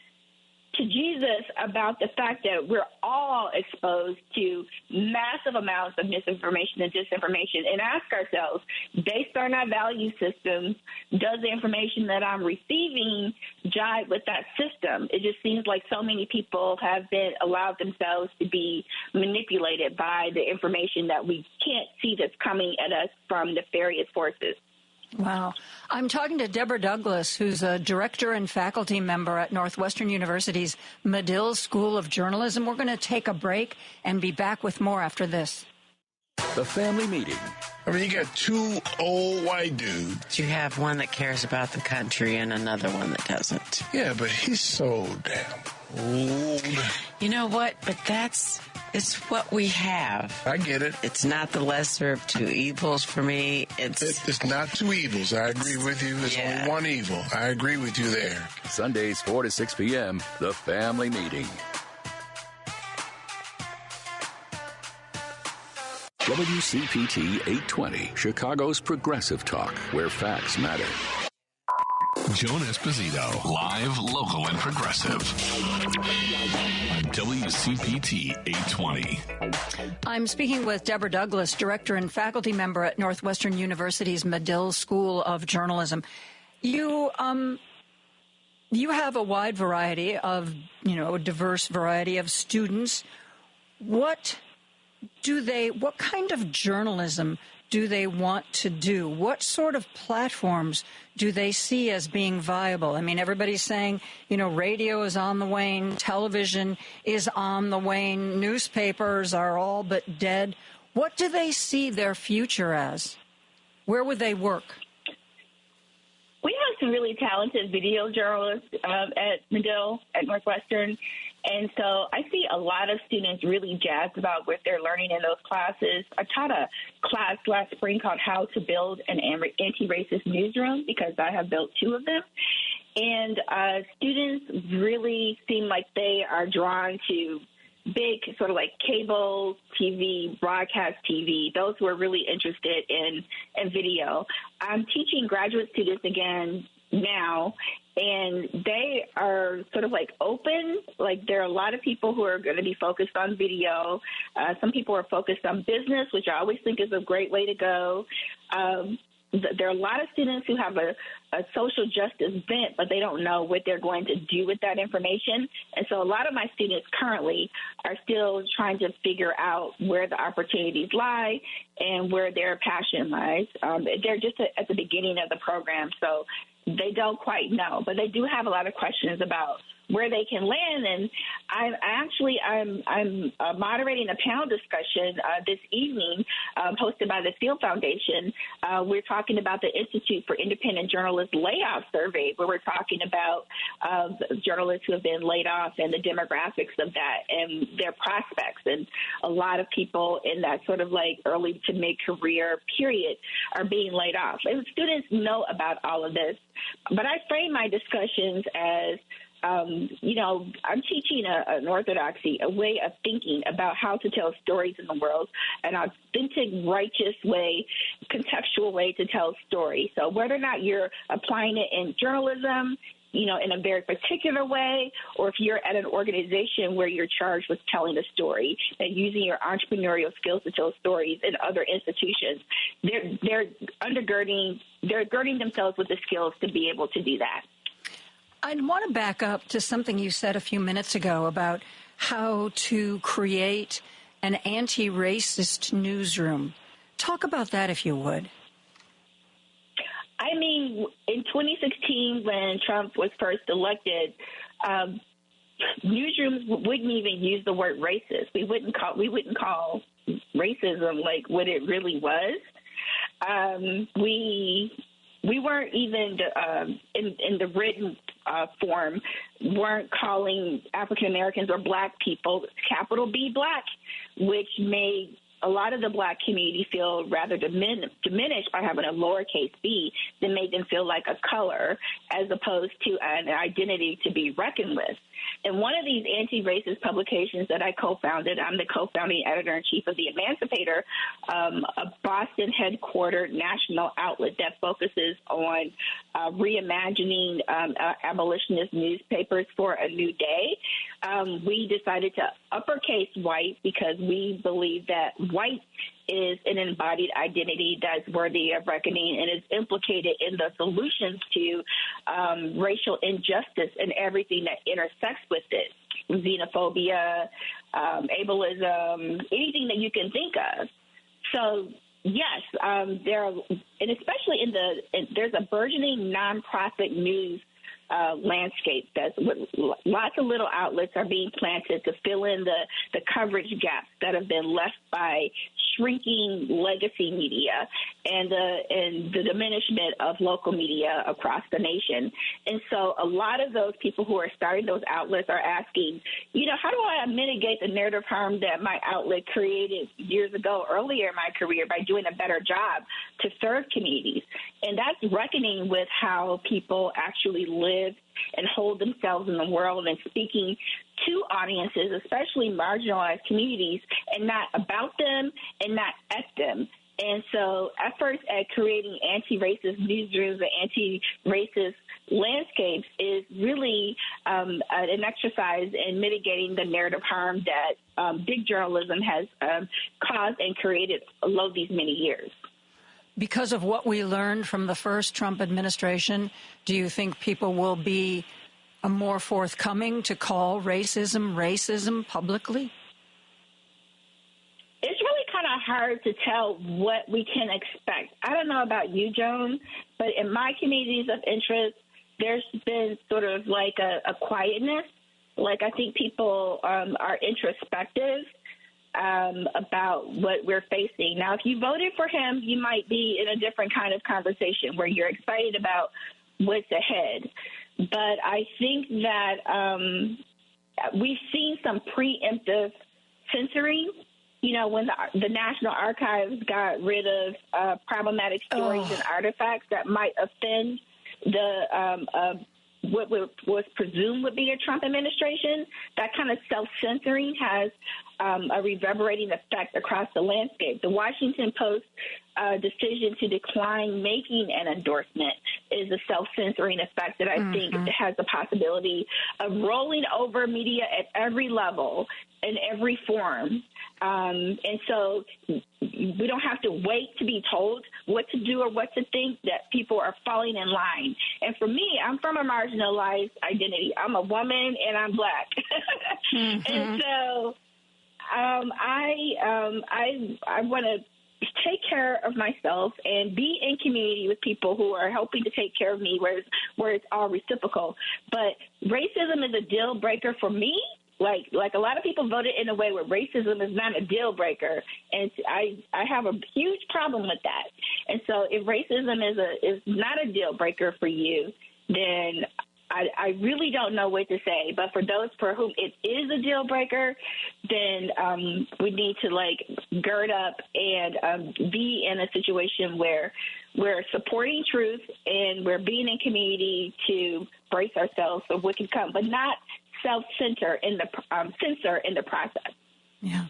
to Jesus about the fact that we're all exposed to massive amounts of misinformation and disinformation, and ask ourselves, based on our value systems, does the information that I'm receiving jive with that system? It just seems like so many people have allowed themselves to be manipulated by the information that we can't see that's coming at us from nefarious forces. Wow. I'm talking to Deborah Douglas, who's a director and faculty member at Northwestern University's Medill School of Journalism. We're going to take a break and be back with more after this. The family meeting. I mean, you got two old white dudes. You have one that cares about the country and another one that doesn't. Yeah, but he's so damn old. You know what? But it's what we have. I get it. It's not the lesser of two evils for me. It's not two evils. I agree with you. It's only one evil. I agree with you there. Sundays, 4 to 6 p.m., The Family Meeting. WCPT 820, Chicago's progressive talk, where facts matter. Joan Esposito, live, local, and progressive. On WCPT 820. I'm speaking with Deborah Douglas, director and faculty member at Northwestern University's Medill School of Journalism. You have a wide variety of, a diverse variety of students. What kind of journalism do they want to do? What sort of platforms do they see as being viable? I mean, everybody's saying, radio is on the wane, television is on the wane, newspapers are all but dead. What do they see their future as? Where would they work? We have some really talented video journalists at Medill, at Northwestern. And so I see a lot of students really jazzed about what they're learning in those classes. I taught a class last spring called How to Build an Anti-Racist Newsroom, because I have built two of them. And students really seem like they are drawn to big sort of like cable TV, broadcast TV, those who are really interested in video. I'm teaching graduate students again now, and they are sort of like open. Like, there are a lot of people who are going to be focused on video. Some people are focused on business, which I always think is a great way to go. There are a lot of students who have a social justice bent, but they don't know what they're going to do with that information. And so a lot of my students currently are still trying to figure out where the opportunities lie and where their passion lies. They're just at the beginning of the program. So they don't quite know, but they do have a lot of questions about where they can land. And I'm moderating a panel discussion this evening hosted by the Field Foundation. We're talking about the Institute for Independent Journalists layoff survey, where we're talking about journalists who have been laid off and the demographics of that and their prospects. And a lot of people in that sort of like early to mid-career period are being laid off. And students know about all of this. But I frame my discussions as I'm teaching an orthodoxy, a way of thinking about how to tell stories in the world, an authentic, righteous way, contextual way to tell stories. So whether or not you're applying it in journalism, in a very particular way, or if you're at an organization where you're charged with telling a story and using your entrepreneurial skills to tell stories in other institutions, they're girding themselves with the skills to be able to do that. I want to back up to something you said a few minutes ago about how to create an anti-racist newsroom. Talk about that, if you would. I mean, in 2016, when Trump was first elected, newsrooms wouldn't even use the word racist. We wouldn't call racism like what it really was. We weren't even in the written form, weren't calling African Americans or black people capital B black, which made a lot of the black community feel rather diminished by having a lowercase b that made them feel like a color as opposed to an identity to be reckoned with. And one of these anti-racist publications that I co-founded, I'm the co-founding editor-in-chief of The Emancipator, a Boston-headquartered national outlet that focuses on reimagining abolitionist newspapers for a new day. We decided to uppercase white because we believe that white is an embodied identity that's worthy of reckoning and is implicated in the solutions to racial injustice and everything that intersects with it, xenophobia, ableism, anything that you can think of. So, yes, and especially there's a burgeoning nonprofit news landscape that's lots of little outlets are being planted to fill in the coverage gaps that have been left by shrinking legacy media and the diminishment of local media across the nation. And so a lot of those people who are starting those outlets are asking, how do I mitigate the narrative harm that my outlet created years ago, earlier in my career, by doing a better job to serve communities? And that's reckoning with how people actually live and hold themselves in the world and speaking to audiences, especially marginalized communities, and not about them and not at them. And so efforts at creating anti-racist newsrooms and anti-racist landscapes is really an exercise in mitigating the narrative harm that big journalism has caused and created over these many years. Because of what we learned from the first Trump administration, do you think people will be more forthcoming to call racism publicly? It's really kind of hard to tell what we can expect. I don't know about you, Joan, but in my communities of interest, there's been sort of like a quietness. Like, I think people are introspective about what we're facing. Now, if you voted for him, you might be in a different kind of conversation where you're excited about what's ahead. But I think that we've seen some preemptive censoring. When the National Archives got rid of problematic stories and artifacts that might offend what was presumed would be a Trump administration, that kind of self-censoring has a reverberating effect across the landscape. The Washington Post decision to decline making an endorsement is a self-censoring effect that I think has the possibility of rolling over media at every level in every form. And so we don't have to wait to be told what to do or what to think, that people are falling in line. And for me, I'm from a marginalized identity. I'm a woman and I'm black. And so I want to take care of myself and be in community with people who are helping to take care of me, where it's all reciprocal. But racism is a deal breaker for me. Like a lot of people voted in a way where racism is not a deal breaker, and I have a huge problem with that. And so if racism is not a deal breaker for you, then I really don't know what to say. But for those for whom it is a deal breaker, then we need to gird up and be in a situation where we're supporting truth and we're being in community to brace ourselves for what can come, but not self-censor in the process. Yeah.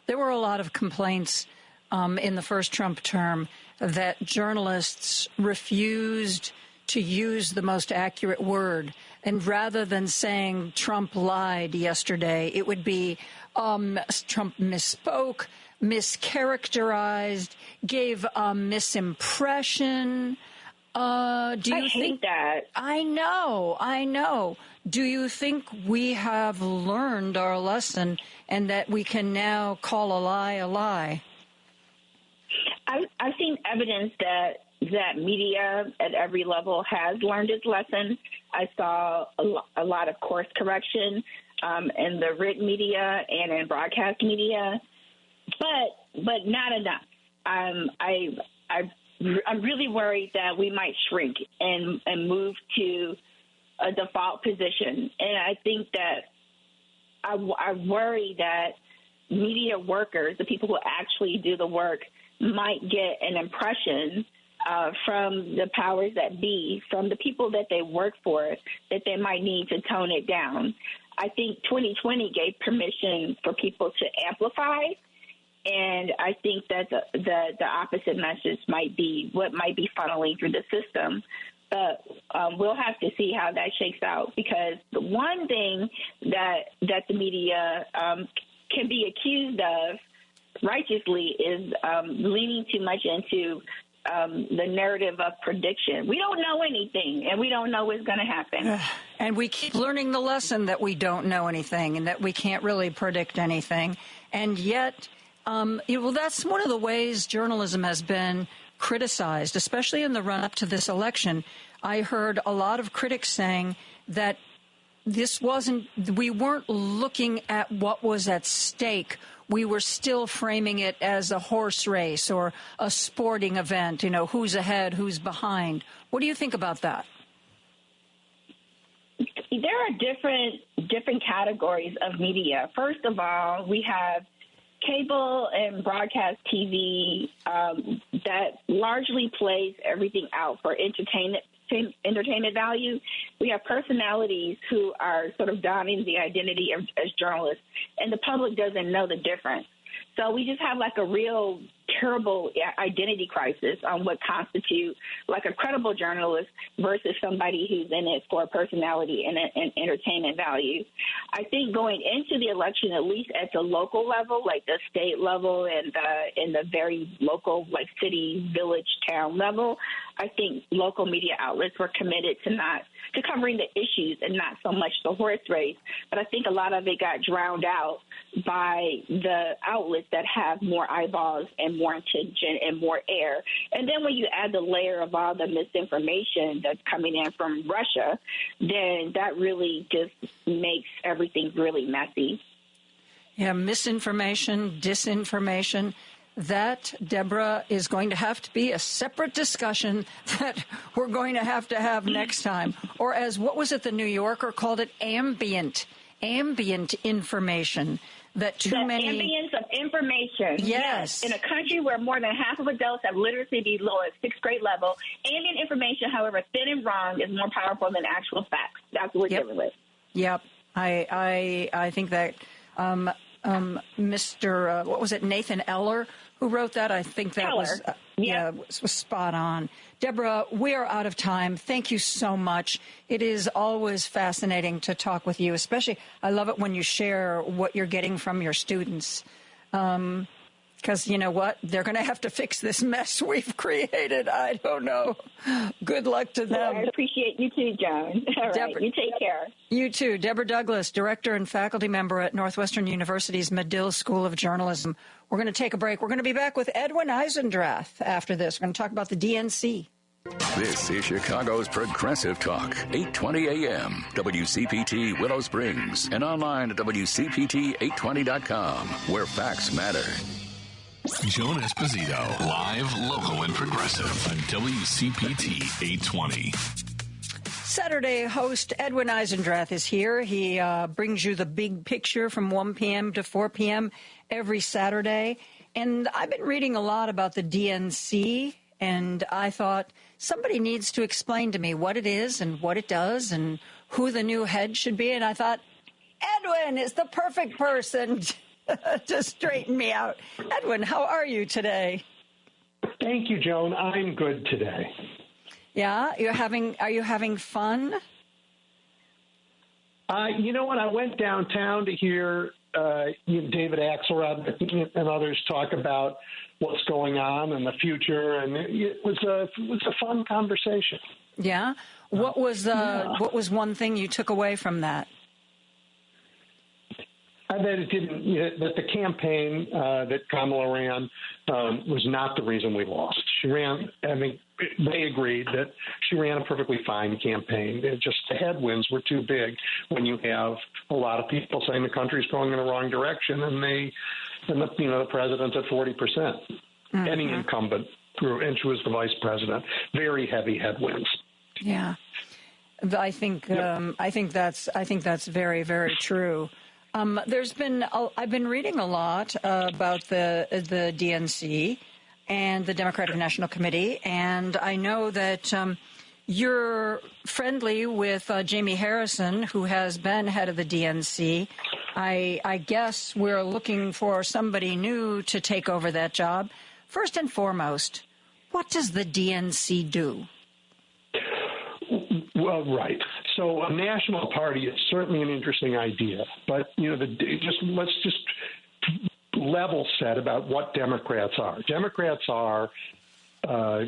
There were a lot of complaints in the first Trump term that journalists refused to use the most accurate word. And rather than saying Trump lied yesterday, it would be Trump misspoke, mischaracterized, gave a misimpression. I hate that. I know. Do you think we have learned our lesson and that we can now call a lie a lie? I've seen evidence that media at every level has learned its lesson. I saw a lot of course correction in the written media and in broadcast media, but not enough. I'm really worried that we might shrink and move to a default position. And I think that I worry that media workers, the people who actually do the work, might get an impression from the powers that be, from the people that they work for, that they might need to tone it down. I think 2020 gave permission for people to amplify. And I think that the opposite message might be what might be funneling through the system. But we'll have to see how that shakes out, because the one thing that the media can be accused of righteously is leaning too much into the narrative of prediction. We don't know anything, and we don't know what's going to happen. And we keep learning the lesson that we don't know anything and that we can't really predict anything. And yet, that's one of the ways journalism has been criticized, especially in the run-up to this election. I heard a lot of critics saying that we weren't looking at what was at stake. We were still framing it as a horse race or a sporting event, who's ahead, who's behind. What do you think about that? There are different categories of media. First of all, we have cable and broadcast TV that largely plays everything out for entertainment value. We have personalities who are sort of donning the identity as journalists, and the public doesn't know the difference. So we just have a real terrible identity crisis on what constitutes a credible journalist versus somebody who's in it for personality and entertainment value. I think going into the election, at least at the local level, the state level and in the very local, city, village, town level, I think local media outlets were committed to covering the issues and not so much the horse race. But I think a lot of it got drowned out by the outlets that have more eyeballs and more attention and more air. And then when you add the layer of all the misinformation that's coming in from Russia, then that really just makes everything really messy. Yeah, misinformation, disinformation. That, Deborah, is going to have to be a separate discussion that we're going to have next time. Or as, what was it, the New Yorker called it, ambient information. Ambience of information. Yes. In a country where more than half of adults have literacy below at sixth grade level, ambient information, however thin and wrong, is more powerful than actual facts. That's what we're dealing with. Yep. I think that Mr. What was it, Nathan Eller, who wrote that? I think that was spot on. Deborah, we are out of time. Thank you so much. It is always fascinating to talk with you, especially I love it when you share what you're getting from your students. Because you know what? They're going to have to fix this mess we've created. I don't know. Good luck to them. Well, I appreciate you too, Joan. All right, you take care. You too. Deborah Douglas, director and faculty member at Northwestern University's Medill School of Journalism. We're going to take a break. We're going to be back with Edwin Eisendrath after this. We're going to talk about the DNC. This is Chicago's Progressive Talk, 820 AM, WCPT Willow Springs, and online at WCPT820.com, where facts matter. Joan Esposito, live, local, and progressive on WCPT 820. Saturday host Edwin Eisendrath is here. He brings you the big picture from 1 p.m. to 4 p.m. every Saturday. And I've been reading a lot about the DNC, and I thought somebody needs to explain to me what it is and what it does and who the new head should be. And I thought, Edwin is the perfect person to straighten me out. Edwin, how are you today? Thank you, Joan. I'm good today. Yeah? Are you having fun? You know what? I went downtown to hear David Axelrod and others talk about what's going on in the future, and it was a fun conversation. Yeah? What was one thing you took away from that? That the campaign that Kamala ran was not the reason we lost. She ran, they agreed that she ran a perfectly fine campaign. Just the headwinds were too big when you have a lot of people saying the country's going in the wrong direction, and the president's at 40%. Mm-hmm. Any incumbent grew, and she was the vice president. Very heavy headwinds. Yeah, I think that's very, very true. I've been reading a lot about the DNC and the Democratic National Committee, and I know that you're friendly with Jamie Harrison, who has been head of the DNC. I guess we're looking for somebody new to take over that job. First and foremost, what does the DNC do? Well, right. So a national party is certainly an interesting idea, but let's just level set about what Democrats are. Democrats are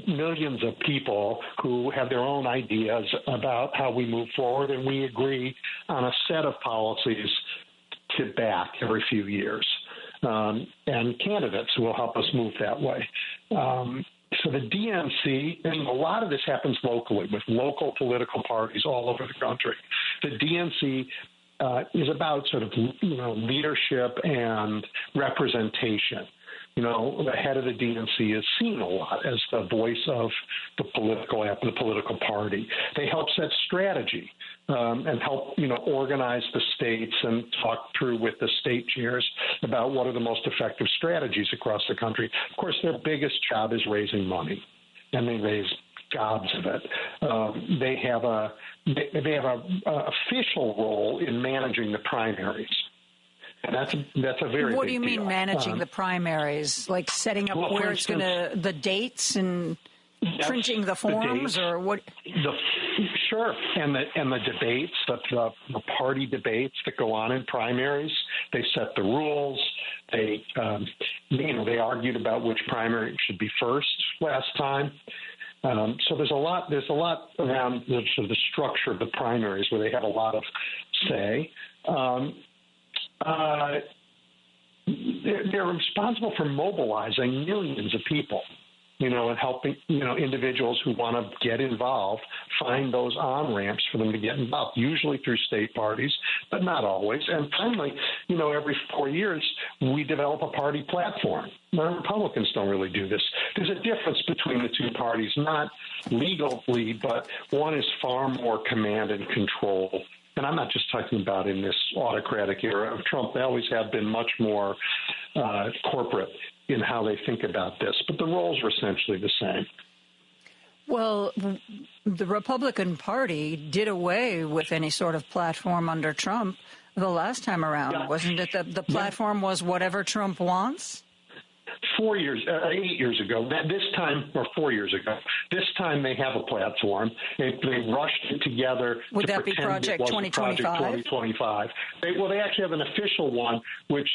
millions of people who have their own ideas about how we move forward, and we agree on a set of policies to back every few years, and candidates who will help us move that way. So the DNC, and a lot of this happens locally with local political parties all over the country. The DNC is about sort of leadership and representation. The head of the DNC is seen a lot as the voice of the political party. They help set strategy and help organize the states and talk through with the state chairs about what are the most effective strategies across the country. Of course, their biggest job is raising money, and they raise gobs of it. They have a official role in managing the primaries. And that's a very What big do you mean deal. managing the primaries? Like setting up where it's going to, the dates and printing the forms, or what? Sure, and the debates, the party debates that go on in primaries. They set the rules. They they argued about which primary should be first last time. So there's a lot around the structure of the primaries where they have a lot of say. They're responsible for mobilizing millions of people, and helping, individuals who want to get involved find those on-ramps for them to get involved, usually through state parties, but not always. And finally, every 4 years, we develop a party platform. The Republicans don't really do this. There's a difference between the two parties, not legally, but one is far more command and control. And I'm not just talking about in this autocratic era of Trump. They always have been much more corporate in how they think about this. But the roles are essentially the same. Well, the Republican Party did away with any sort of platform under Trump the last time around, wasn't it? The platform was whatever Trump wants? 8 years ago, this time, or 4 years ago, this time they have a platform. They rushed it together. Would to that be pretend Project it wasn't 2025? Project 2025. They actually have an official one, which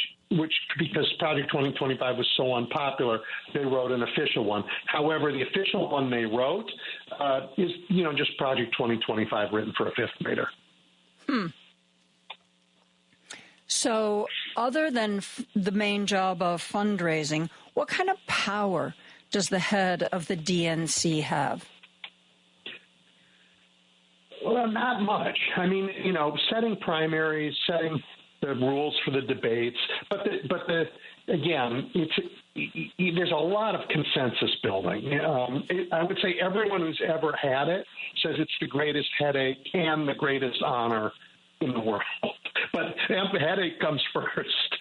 because Project 2025 was so unpopular, they wrote an official one. However, the official one they wrote is, just Project 2025 written for a fifth grader. So other than the main job of fundraising, what kind of power does the head of the DNC have? Well, not much. I mean, setting primaries, setting the rules for the debates, but again, there's a lot of consensus building. I would say everyone who's ever had it says it's the greatest headache and the greatest honor in the world. But the headache comes first.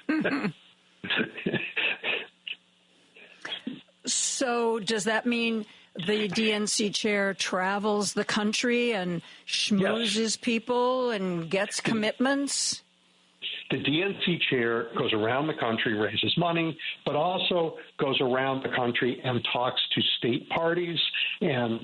So does that mean the DNC chair travels the country and schmoozes people and gets commitments? The DNC chair goes around the country, raises money, but also goes around the country and talks to state parties and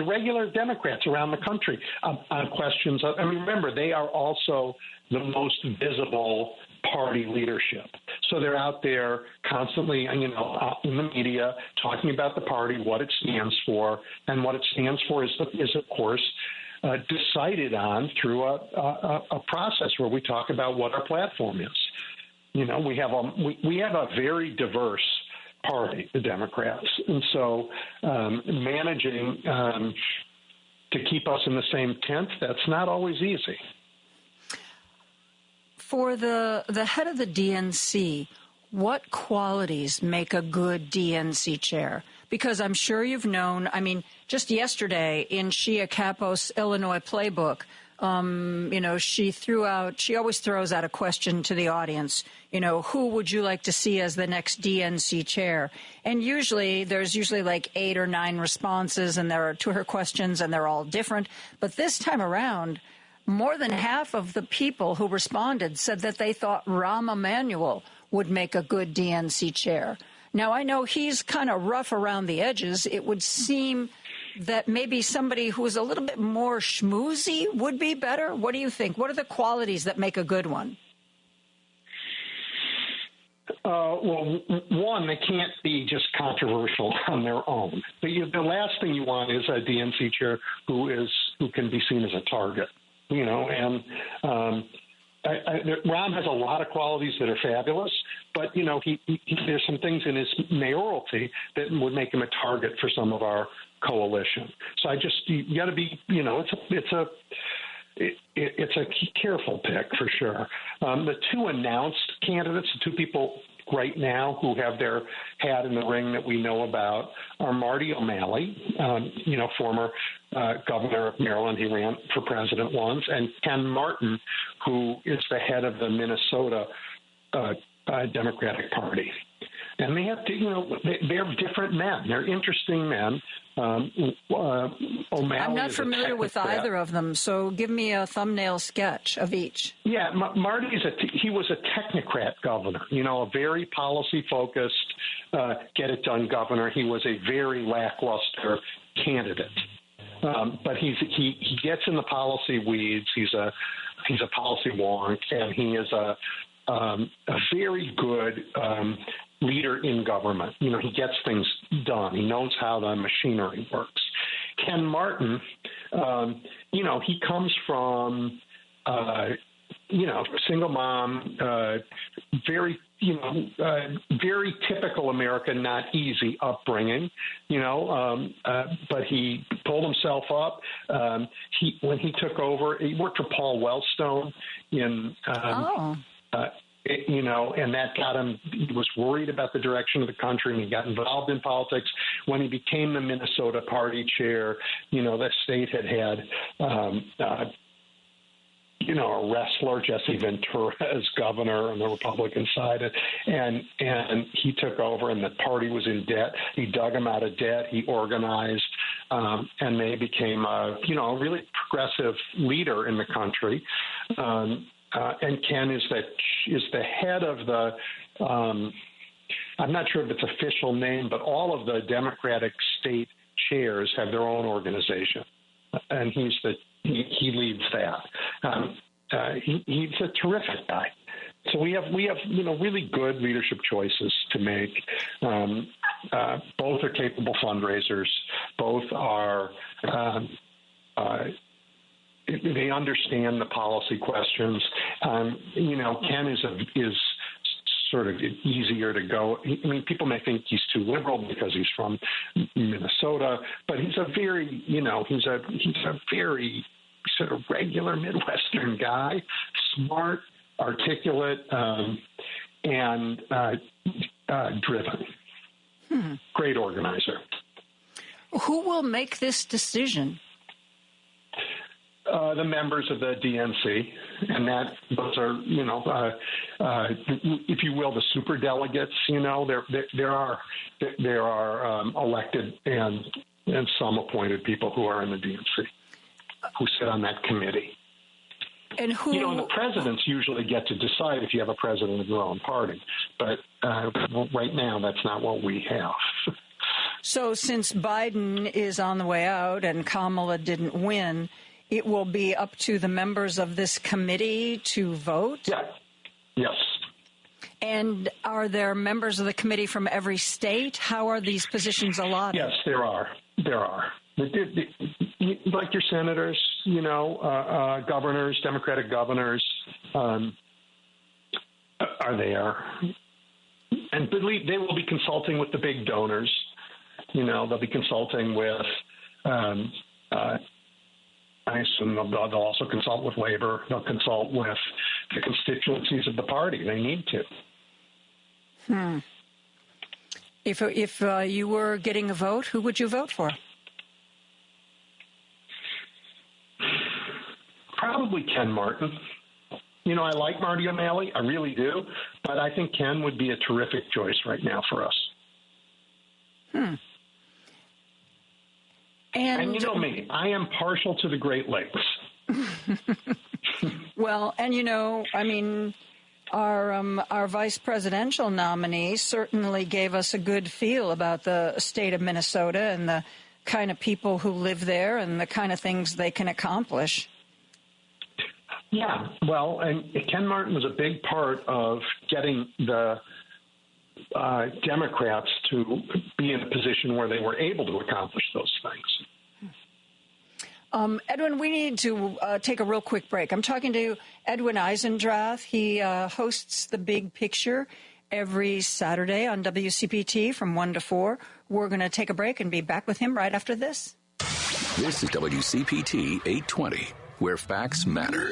regular Democrats around the country on questions. Remember, they are also the most visible party leadership. So they're out there constantly, in the media, talking about the party, what it stands for, and what it stands for is of course, decided on through a process where we talk about what our platform is. We have a very diverse party, the Democrats, and so managing to keep us in the same tent, that's not always easy. For the head of the DNC, what qualities make a good DNC chair? Because I'm sure you've known, just yesterday in Shia Kapos' Illinois playbook, she always throws out a question to the audience, who would you like to see as the next DNC chair? And there's like 8 or 9 responses and there are to her questions and they're all different. But this time around, more than half of the people who responded said that they thought Rahm Emanuel would make a good DNC chair. Now, I know he's kind of rough around the edges. It would seem that maybe somebody who is a little bit more schmoozy would be better. What do you think? What are the qualities that make a good one? Well, one, they can't be just controversial on their own. The last thing you want is a DNC chair who can be seen as a target. Rahm has a lot of qualities that are fabulous, but there's some things in his mayoralty that would make him a target for some of our coalition. So you got to be, it's a careful pick for sure. The 2 announced candidates, the 2 people right now who have their hat in the ring that we know about are Marty O'Malley, former governor of Maryland. He ran for president once, and Ken Martin, who is the head of the Minnesota Democratic Party. And they have to, they're different men. They're interesting men. O'Malley I'm not familiar with either of them, so give me a thumbnail sketch of each. Yeah, Marty he was a technocrat governor, a very policy-focused, get-it-done governor. He was a very lackluster candidate. But he gets in the policy weeds. He's a policy wonk, and he is a very good leader in government. He gets things done. He knows how the machinery works. Ken Martin, he comes from, single mom, very typical American, not easy upbringing, but he pulled himself up. When he took over, he worked for Paul Wellstone and that got him, he was worried about the direction of the country, and he got involved in politics. When he became the Minnesota party chair, the state had a wrestler, Jesse Ventura, as governor on the Republican side, and he took over, and the party was in debt. He dug him out of debt. He organized, and they became a really progressive leader in the country. And Ken is the head of the I'm not sure if it's official name, but all of the Democratic state chairs have their own organization, and he leads that. He's a terrific guy. So we have really good leadership choices to make. Both are capable fundraisers. Both are they understand the policy questions. Ken is sort of easier to go. I mean, people may think he's too liberal because he's from Minnesota, but he's a very, he's a very sort of regular Midwestern guy, smart, articulate, and driven. Great organizer. Who will make this decision? The members of the DNC, and those are, if you will, the super delegates. There are elected and some appointed people who are in the DNC who sit on that committee. And who? The presidents usually get to decide if you have a president of your own party, but right now that's not what we have. So since Biden is on the way out and Kamala didn't win, it will be up to the members of this committee to vote? Yeah. Yes. And are there members of the committee from every state? How are these positions allotted? Yes, there are. Like your senators, governors, Democratic governors are there. And they will be consulting with the big donors. They'll be consulting with I assume they'll also consult with labor. They'll consult with the constituencies of the party. They need to. If you were getting a vote, who would you vote for? Probably Ken Martin. I like Marty O'Malley. I really do. But I think Ken would be a terrific choice right now for us. And you know me, I am partial to the Great Lakes. Well, and our vice presidential nominee certainly gave us a good feel about the state of Minnesota and the kind of people who live there and the kind of things they can accomplish. Yeah, well, and Ken Martin was a big part of getting the Democrats to be in a position where they were able to accomplish those things. Edwin, we need to take a real quick break. I'm talking to Edwin Eisendrath. He hosts The Big Picture every Saturday on WCPT from 1 to 4. We're going to take a break and be back with him right after this. This is WCPT 820, where facts matter.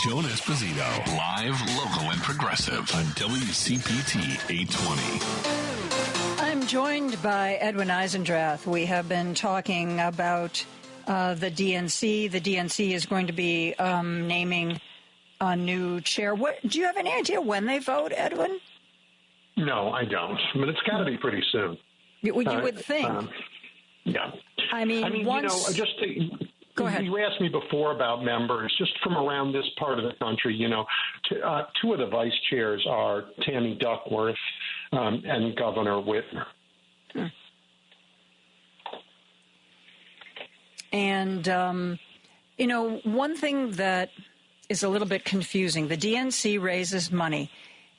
Joan Esposito, live, local, and progressive on WCPT 820. I'm joined by Edwin Eisendrath. We have been talking about the DNC. The DNC is going to be naming a new chair. Do you have any idea when they vote, Edwin? No, I don't. But it's got to be pretty soon. You would think. Yeah. I mean once... Go ahead. You asked me before about members, just from around this part of the country. Two of the vice chairs are Tammy Duckworth and Governor Whitmer. And, one thing that is a little bit confusing, the DNC raises money.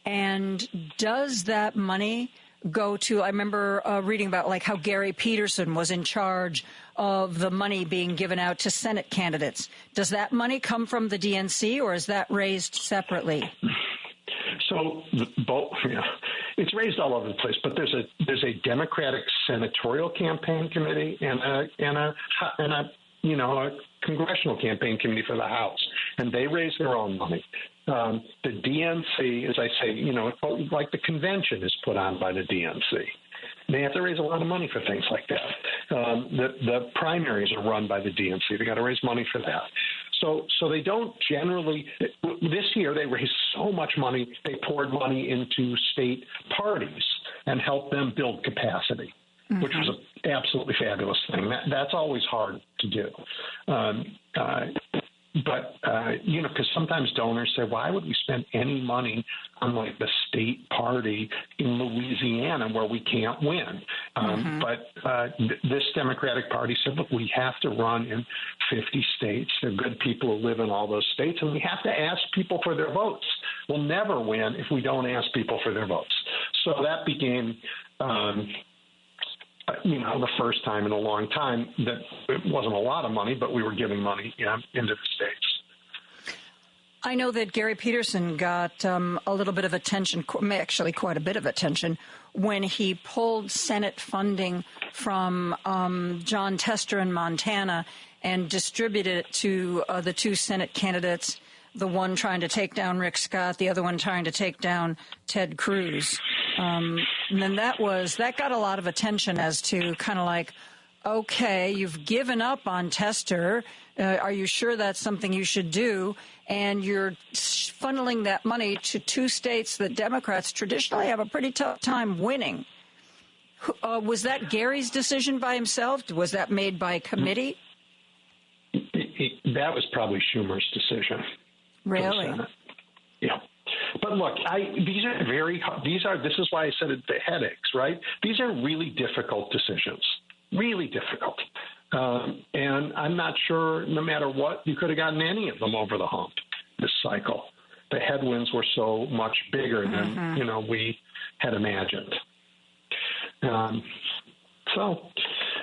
And does that money go to, I remember reading about how Gary Peterson was in charge of the money being given out to Senate candidates. Does that money come from the DNC or is that raised separately? So both, it's raised all over the place, but there's a Democratic senatorial campaign committee and a congressional campaign committee for the House, and they raise their own money. The DNC, as I say, like the convention is put on by the DNC. They have to raise a lot of money for things like that. The primaries are run by the DNC. They got to raise money for that. So they don't generally. This year they raised so much money. They poured money into state parties and helped them build capacity, which was an absolutely fabulous thing. That's always hard to do. But because sometimes donors say, why would we spend any money on the state party in Louisiana where we can't win. But this Democratic Party said, look, we have to run in 50 states. There are good people who live in all those states, and we have to ask people for their votes. We'll never win if we don't ask people for their votes. So that became the first time in a long time that it wasn't a lot of money, but we were giving money into the states. I know that Gary Peterson got a little bit of attention, actually quite a bit of attention, when he pulled Senate funding from John Tester in Montana and distributed it to the two Senate candidates, the one trying to take down Rick Scott, the other one trying to take down Ted Cruz. And then that got a lot of attention as to kind of like, okay, you've given up on Tester. Are you sure that's something you should do? And you're funneling that money to two states that Democrats traditionally have a pretty tough time winning. Was that Gary's decision by himself? Was that made by a committee? That was probably Schumer's decision. Really? Yeah. But look, this is why I said it, the headaches, right? These are really difficult decisions, really difficult. And I'm not sure, no matter what, you could have gotten any of them over the hump this cycle. The headwinds were so much bigger than, we had imagined.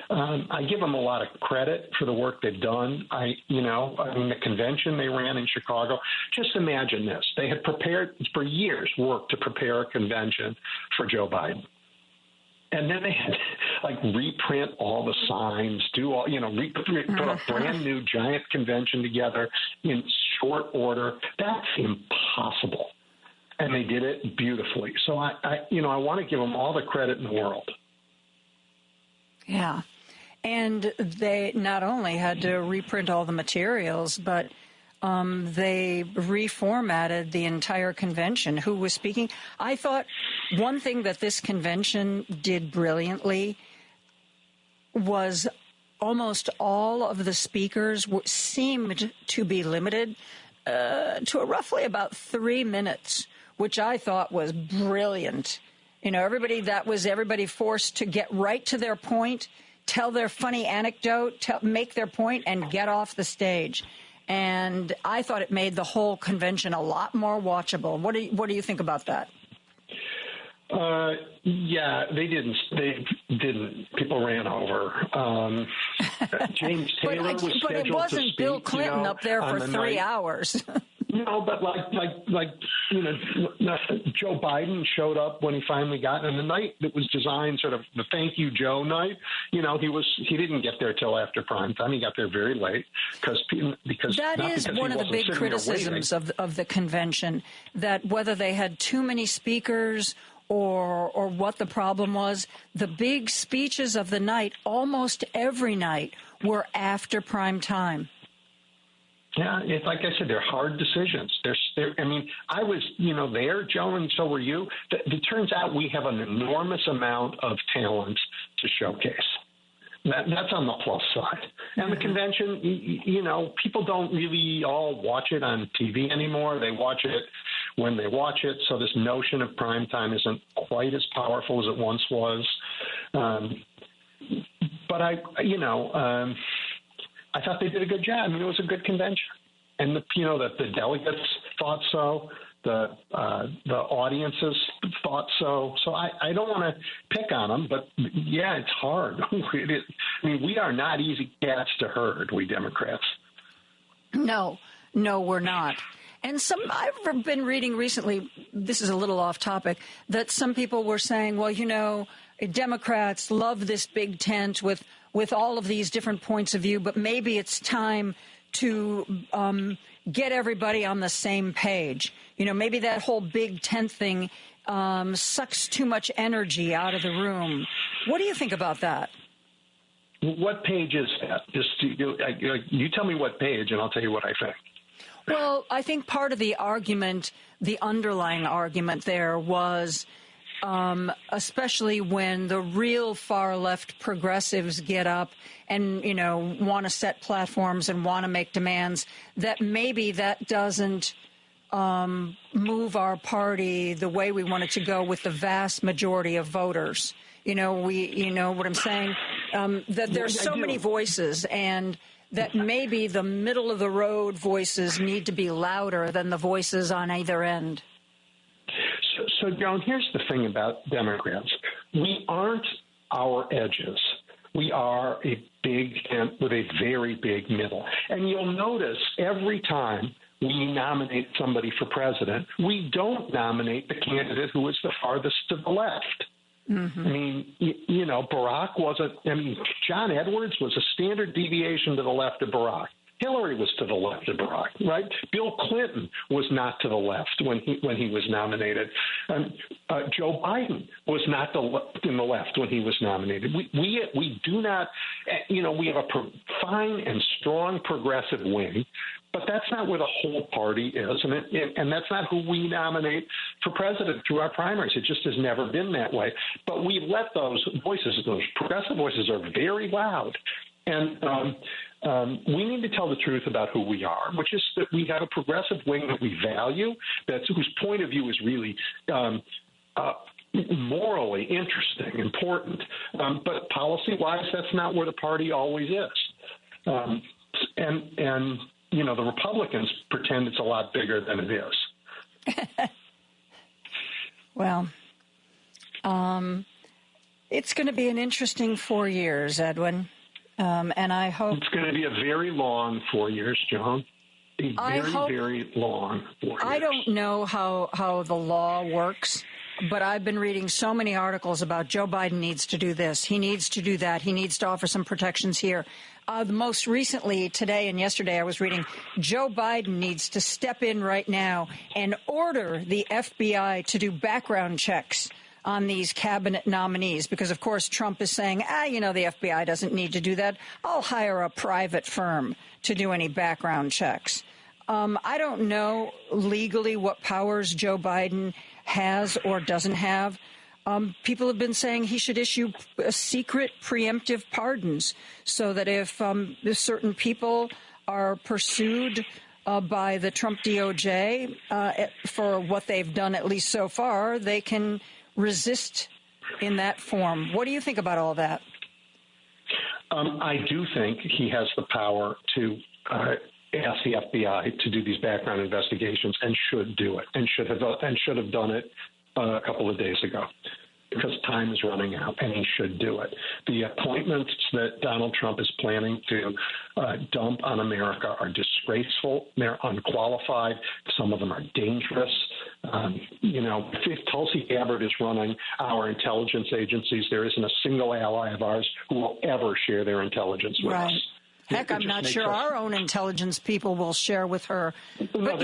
I give them a lot of credit for the work they've done. The convention they ran in Chicago, just imagine this. They had prepared for years work to prepare a convention for Joe Biden. And then they had reprint all the signs, put a brand new giant convention together in short order. That's impossible. And they did it beautifully. So I want to give them all the credit in the world. Yeah. And they not only had to reprint all the materials, but they reformatted the entire convention. Who was speaking? I thought one thing that this convention did brilliantly was almost all of the speakers seemed to be limited to roughly about 3 minutes, which I thought was brilliant. Everybody forced to get right to their point, tell their funny anecdote, make their point, and get off the stage. And I thought it made the whole convention a lot more watchable. What do you think about that? Yeah, they didn't. People ran over. James Taylor was scheduled to speak. But it wasn't Bill Clinton up there for 3 hours. No, but Joe Biden showed up when he finally got on the night that was designed sort of the thank you Joe night. He didn't get there till after prime time. He got there very late because that is one of the big criticisms of the convention, that whether they had too many speakers or what the problem was, the big speeches of the night, almost every night, were after prime time. Yeah, it's like I said, they're hard decisions. I was, there, Joe, and so were you. It turns out we have an enormous amount of talent to showcase. That's on the plus side. And the convention, people don't really all watch it on TV anymore. They watch it when they watch it. So this notion of prime time isn't quite as powerful as it once was. But I thought they did a good job. It was a good convention, and the delegates thought so. The audiences thought so. So I don't want to pick on them, but yeah, it's hard. We are not easy cats to herd, we Democrats. No, we're not. And I've been reading recently, this is a little off topic, that some people were saying, well, Democrats love this big tent with all of these different points of view, but maybe it's time to get everybody on the same page. Maybe that whole big tent thing sucks too much energy out of the room. What do you think about that? What page is that? You tell me what page, and I'll tell you what I think. Well, I think part of the argument, the underlying argument there was, especially when the real far-left progressives get up and, want to set platforms and want to make demands, that maybe that doesn't move our party the way we want it to go with the vast majority of voters. You know what I'm saying? That there's so many voices, and that maybe the middle of the road voices need to be louder than the voices on either end. So, Joan, here's the thing about Democrats. We aren't our edges. We are a big tent with a very big middle. And you'll notice every time we nominate somebody for president, we don't nominate the candidate who is the farthest to the left. Mm-hmm. I mean, Barack wasn't. I mean, John Edwards was a standard deviation to the left of Barack. Hillary was to the left of Barack, right? Bill Clinton was not to the left when he was nominated. Joe Biden was not in the left when he was nominated. We do not, we have a fine and strong progressive wing, but that's not where the whole party is, and that's not who we nominate for president through our primaries. It just has never been that way. But we let those progressive voices are very loud, and we need to tell the truth about who we are, which is that we have a progressive wing that we value, whose point of view is really morally interesting, important. But policy-wise, that's not where the party always is. And the Republicans pretend it's a lot bigger than it is. Well, it's going to be an interesting 4 years, Edwin. And I hope it's going to be a very long 4 years, Joan. Very long 4 years. I don't know how the law works, but I've been reading so many articles about Joe Biden needs to do this. He needs to do that. He needs to offer some protections here. Most recently, today and yesterday, I was reading Joe Biden needs to step in right now and order the FBI to do background checks on these cabinet nominees, because, of course, Trump is saying, the FBI doesn't need to do that. I'll hire a private firm to do any background checks. I don't know legally what powers Joe Biden has or doesn't have. People have been saying he should issue secret preemptive pardons so that if certain people are pursued by the Trump DOJ for what they've done, at least so far, they can resist in that form. What do you think about all that? I do think he has the power to ask the FBI to do these background investigations, and should do it, and should have done it a couple of days ago, because time is running out, and he should do it. The appointments that Donald Trump is planning to dump on America are disgraceful. They're unqualified. Some of them are dangerous. If Tulsi Gabbard is running our intelligence agencies, there isn't a single ally of ours who will ever share their intelligence with us. Heck, I'm not sure our own intelligence people will share with her. But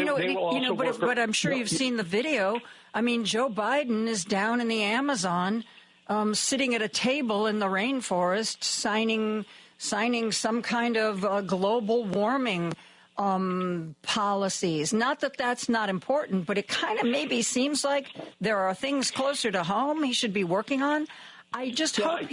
but I'm sure you've seen the video. I mean, Joe Biden is down in the Amazon, sitting at a table in the rainforest, signing some kind of global warming policies. Not that that's not important, but it kind of maybe seems like there are things closer to home he should be working on. I just hope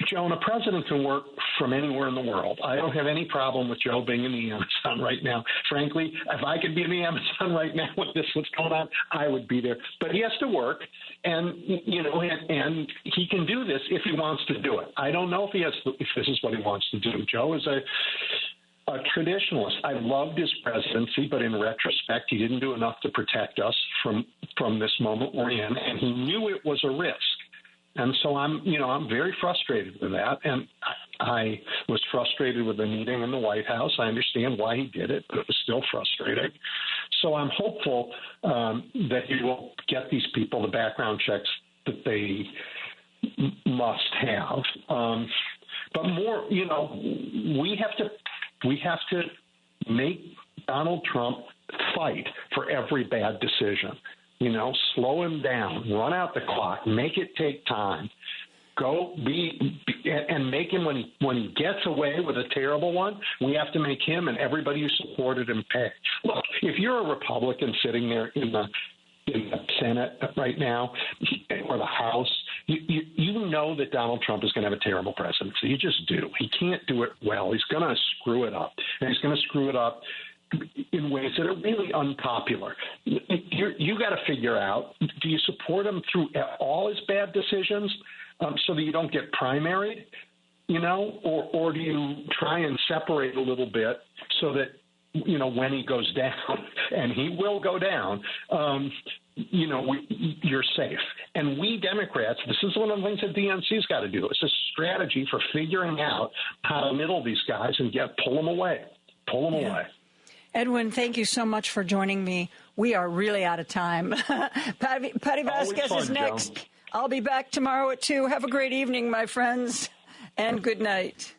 Joan, a president can work from anywhere in the world. I don't have any problem with Joe being in the Amazon right now. Frankly, if I could be in the Amazon right now with what's going on, I would be there. But he has to work, and and he can do this if he wants to do it. I don't know if this is what he wants to do. Joe is a traditionalist. I loved his presidency, but in retrospect, he didn't do enough to protect us from this moment we're in, and he knew it was a risk. And so I'm very frustrated with that. And I was frustrated with the meeting in the White House. I understand why he did it, but it was still frustrating. So I'm hopeful that he will get these people the background checks that they must have. But more, we have to make Donald Trump fight for every bad decision. Slow him down, run out the clock, make it take time. And make him, when he gets away with a terrible one, we have to make him and everybody who supported him pay. Look, if you're a Republican sitting there in the Senate right now, or the House, you know that Donald Trump is going to have a terrible presidency. You just do. He can't do it well. He's going to screw it up. And he's going to screw it up in ways that are really unpopular. You got to figure out, do you support him through all his bad decisions so that you don't get primaried, or do you try and separate a little bit so that, when he goes down, and he will go down, you're safe. And we Democrats, this is one of the things that DNC's got to do. It's a strategy for figuring out how to middle these guys and pull them away. Away. Edwin, thank you so much for joining me. We are really out of time. Patty Vasquez is next. Joe. I'll be back tomorrow at 2. Have a great evening, my friends, and good night.